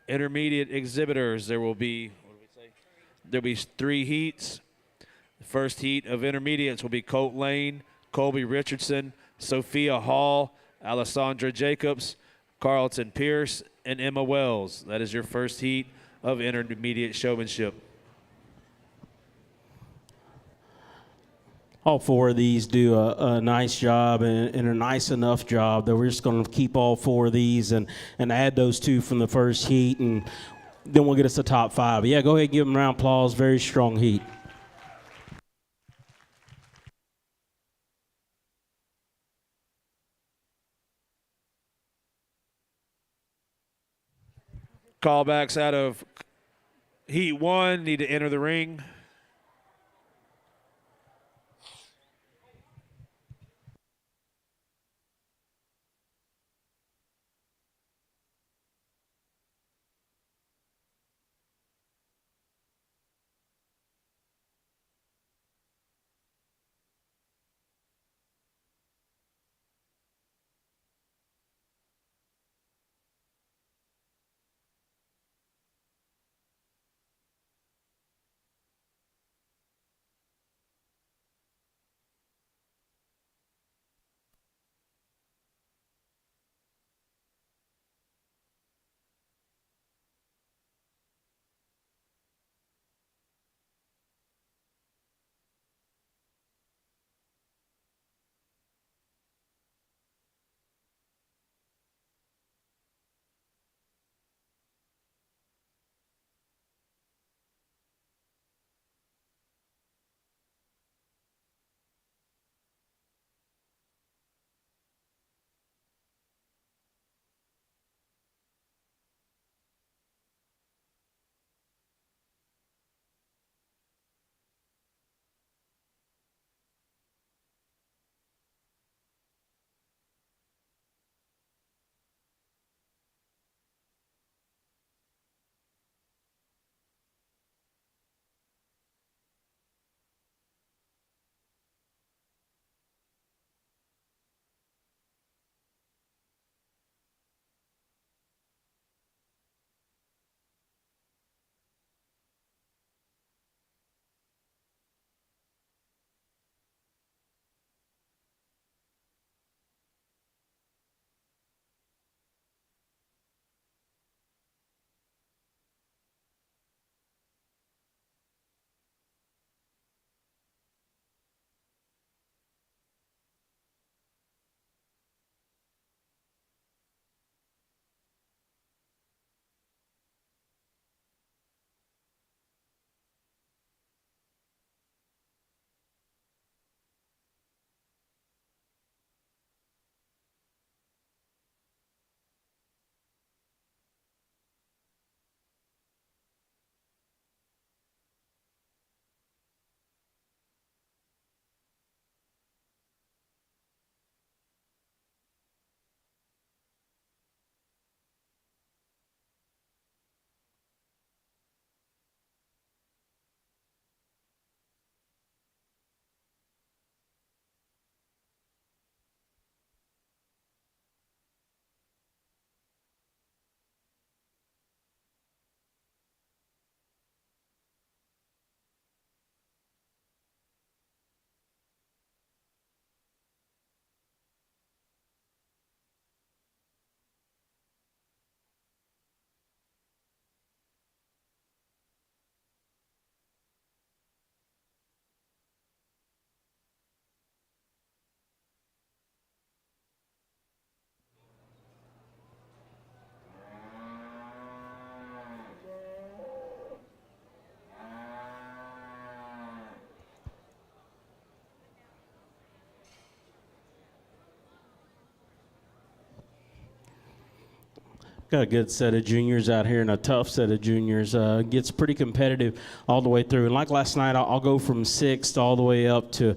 [SPEAKER 3] Intermediate exhibitors, there'll be 3 heats. The first heat of intermediates will be Colt Lane, Colby Richardson, Sophia Hall, Alessandra Jacobs, Carlton Pierce, and Emma Wells. That is your first heat of intermediate showmanship.
[SPEAKER 7] All 4 of these do a nice job and a nice enough job that we're just going to keep all 4 of these and add those 2 from the first heat, and then we'll get us a top 5. But yeah, go ahead and give them a round of applause. Very strong heat.
[SPEAKER 3] Callbacks out of Heat 1 need to enter the ring.
[SPEAKER 7] Got a good set of juniors out here and a tough set of juniors. Gets pretty competitive all the way through. And like last night, I'll go from sixth all the way up to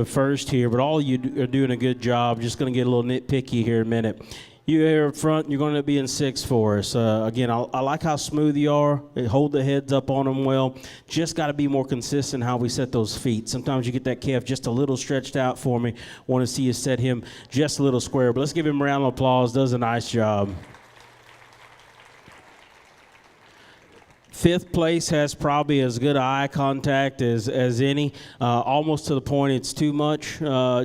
[SPEAKER 7] first here. But all you are doing a good job. Just going to get a little nitpicky here in a minute. You here up front, you're going to be in sixth for us. Again, I like how smooth you are. They hold the heads up on them well. Just got to be more consistent how we set those feet. Sometimes you get that calf just a little stretched out for me. Want to see you set him just a little square. But let's give him a round of applause. Does a nice job. Fifth place has probably as good eye contact as any, almost to the point it's too much,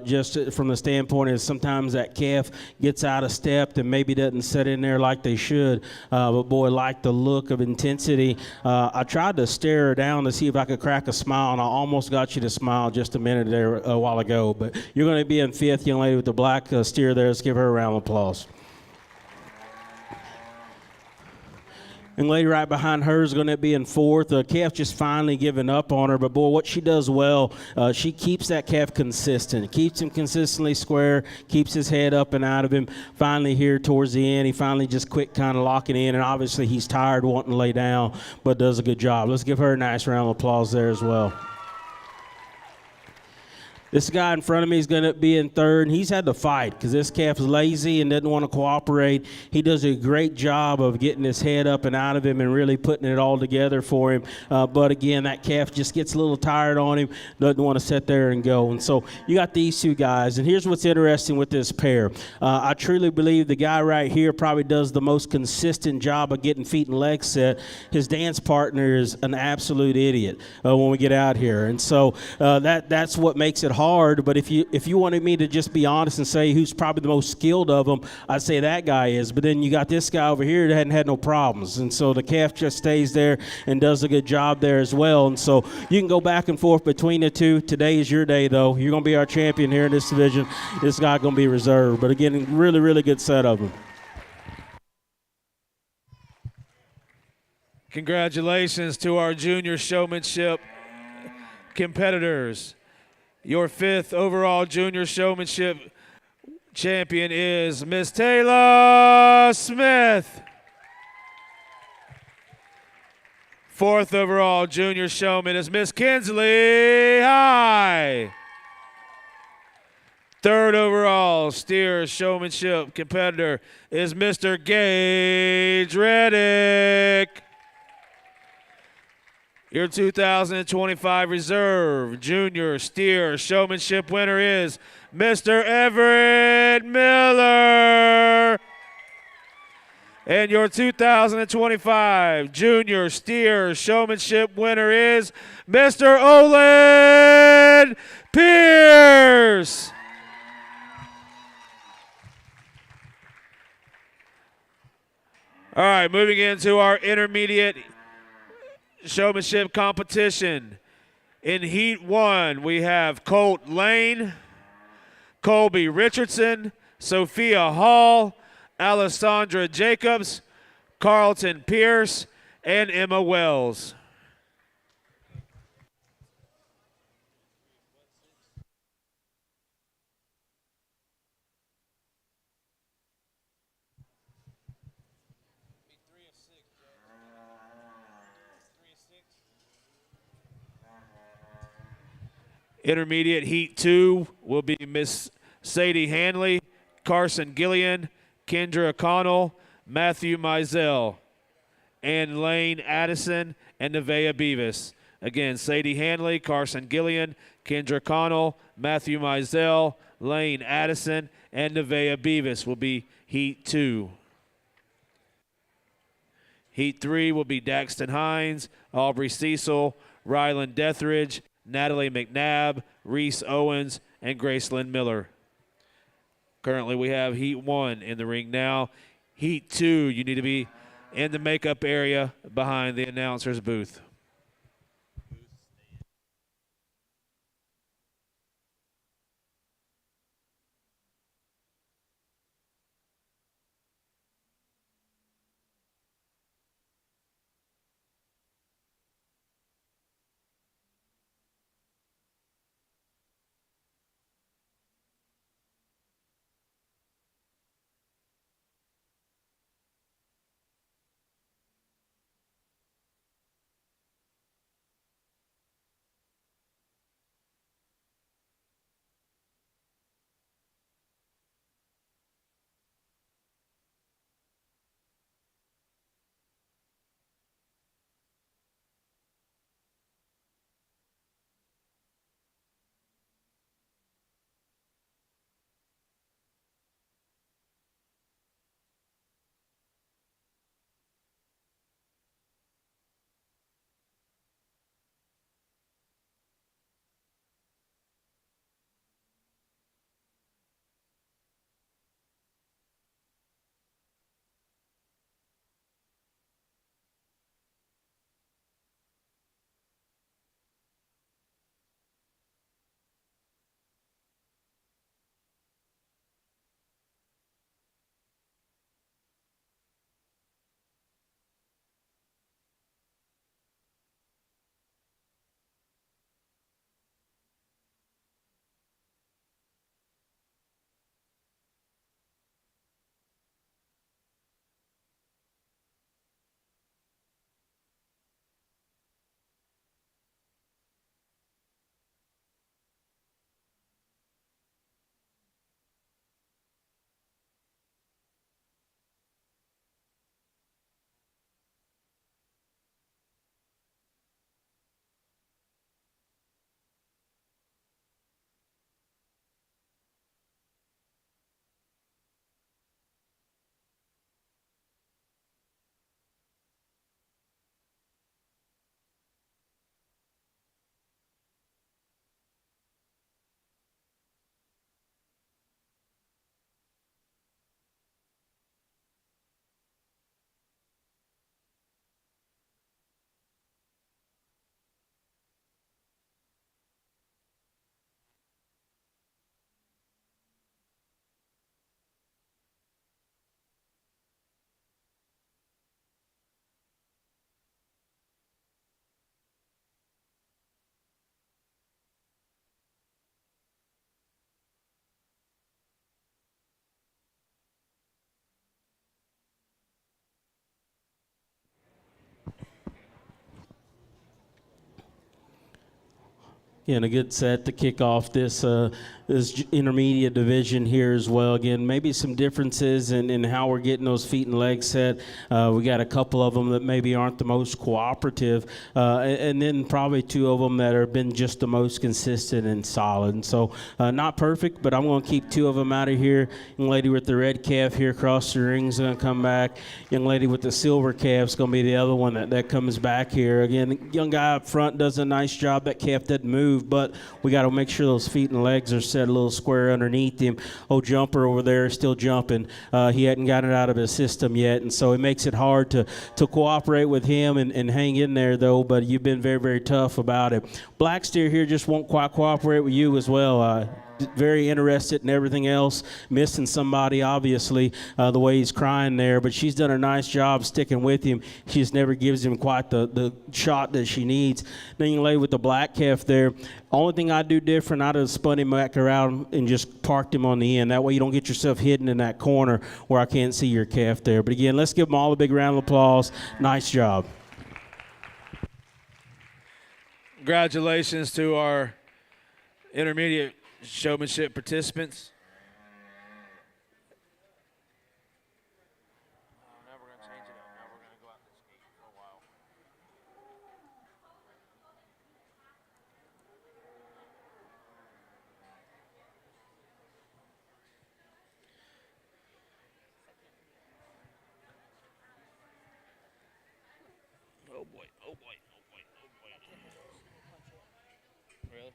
[SPEAKER 7] just from the standpoint is sometimes that calf gets out of step and maybe doesn't set in there like they should. But boy, like the look of intensity. I tried to stare her down to see if I could crack a smile, and I almost got you to smile just a minute there a while ago. But you're going to be in fifth, young lady with the black steer there. Let's give her a round of applause. And lady right behind her is going to be in fourth. The calf just finally giving up on her. But, boy, what she does well, she keeps that calf consistent. Keeps him consistently square, keeps his head up and out of him. Finally here towards the end, he finally just quit kind of locking in. And, obviously, he's tired wanting to lay down, but does a good job. Let's give her a nice round of applause there as well. This guy in front of me is going to be in third, and he's had to fight because this calf is lazy and doesn't want to cooperate. He does a great job of getting his head up and out of him and really putting it all together for him. But, again, that calf just gets a little tired on him, doesn't want to sit there and go. And so you got these two guys. And here's what's interesting with this pair. I truly believe the guy right here probably does the most consistent job of getting feet and legs set. His dance partner is an absolute idiot when we get out here. And so that's what makes it hard. But if you wanted me to just be honest and say who's probably the most skilled of them, I'd say that guy is. But then you got this guy over here that hadn't had no problems. And so the calf just stays there and does a good job there as well. And so you can go back and forth between the two. Today is your day, though. You're going to be our champion here in this division. This guy going to be reserved. But, again, really, really good set of them.
[SPEAKER 3] Congratulations to our junior showmanship competitors. Your fifth overall junior showmanship champion is Miss Taylor Smith. Fourth overall junior showman is Miss Kinsley High. Third overall steer showmanship competitor is Mr. Gage Reddick. Your 2025 Reserve Junior Steer Showmanship winner is Mr. Everett Miller. And your 2025 Junior Steer Showmanship winner is Mr. Olin Pierce. All right, moving into our intermediate showmanship competition. In Heat 1, we have Colt Lane, Colby Richardson, Sophia Hall, Alessandra Jacobs, Carlton Pierce, and Emma Wells. Intermediate Heat 2 will be Miss Sadie Hanley, Carson Gillian, Kendra Connell, Matthew Mizell, and Lane Addison, and Nevaeh Beavis. Again, Sadie Hanley, Carson Gillian, Kendra Connell, Matthew Mizell, Lane Addison, and Nevaeh Beavis will be Heat 2. Heat 3 will be Daxton Hines, Aubrey Cecil, Ryland Deathridge, Natalie McNabb, Reese Owens, and Gracelyn Miller. Currently, we have Heat 1 in the ring now. Heat 2, you need to be in the makeup area behind the announcer's booth.
[SPEAKER 7] Again, a good set to kick off this intermediate division here as well. Again, maybe some differences in how we're getting those feet and legs set. We got a couple of them that maybe aren't the most cooperative, and then probably two of them that have been just the most consistent and solid. And so, not perfect, but I'm going to keep two of them out of here. Young lady with the red calf here across the ring is going to come back. Young lady with the silver calf is going to be the other one that comes back here. Again, young guy up front does a nice job. That calf doesn't move, but we got to make sure those feet and legs are set a little square underneath him. Old jumper over there is still jumping. He hadn't got it out of his system yet, and so it makes it hard to cooperate with him and hang in there, though, but you've been very, very tough about it. Black steer here just won't quite cooperate with you as well. Very interested in everything else, missing somebody, obviously, the way he's crying there, but she's done a nice job sticking with him. She just never gives him quite the shot that she needs. Then you lay with the black calf there. Only thing I'd do different, I'd have spun him back around and just parked him on the end. That way you don't get yourself hidden in that corner where I can't see your calf there. But again, let's give them all a big round of applause. Nice job.
[SPEAKER 3] Congratulations to our intermediate showmanship participants.
[SPEAKER 2] Now we're gonna change it up. Now we're gonna go out this gate for a while. Oh boy! Oh boy! Oh boy! Oh boy! Really?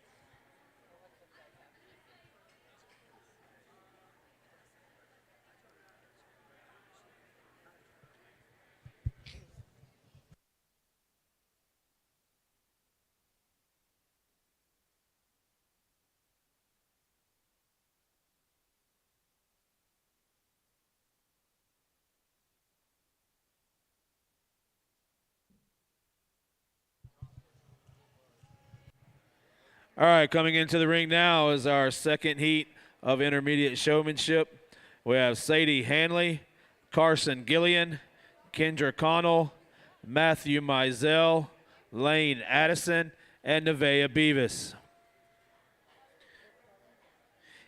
[SPEAKER 3] All right, coming into the ring now is our second heat of intermediate showmanship. We have Sadie Hanley, Carson Gillian, Kendra Connell, Matthew Mizell, Lane Addison, and Nevaeh Beavis.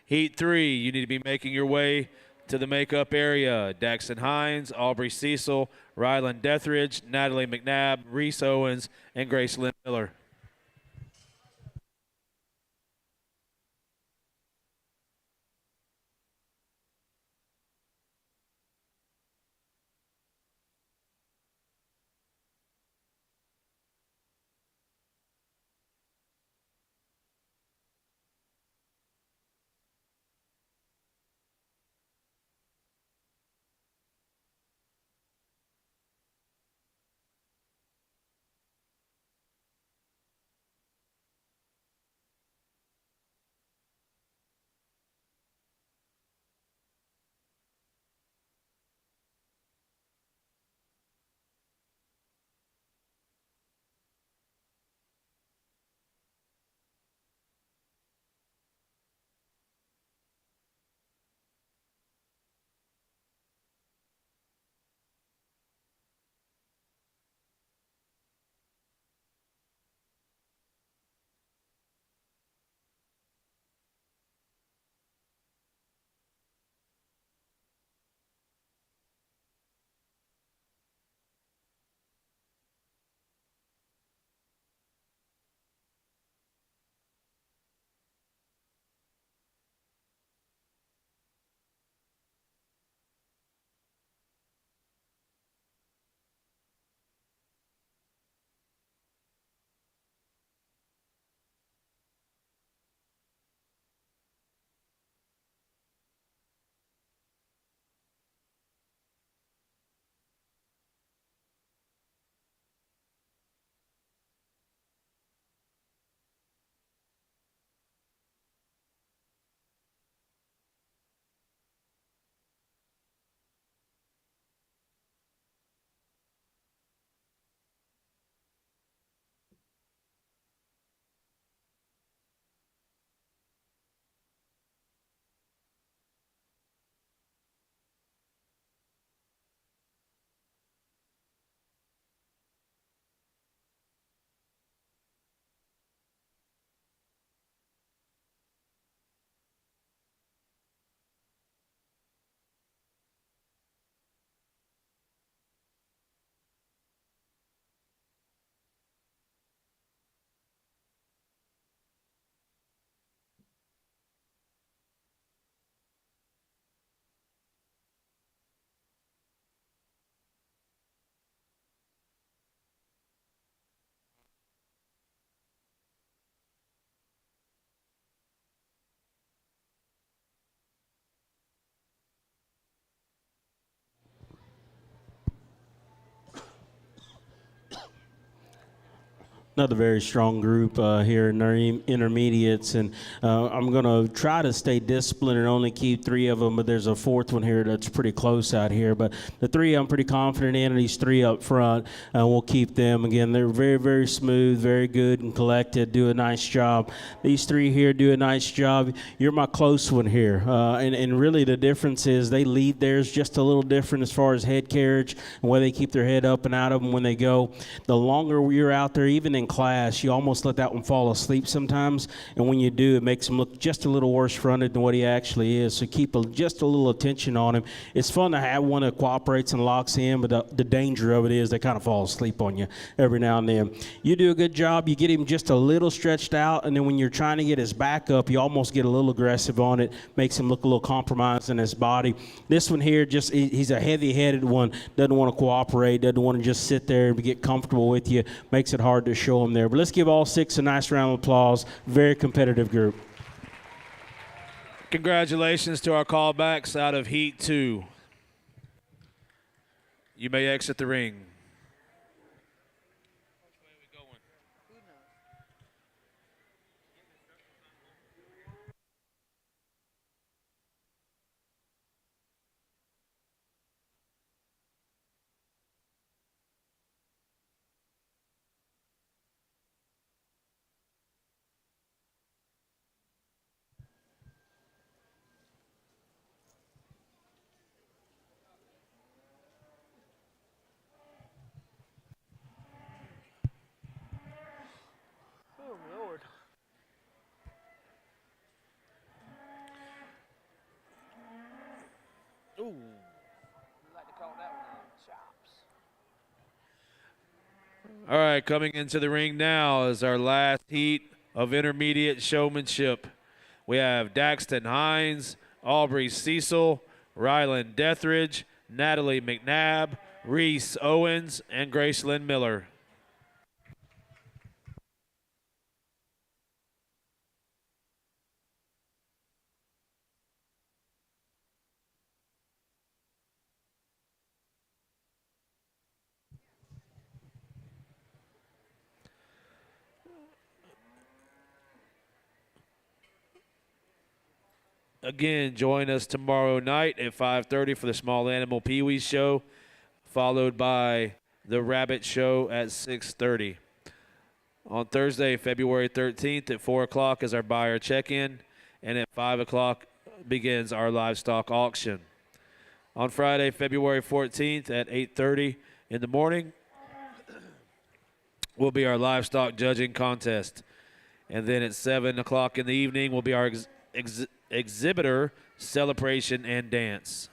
[SPEAKER 3] Heat 3, you need to be making your way to the makeup area. Daxon Hines, Aubrey Cecil, Rylan Deathridge, Natalie McNabb, Reese Owens, and Grace Lynn Miller.
[SPEAKER 7] Another very strong group here in our intermediates, and I'm going to try to stay disciplined and only keep three of them, but there's a fourth one here that's pretty close out here. But the three I'm pretty confident in, and these three up front, we'll keep them. Again, they're very, very smooth, very good and collected, do a nice job. These three here do a nice job. You're my close one here, and really the difference is they lead theirs just a little different as far as head carriage and where they keep their head up and out of them when they go. The longer you're out there, even in class, you almost let that one fall asleep sometimes, and when you do, it makes him look just a little worse fronted than what he actually is. So keep just a little attention on him. It's fun to have one that cooperates and locks in, but the danger of it is they kind of fall asleep on you every now and then. You do a good job. You get him just a little stretched out, and then when you're trying to get his back up, you almost get a little aggressive on it. Makes him look a little compromised in his body. This one here, he's a heavy-headed one. Doesn't want to cooperate. Doesn't want to just sit there and get comfortable with you. Makes it hard to show him there. But let's give all six a nice round of applause. Very competitive group.
[SPEAKER 3] Congratulations to our callbacks out of Heat 2. You may exit the ring.
[SPEAKER 2] Oh, Lord. Ooh. We like to call that one chops.
[SPEAKER 3] All right, coming into the ring now is our last heat of intermediate showmanship. We have Daxton Hines, Aubrey Cecil, Rylan Dethridge, Natalie McNabb, Reese Owens, and Gracelyn Miller. Again, join us tomorrow night at 5:30 for the Small Animal Pee Wee Show, followed by the Rabbit Show at 6:30. On Thursday, February 13th at 4 o'clock is our buyer check-in, and at 5 o'clock begins our livestock auction. On Friday, February 14th at 8:30 in the morning will be our livestock judging contest. And then at 7 o'clock in the evening will be our exhibitor celebration and dance.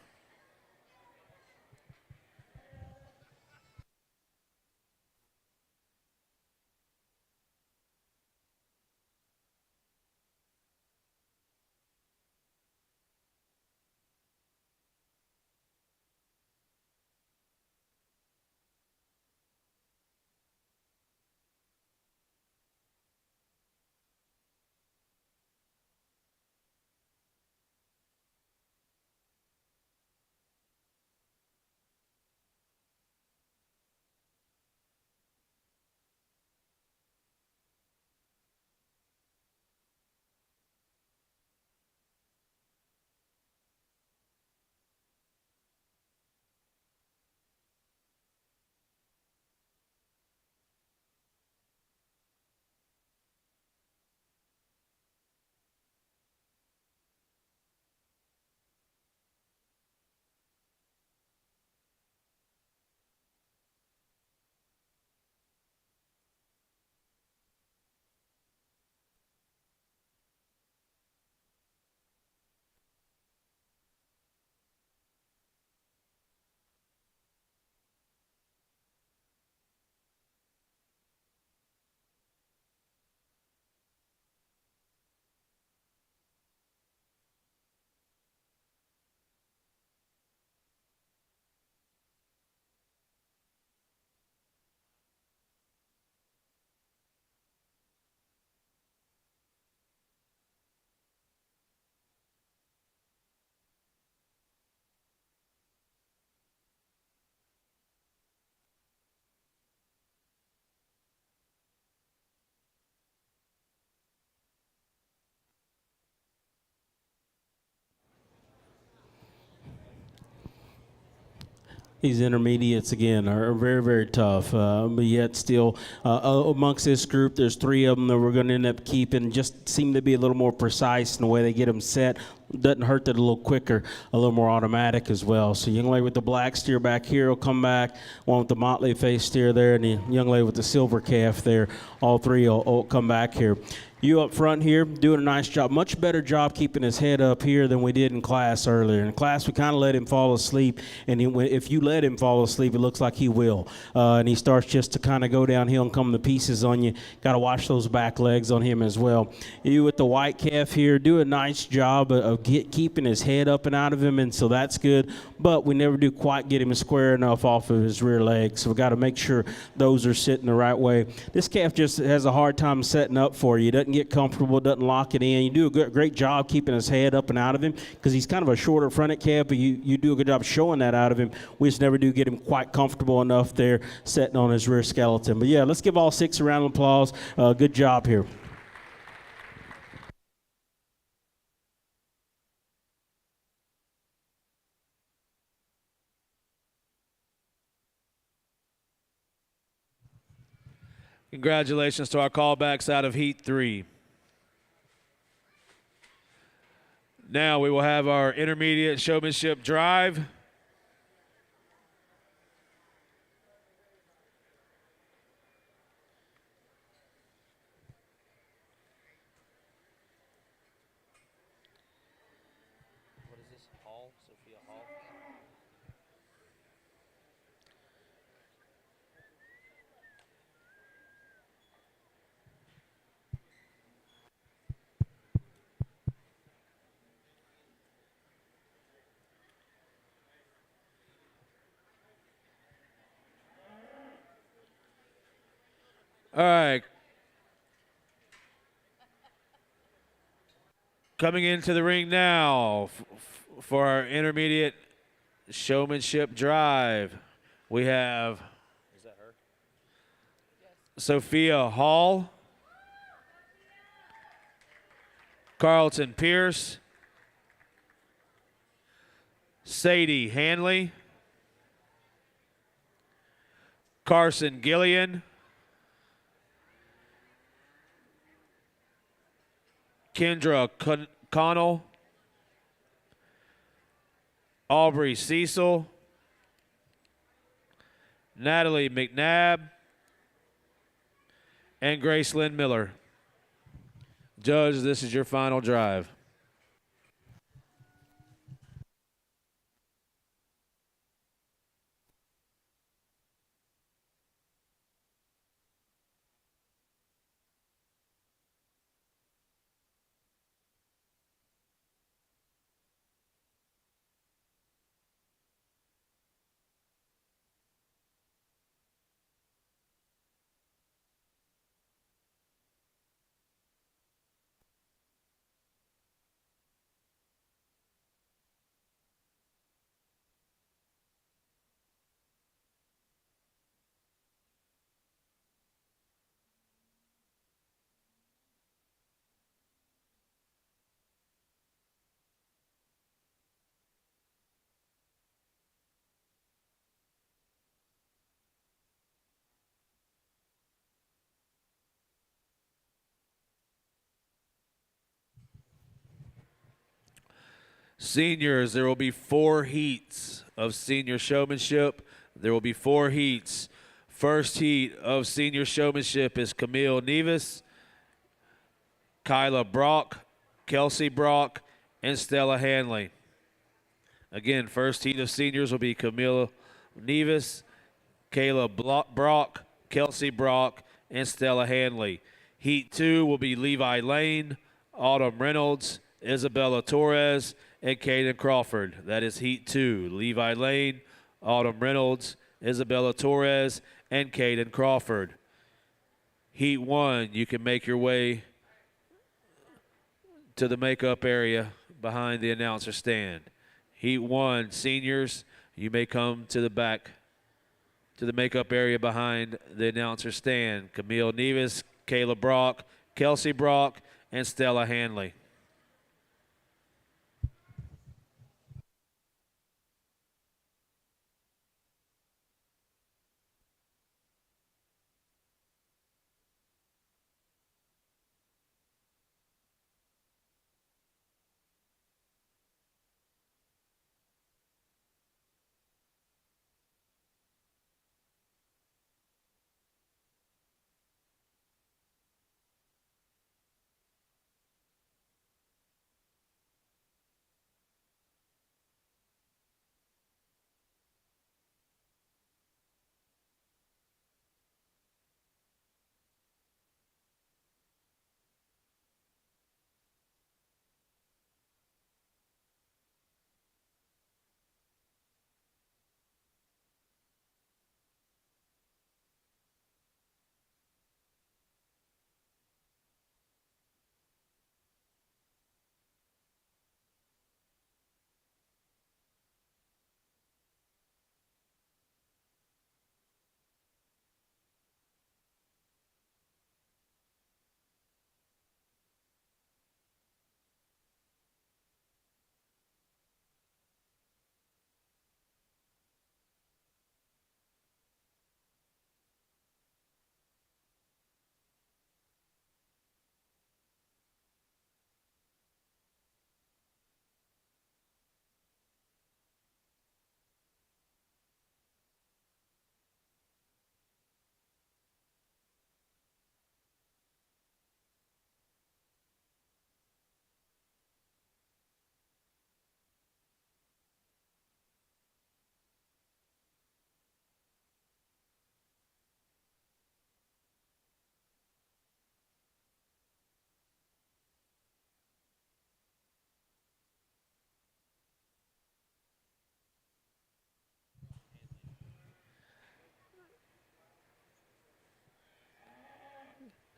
[SPEAKER 7] These intermediates, again, are very, very tough. But yet still, amongst this group, there's 3 of them that we're going to end up keeping. Just seem to be a little more precise in the way they get them set. Doesn't hurt that a little quicker, a little more automatic as well. So young lady with the black steer back here will come back. One with the motley face steer there, and the young lady with the silver calf there. All 3 will come back here. You up front here doing a nice job. Much better job keeping his head up here than we did in class earlier. In class, we kind of let him fall asleep, and if you let him fall asleep, it looks like he will. And he starts just to kind of go downhill and come to pieces on you. Got to watch those back legs on him as well. You with the white calf here, do a nice job of keeping his head up and out of him, and so that's good. But we never do quite get him square enough off of his rear legs, so we got to make sure those are sitting the right way. This calf just has a hard time setting up for you. Doesn't get comfortable, doesn't lock it in. You do a great job keeping his head up and out of him because he's kind of a shorter fronted calf, but you do a good job showing that out of him. We just never do get him quite comfortable enough there setting on his rear skeleton. But yeah, let's give all 6 a round of applause. Good job here.
[SPEAKER 3] Congratulations to our callbacks out of Heat 3. Now we will have our intermediate showmanship drive.
[SPEAKER 2] What is this? Hall? Sophia Hall?
[SPEAKER 3] All right. Coming into the ring now for our intermediate showmanship drive, we have
[SPEAKER 2] Is that her?
[SPEAKER 3] Sophia Hall, Carlton Pierce, Sadie Hanley, Carson Gillian, Kendra Connell, Aubrey Cecil, Natalie McNabb, and Grace Lynn Miller. Judge, this is your final drive. Seniors, there will be 4 heats of senior showmanship. There will be 4 heats. First heat of senior showmanship is Camille Nevis, Kyla Brock, Kelsey Brock, and Stella Hanley. Again, first heat of seniors will be Camille Nevis, Kayla Brock, Kelsey Brock, and Stella Hanley. Heat 2 will be Levi Lane, Autumn Reynolds, Isabella Torres, and Caden Crawford. That is Heat 2. Levi Lane, Autumn Reynolds, Isabella Torres, and Caden Crawford. Heat 1, you can make your way to the makeup area behind the announcer stand. Heat 1, seniors, you may come to the back to the makeup area behind the announcer stand. Camille Nevis, Kayla Brock, Kelsey Brock, and Stella Hanley.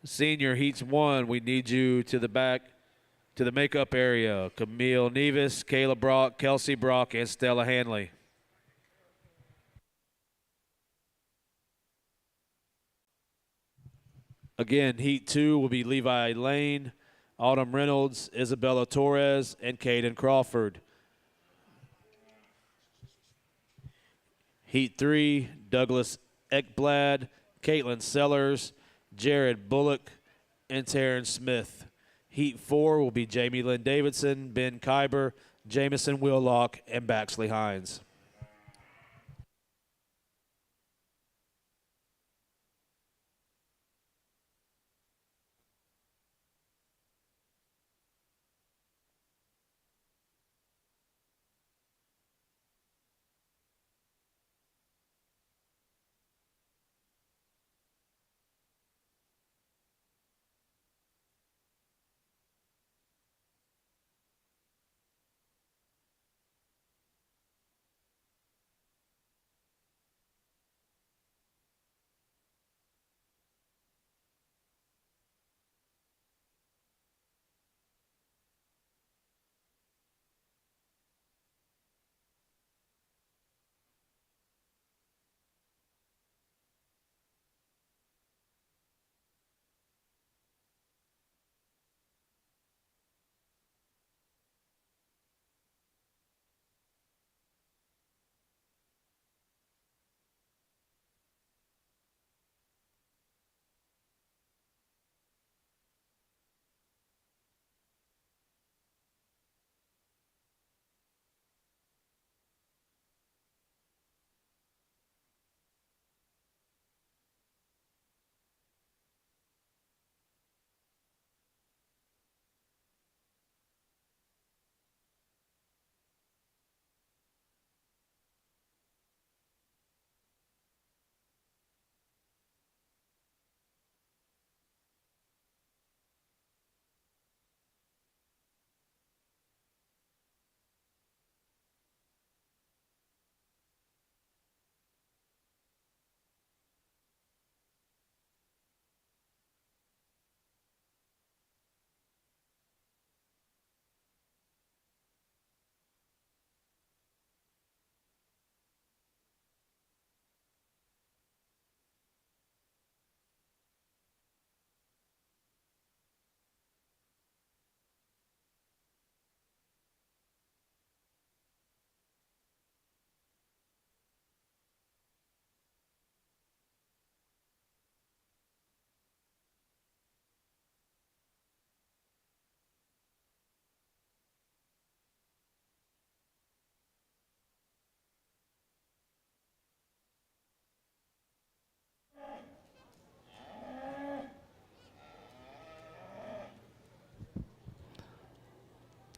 [SPEAKER 3] Senior heats 1, we need you to the back to the makeup area. Camille Nevis, Kayla Brock, Kelsey Brock, and Stella Hanley. Again, heat 2 will be Levi Lane, Autumn Reynolds, Isabella Torres, and Caden Crawford. Heat 3, Douglas Ekblad, Caitlin Sellers, Jared Bullock, and Taryn Smith. Heat 4 will be Jamie Lynn Davidson, Ben Kyber, Jamison Willock, and Baxley Hines.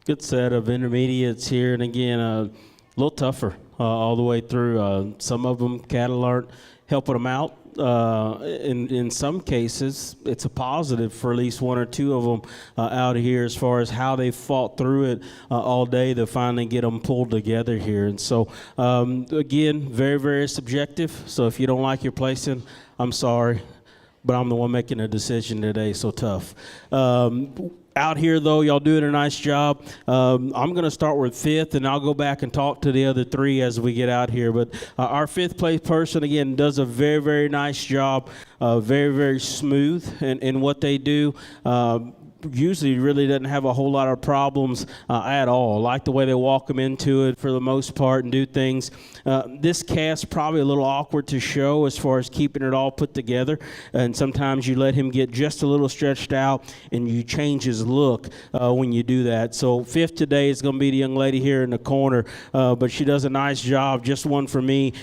[SPEAKER 7] Good set of intermediates here, and again, a little tougher all the way through. Some of them, cattle aren't helping them out. In some cases, it's a positive for at least one or two of them out here as far as how they fought through it all day to finally get them pulled together here. And so, again, very, very subjective. So if you don't like your placing, I'm sorry, but I'm the one making a decision today, so tough. Out here, though, y'all doing a nice job. I'm going to start with fifth, and I'll go back and talk to the other three as we get out here. But our fifth place person, again, does a very, very nice job, very, very smooth in what they do. Usually really doesn't have a whole lot of problems at all. I like the way they walk them into it for the most part and do things. This cast probably a little awkward to show as far as keeping it all put together, and sometimes you let him get just a little stretched out and you change his look when you do that. So fifth today is going to be the young lady here in the corner, but she does a nice job. Just one for me.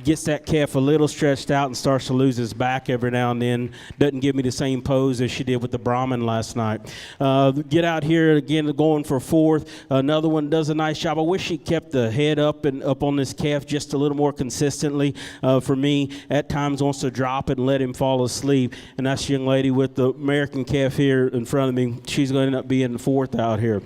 [SPEAKER 7] Gets that calf a little stretched out and starts to lose his back every now and then. Doesn't give me the same pose as she did with the Brahman last night. Get out here again, going for fourth. Another one does a nice job. I wish she kept the head up and up on this calf just a little more consistently. For me, at times wants to drop it and let him fall asleep. And that's the young lady with the American calf here in front of me. She's going to end up being fourth out here.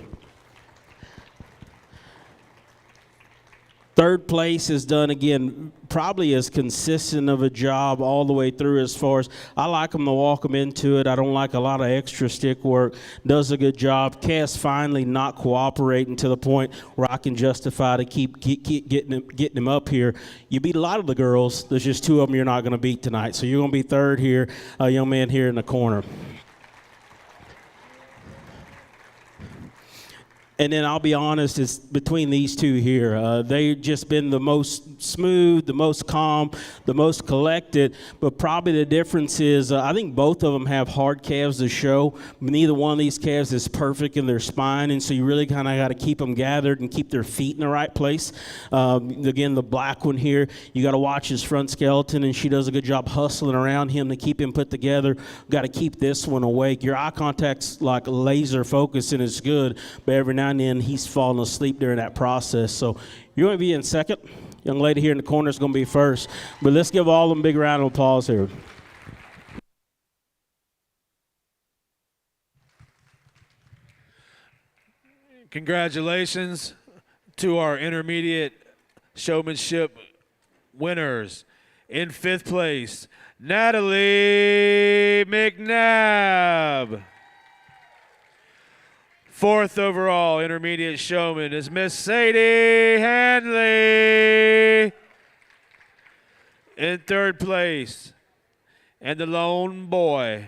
[SPEAKER 7] Third place has done, again, probably as consistent of a job all the way through as far as I like them to walk them into it. I don't like a lot of extra stick work. Does a good job. Cass finally not cooperating to the point where I can justify to keep getting him up here. You beat a lot of the girls. There's just two of them you're not going to beat tonight. So you're going to be third here, a young man here in the corner. And then I'll be honest, it's between these two here. They've just been the most smooth, the most calm, the most collected. But probably the difference is I think both of them have hard calves to show. Neither one of these calves is perfect in their spine. And so you really kind of got to keep them gathered and keep their feet in the right place. Again, the black one here, you got to watch his front skeleton. And she does a good job hustling around him to keep him put together. Got to keep this one awake. Your eye contact's like laser focus and it's good. But every now and then he's falling asleep during that process. So you're going to be in second. Young lady here in the corner is going to be first. But let's give all of them a big round of applause here.
[SPEAKER 3] Congratulations to our intermediate showmanship winners. In fifth place, Natalie McNabb. Fourth overall intermediate showman is Miss Sadie Hanley. In third place, and the lone boy,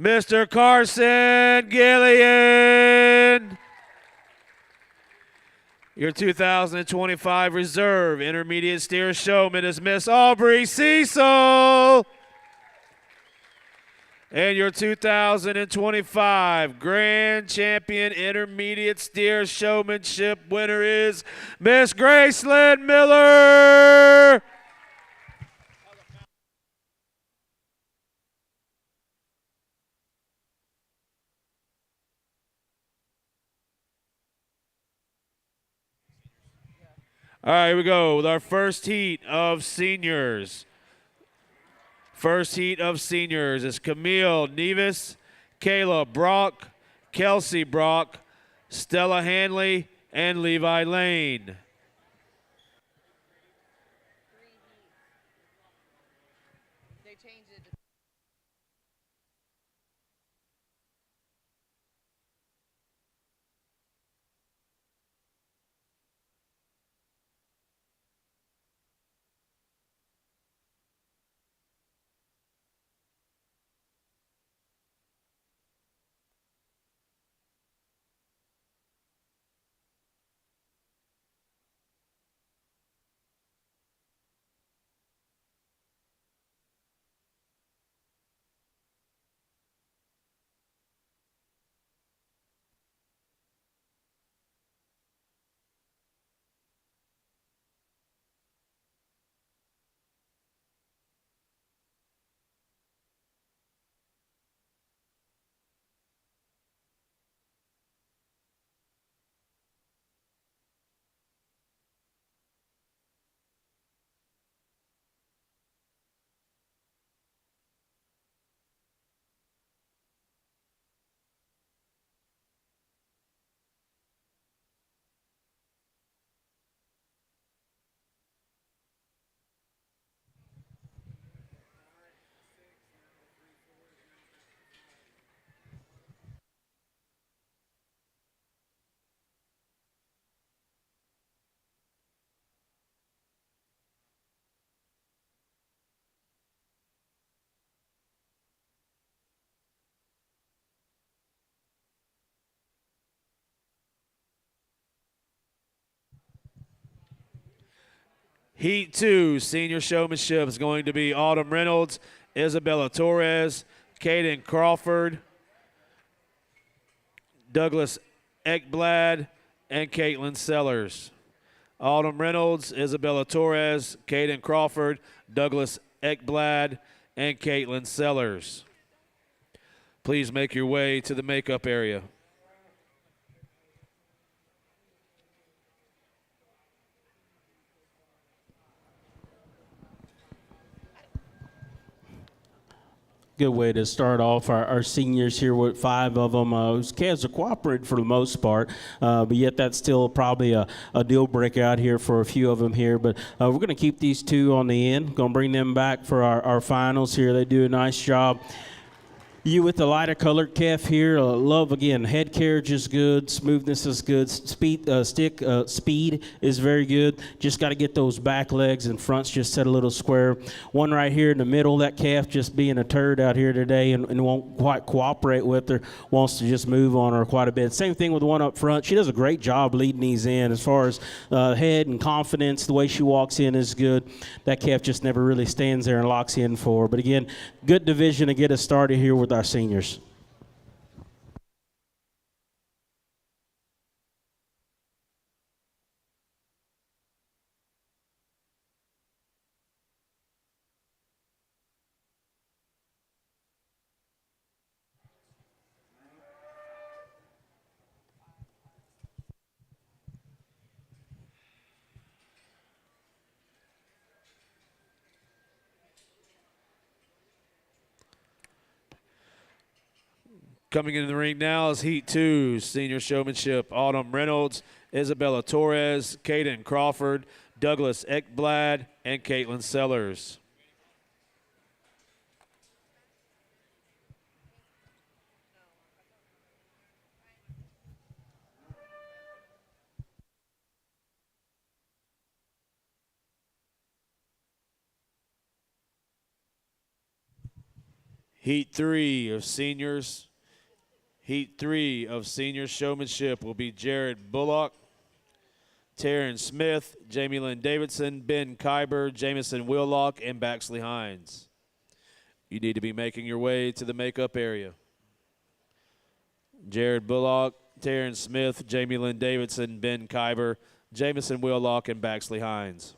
[SPEAKER 3] Mr. Carson Gillian. Your 2025 reserve intermediate steer showman is Miss Aubrey Cecil. And your 2025 Grand Champion Intermediate Steer Showmanship winner is Miss Gracelyn Miller. All right, here we go with our first heat of seniors. First heat of seniors is Camille Nevis, Kayla Brock, Kelsey Brock, Stella Hanley, and Levi Lane.
[SPEAKER 6] They changed it.
[SPEAKER 3] Heat 2, senior showmanship is going to be Autumn Reynolds, Isabella Torres, Kaden Crawford, Douglas Ekblad, and Caitlin Sellers. Autumn Reynolds, Isabella Torres, Kaden Crawford, Douglas Ekblad, and Caitlin Sellers. Please make your way to the makeup area.
[SPEAKER 7] Good way to start off our seniors here with 5 of them. Those calves are cooperating for the most part, but yet that's still probably a deal breaker out here for a few of them here. But we're going to keep these 2 on the end. Going to bring them back for our finals here. They do a nice job. You with the lighter colored calf here, love again. Head carriage is good, smoothness is good, speed is very good. Just got to get those back legs and fronts just set a little square. One right here in the middle, that calf just being a turd out here today and won't quite cooperate with her, wants to just move on her quite a bit. Same thing with the one up front. She does a great job leading these in as far as head and confidence. The way she walks in is good. That calf just never really stands there and locks in for her. But again, good division to get us started here with our seniors.
[SPEAKER 3] Coming into the ring now is Heat 2, Senior Showmanship. Autumn Reynolds, Isabella Torres, Kaden Crawford, Douglas Ekblad, and Caitlin Sellers. Heat 3 of seniors. Heat 3 of senior showmanship will be Jared Bullock, Taryn Smith, Jamie Lynn Davidson, Ben Kyber, Jamison Willock, and Baxley Hines. You need to be making your way to the makeup area. Jared Bullock, Taryn Smith, Jamie Lynn Davidson, Ben Kyber, Jamison Willock, and Baxley Hines.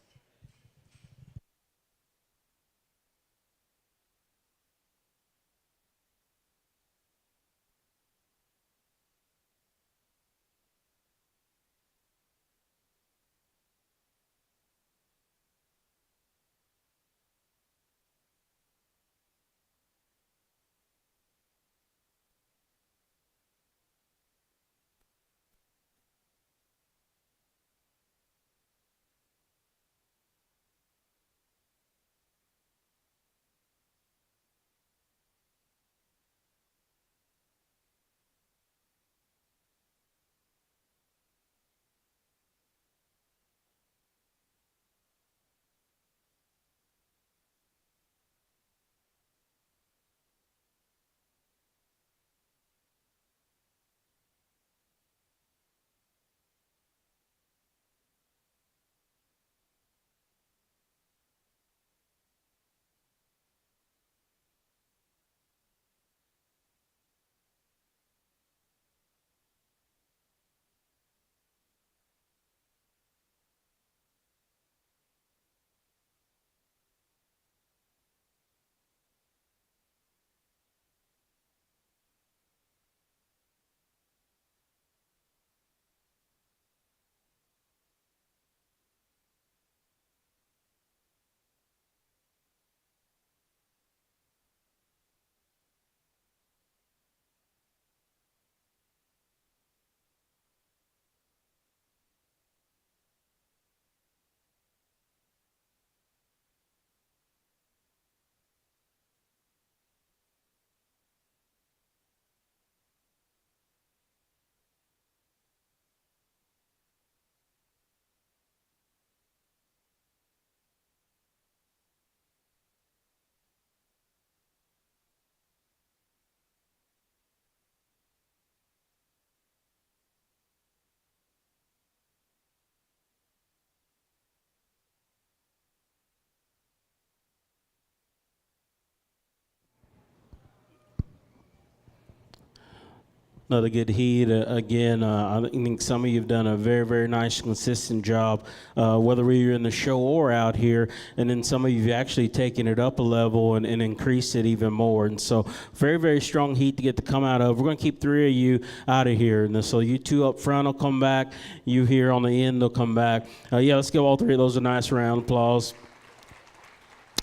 [SPEAKER 7] Another good heat. Again, I think some of you have done a very, very nice, consistent job, whether you're in the show or out here. And then some of you have actually taken it up a level and increased it even more. And so very, very strong heat to get to come out of. We're going to keep 3 of you out of here. And so you 2 up front will come back. You here on the end will come back. Yeah, let's give all 3 of those a nice round of applause.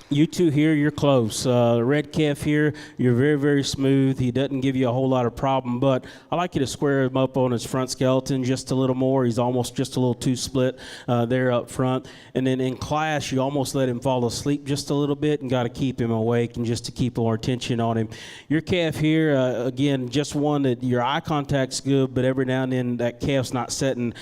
[SPEAKER 7] You two here, you're close. Red calf here, you're very, very smooth. He doesn't give you a whole lot of problem, but I like you to square him up on his front skeleton just a little more. He's almost just a little too split there up front. And then in class, you almost let him fall asleep just a little bit and got to keep him awake and just to keep more attention on him. Your calf here, again, just one that your eye contact's good, but every now and then that calf's not setting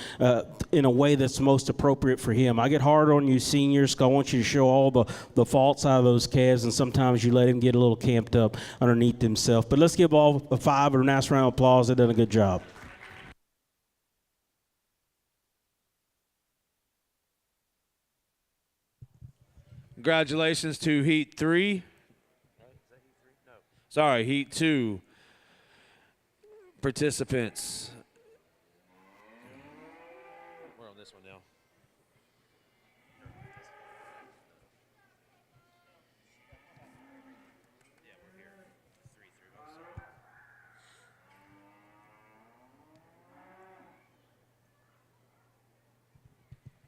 [SPEAKER 7] in a way that's most appropriate for him. I get hard on you seniors because I want you to show all the faults out of those calves, and sometimes you let him get a little camped up underneath himself. But let's give all 5 a nice round of applause. They've done a good job.
[SPEAKER 3] Congratulations to Heat 3. Sorry, Heat 2 participants.
[SPEAKER 2] We're on this one now.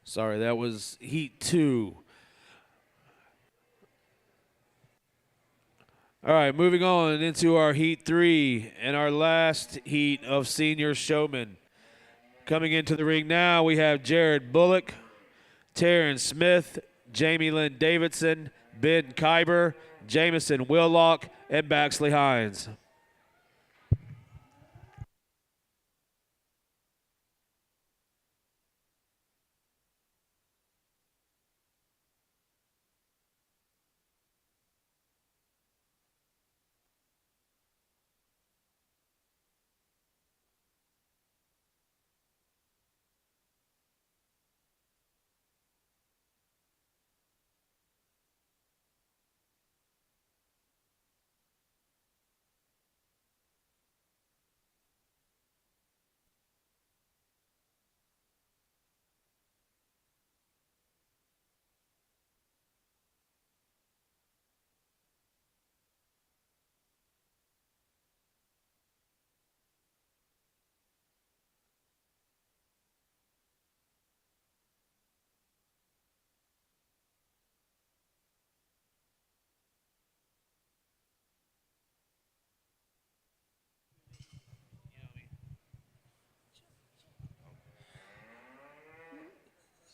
[SPEAKER 3] Sorry, that was Heat 2. All right, moving on into our Heat 3 and our last heat of senior showmen. Coming into the ring now, we have Jared Bullock, Taryn Smith, Jamie Lynn Davidson, Ben Kyber, Jamison Willock, and Baxley Hines.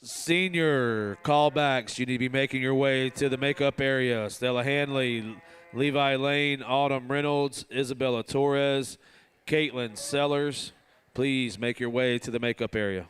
[SPEAKER 3] Senior callbacks, you need to be making your way to the makeup area. Stella Hanley, Levi Lane, Autumn Reynolds, Isabella Torres, Caitlin Sellers. Please make your way to the makeup area.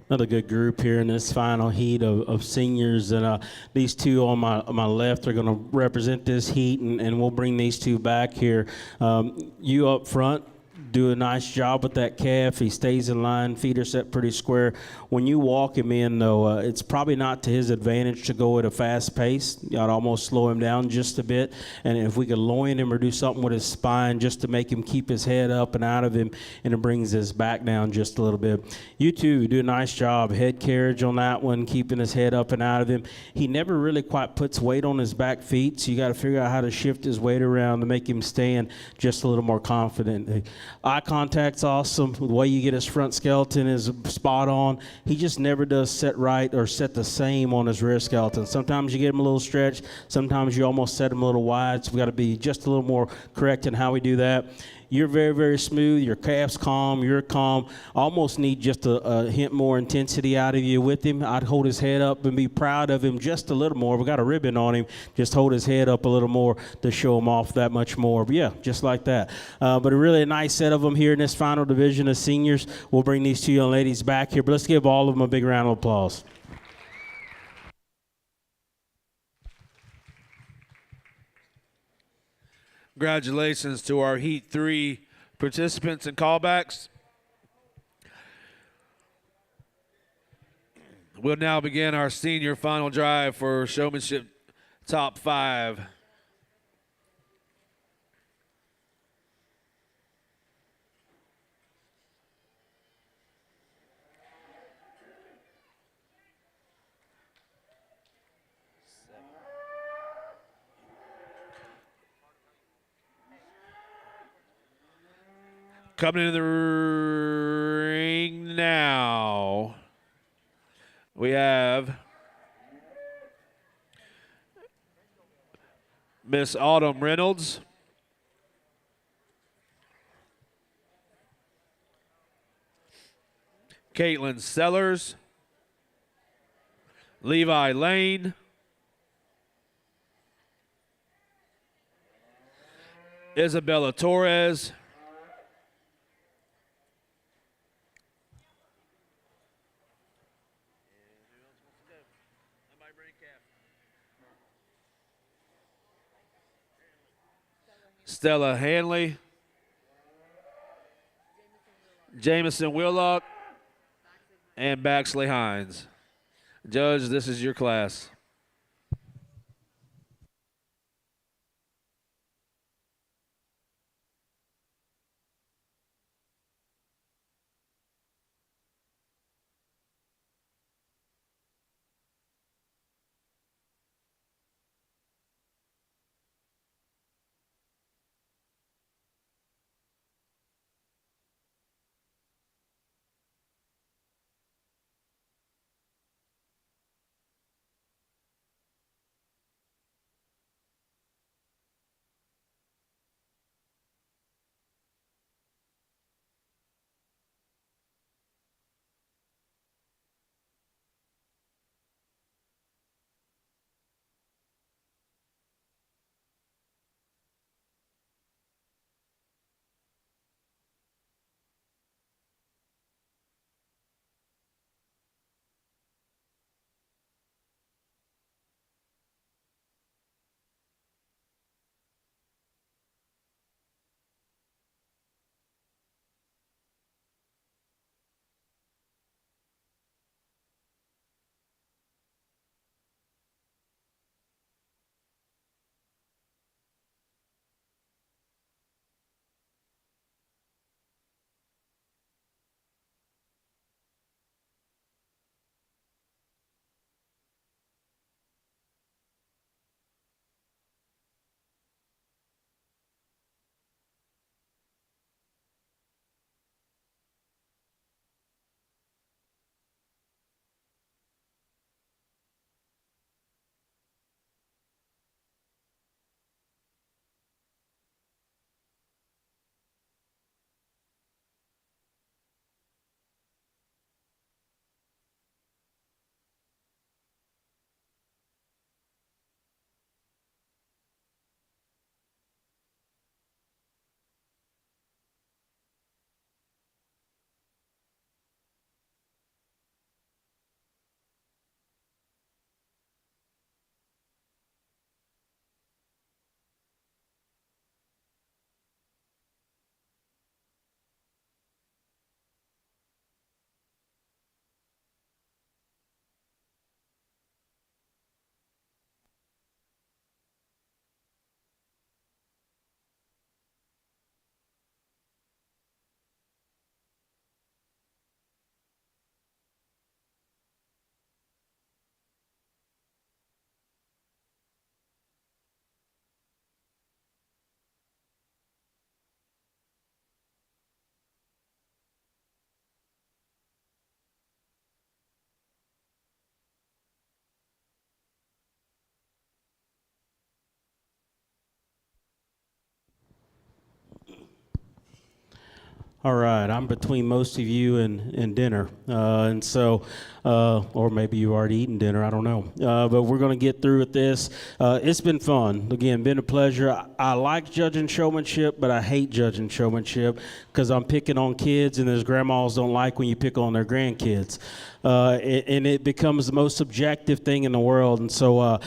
[SPEAKER 7] Another good group here in this final heat of seniors. And these two on my left are going to represent this heat, and we'll bring these two back here. You up front, do a nice job with that calf. He stays in line, feet are set pretty square. When you walk him in, though, it's probably not to his advantage to go at a fast pace. You ought to almost slow him down just a bit. And if we could loin him or do something with his spine just to make him keep his head up and out of him, and it brings his back down just a little bit. You two do a nice job. Head carriage on that one, keeping his head up and out of him. He never really quite puts weight on his back feet, so you got to figure out how to shift his weight around to make him stand just a little more confident. Eye contact's awesome. The way you get his front skeleton is spot on. He just never does set right or set the same on his rear skeleton. Sometimes you get him a little stretched. Sometimes you almost set him a little wide. So we got to be just a little more correct in how we do that. You're very, very smooth. Your calf's calm. You're calm. Almost need just a hint more intensity out of you with him. I'd hold his head up and be proud of him just a little more. We got a ribbon on him. Just hold his head up a little more to show him off that much more. But yeah, just like that. But a really nice set of them here in this final division of seniors. We'll bring these two young ladies back here. But let's give all of them a big round of applause.
[SPEAKER 3] Congratulations to our Heat 3 participants and callbacks. We'll now begin our senior final drive for showmanship top 5. Coming into the ring now, we have Miss Autumn Reynolds, Caitlin Sellers, Levi Lane, Isabella Torres, Stella Hanley, Jamison Willock, and Baxley Hines. Judge, this is your class.
[SPEAKER 7] All right, I'm between most of you and dinner, and so, or maybe you already eaten dinner. I don't know, but we're going to get through with this. It's been fun. Again, been a pleasure. I like judging showmanship, but I hate judging showmanship because I'm picking on kids, and there's grandmas don't like when you pick on their grandkids, and it becomes the most subjective thing in the world. And so,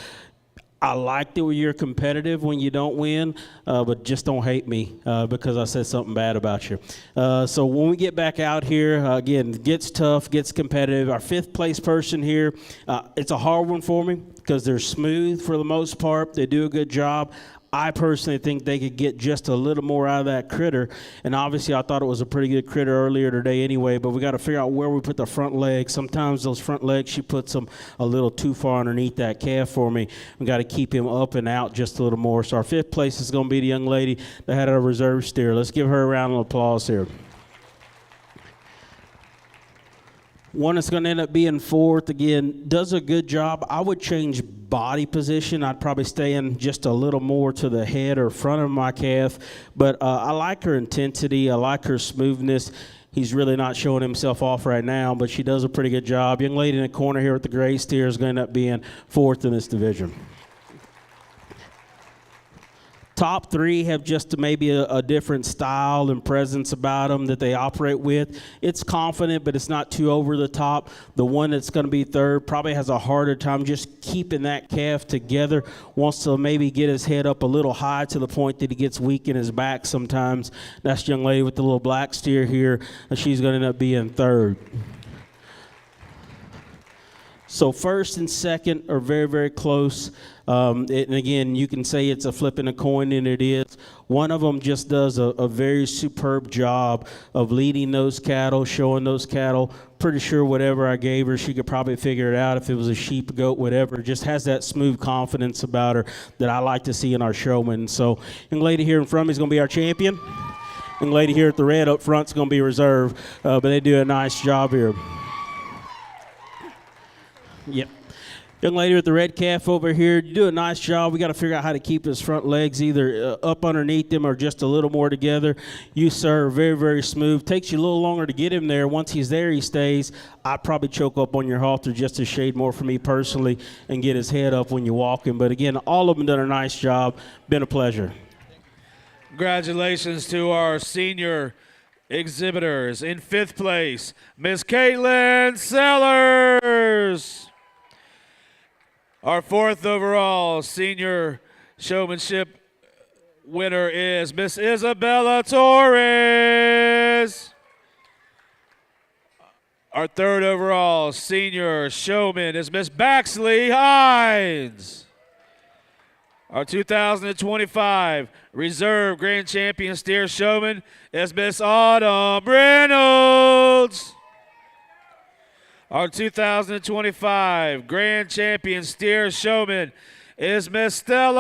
[SPEAKER 7] I like that you're competitive when you don't win, but just don't hate me because I said something bad about you. So when we get back out here, again, it gets tough, gets competitive. Our fifth place person here, it's a hard one for me because they're smooth for the most part. They do a good job. I personally think they could get just a little more out of that critter. And obviously, I thought it was a pretty good critter earlier today anyway, but we got to figure out where we put the front legs. Sometimes those front legs, she puts them a little too far underneath that calf for me. We got to keep him up and out just a little more. So our fifth place is going to be the young lady that had a reserve steer. Let's give her a round of applause here. One that's going to end up being fourth, again, does a good job. I would change body position. I'd probably stay in just a little more to the head or front of my calf. But I like her intensity. I like her smoothness. He's really not showing himself off right now, but she does a pretty good job. Young lady in the corner here with the gray steer is going to end up being fourth in this division. Top three have just maybe a different style and presence about them that they operate with. It's confident, but it's not too over the top. The one that's going to be third probably has a harder time just keeping that calf together, wants to maybe get his head up a little high to the point that he gets weak in his back sometimes. That's the young lady with the little black steer here. She's going to end up being third. So first and second are very, very close. And again, you can say it's a flipping a coin, and it is. One of them just does a very superb job of leading those cattle, showing those cattle. Pretty sure whatever I gave her, she could probably figure it out if it was a sheep, goat, whatever. Just has that smooth confidence about her that I like to see in our showmen. So young lady here in front of me is going to be our champion. Young lady here at the red up front is going to be reserve, but they do a nice job here. Yep. Young lady with the red calf over here, you do a nice job. We got to figure out how to keep his front legs either up underneath them or just a little more together. You, sir, are very, very smooth. Takes you a little longer to get him there. Once he's there, he stays. I'd probably choke up on your halter just a shade more for me personally and get his head up when you walk him. But again, all of them done a nice job. Been a pleasure.
[SPEAKER 3] Congratulations to our senior exhibitors. In fifth place, Miss Caitlin Sellers. Our fourth overall senior showmanship winner is Miss Isabella Torres. Our third overall senior showman is Miss Baxley Hines. Our 2025 Reserve Grand Champion Steer Showman is Miss Autumn Reynolds. Our 2025 Grand Champion Steer Showman is Miss Stella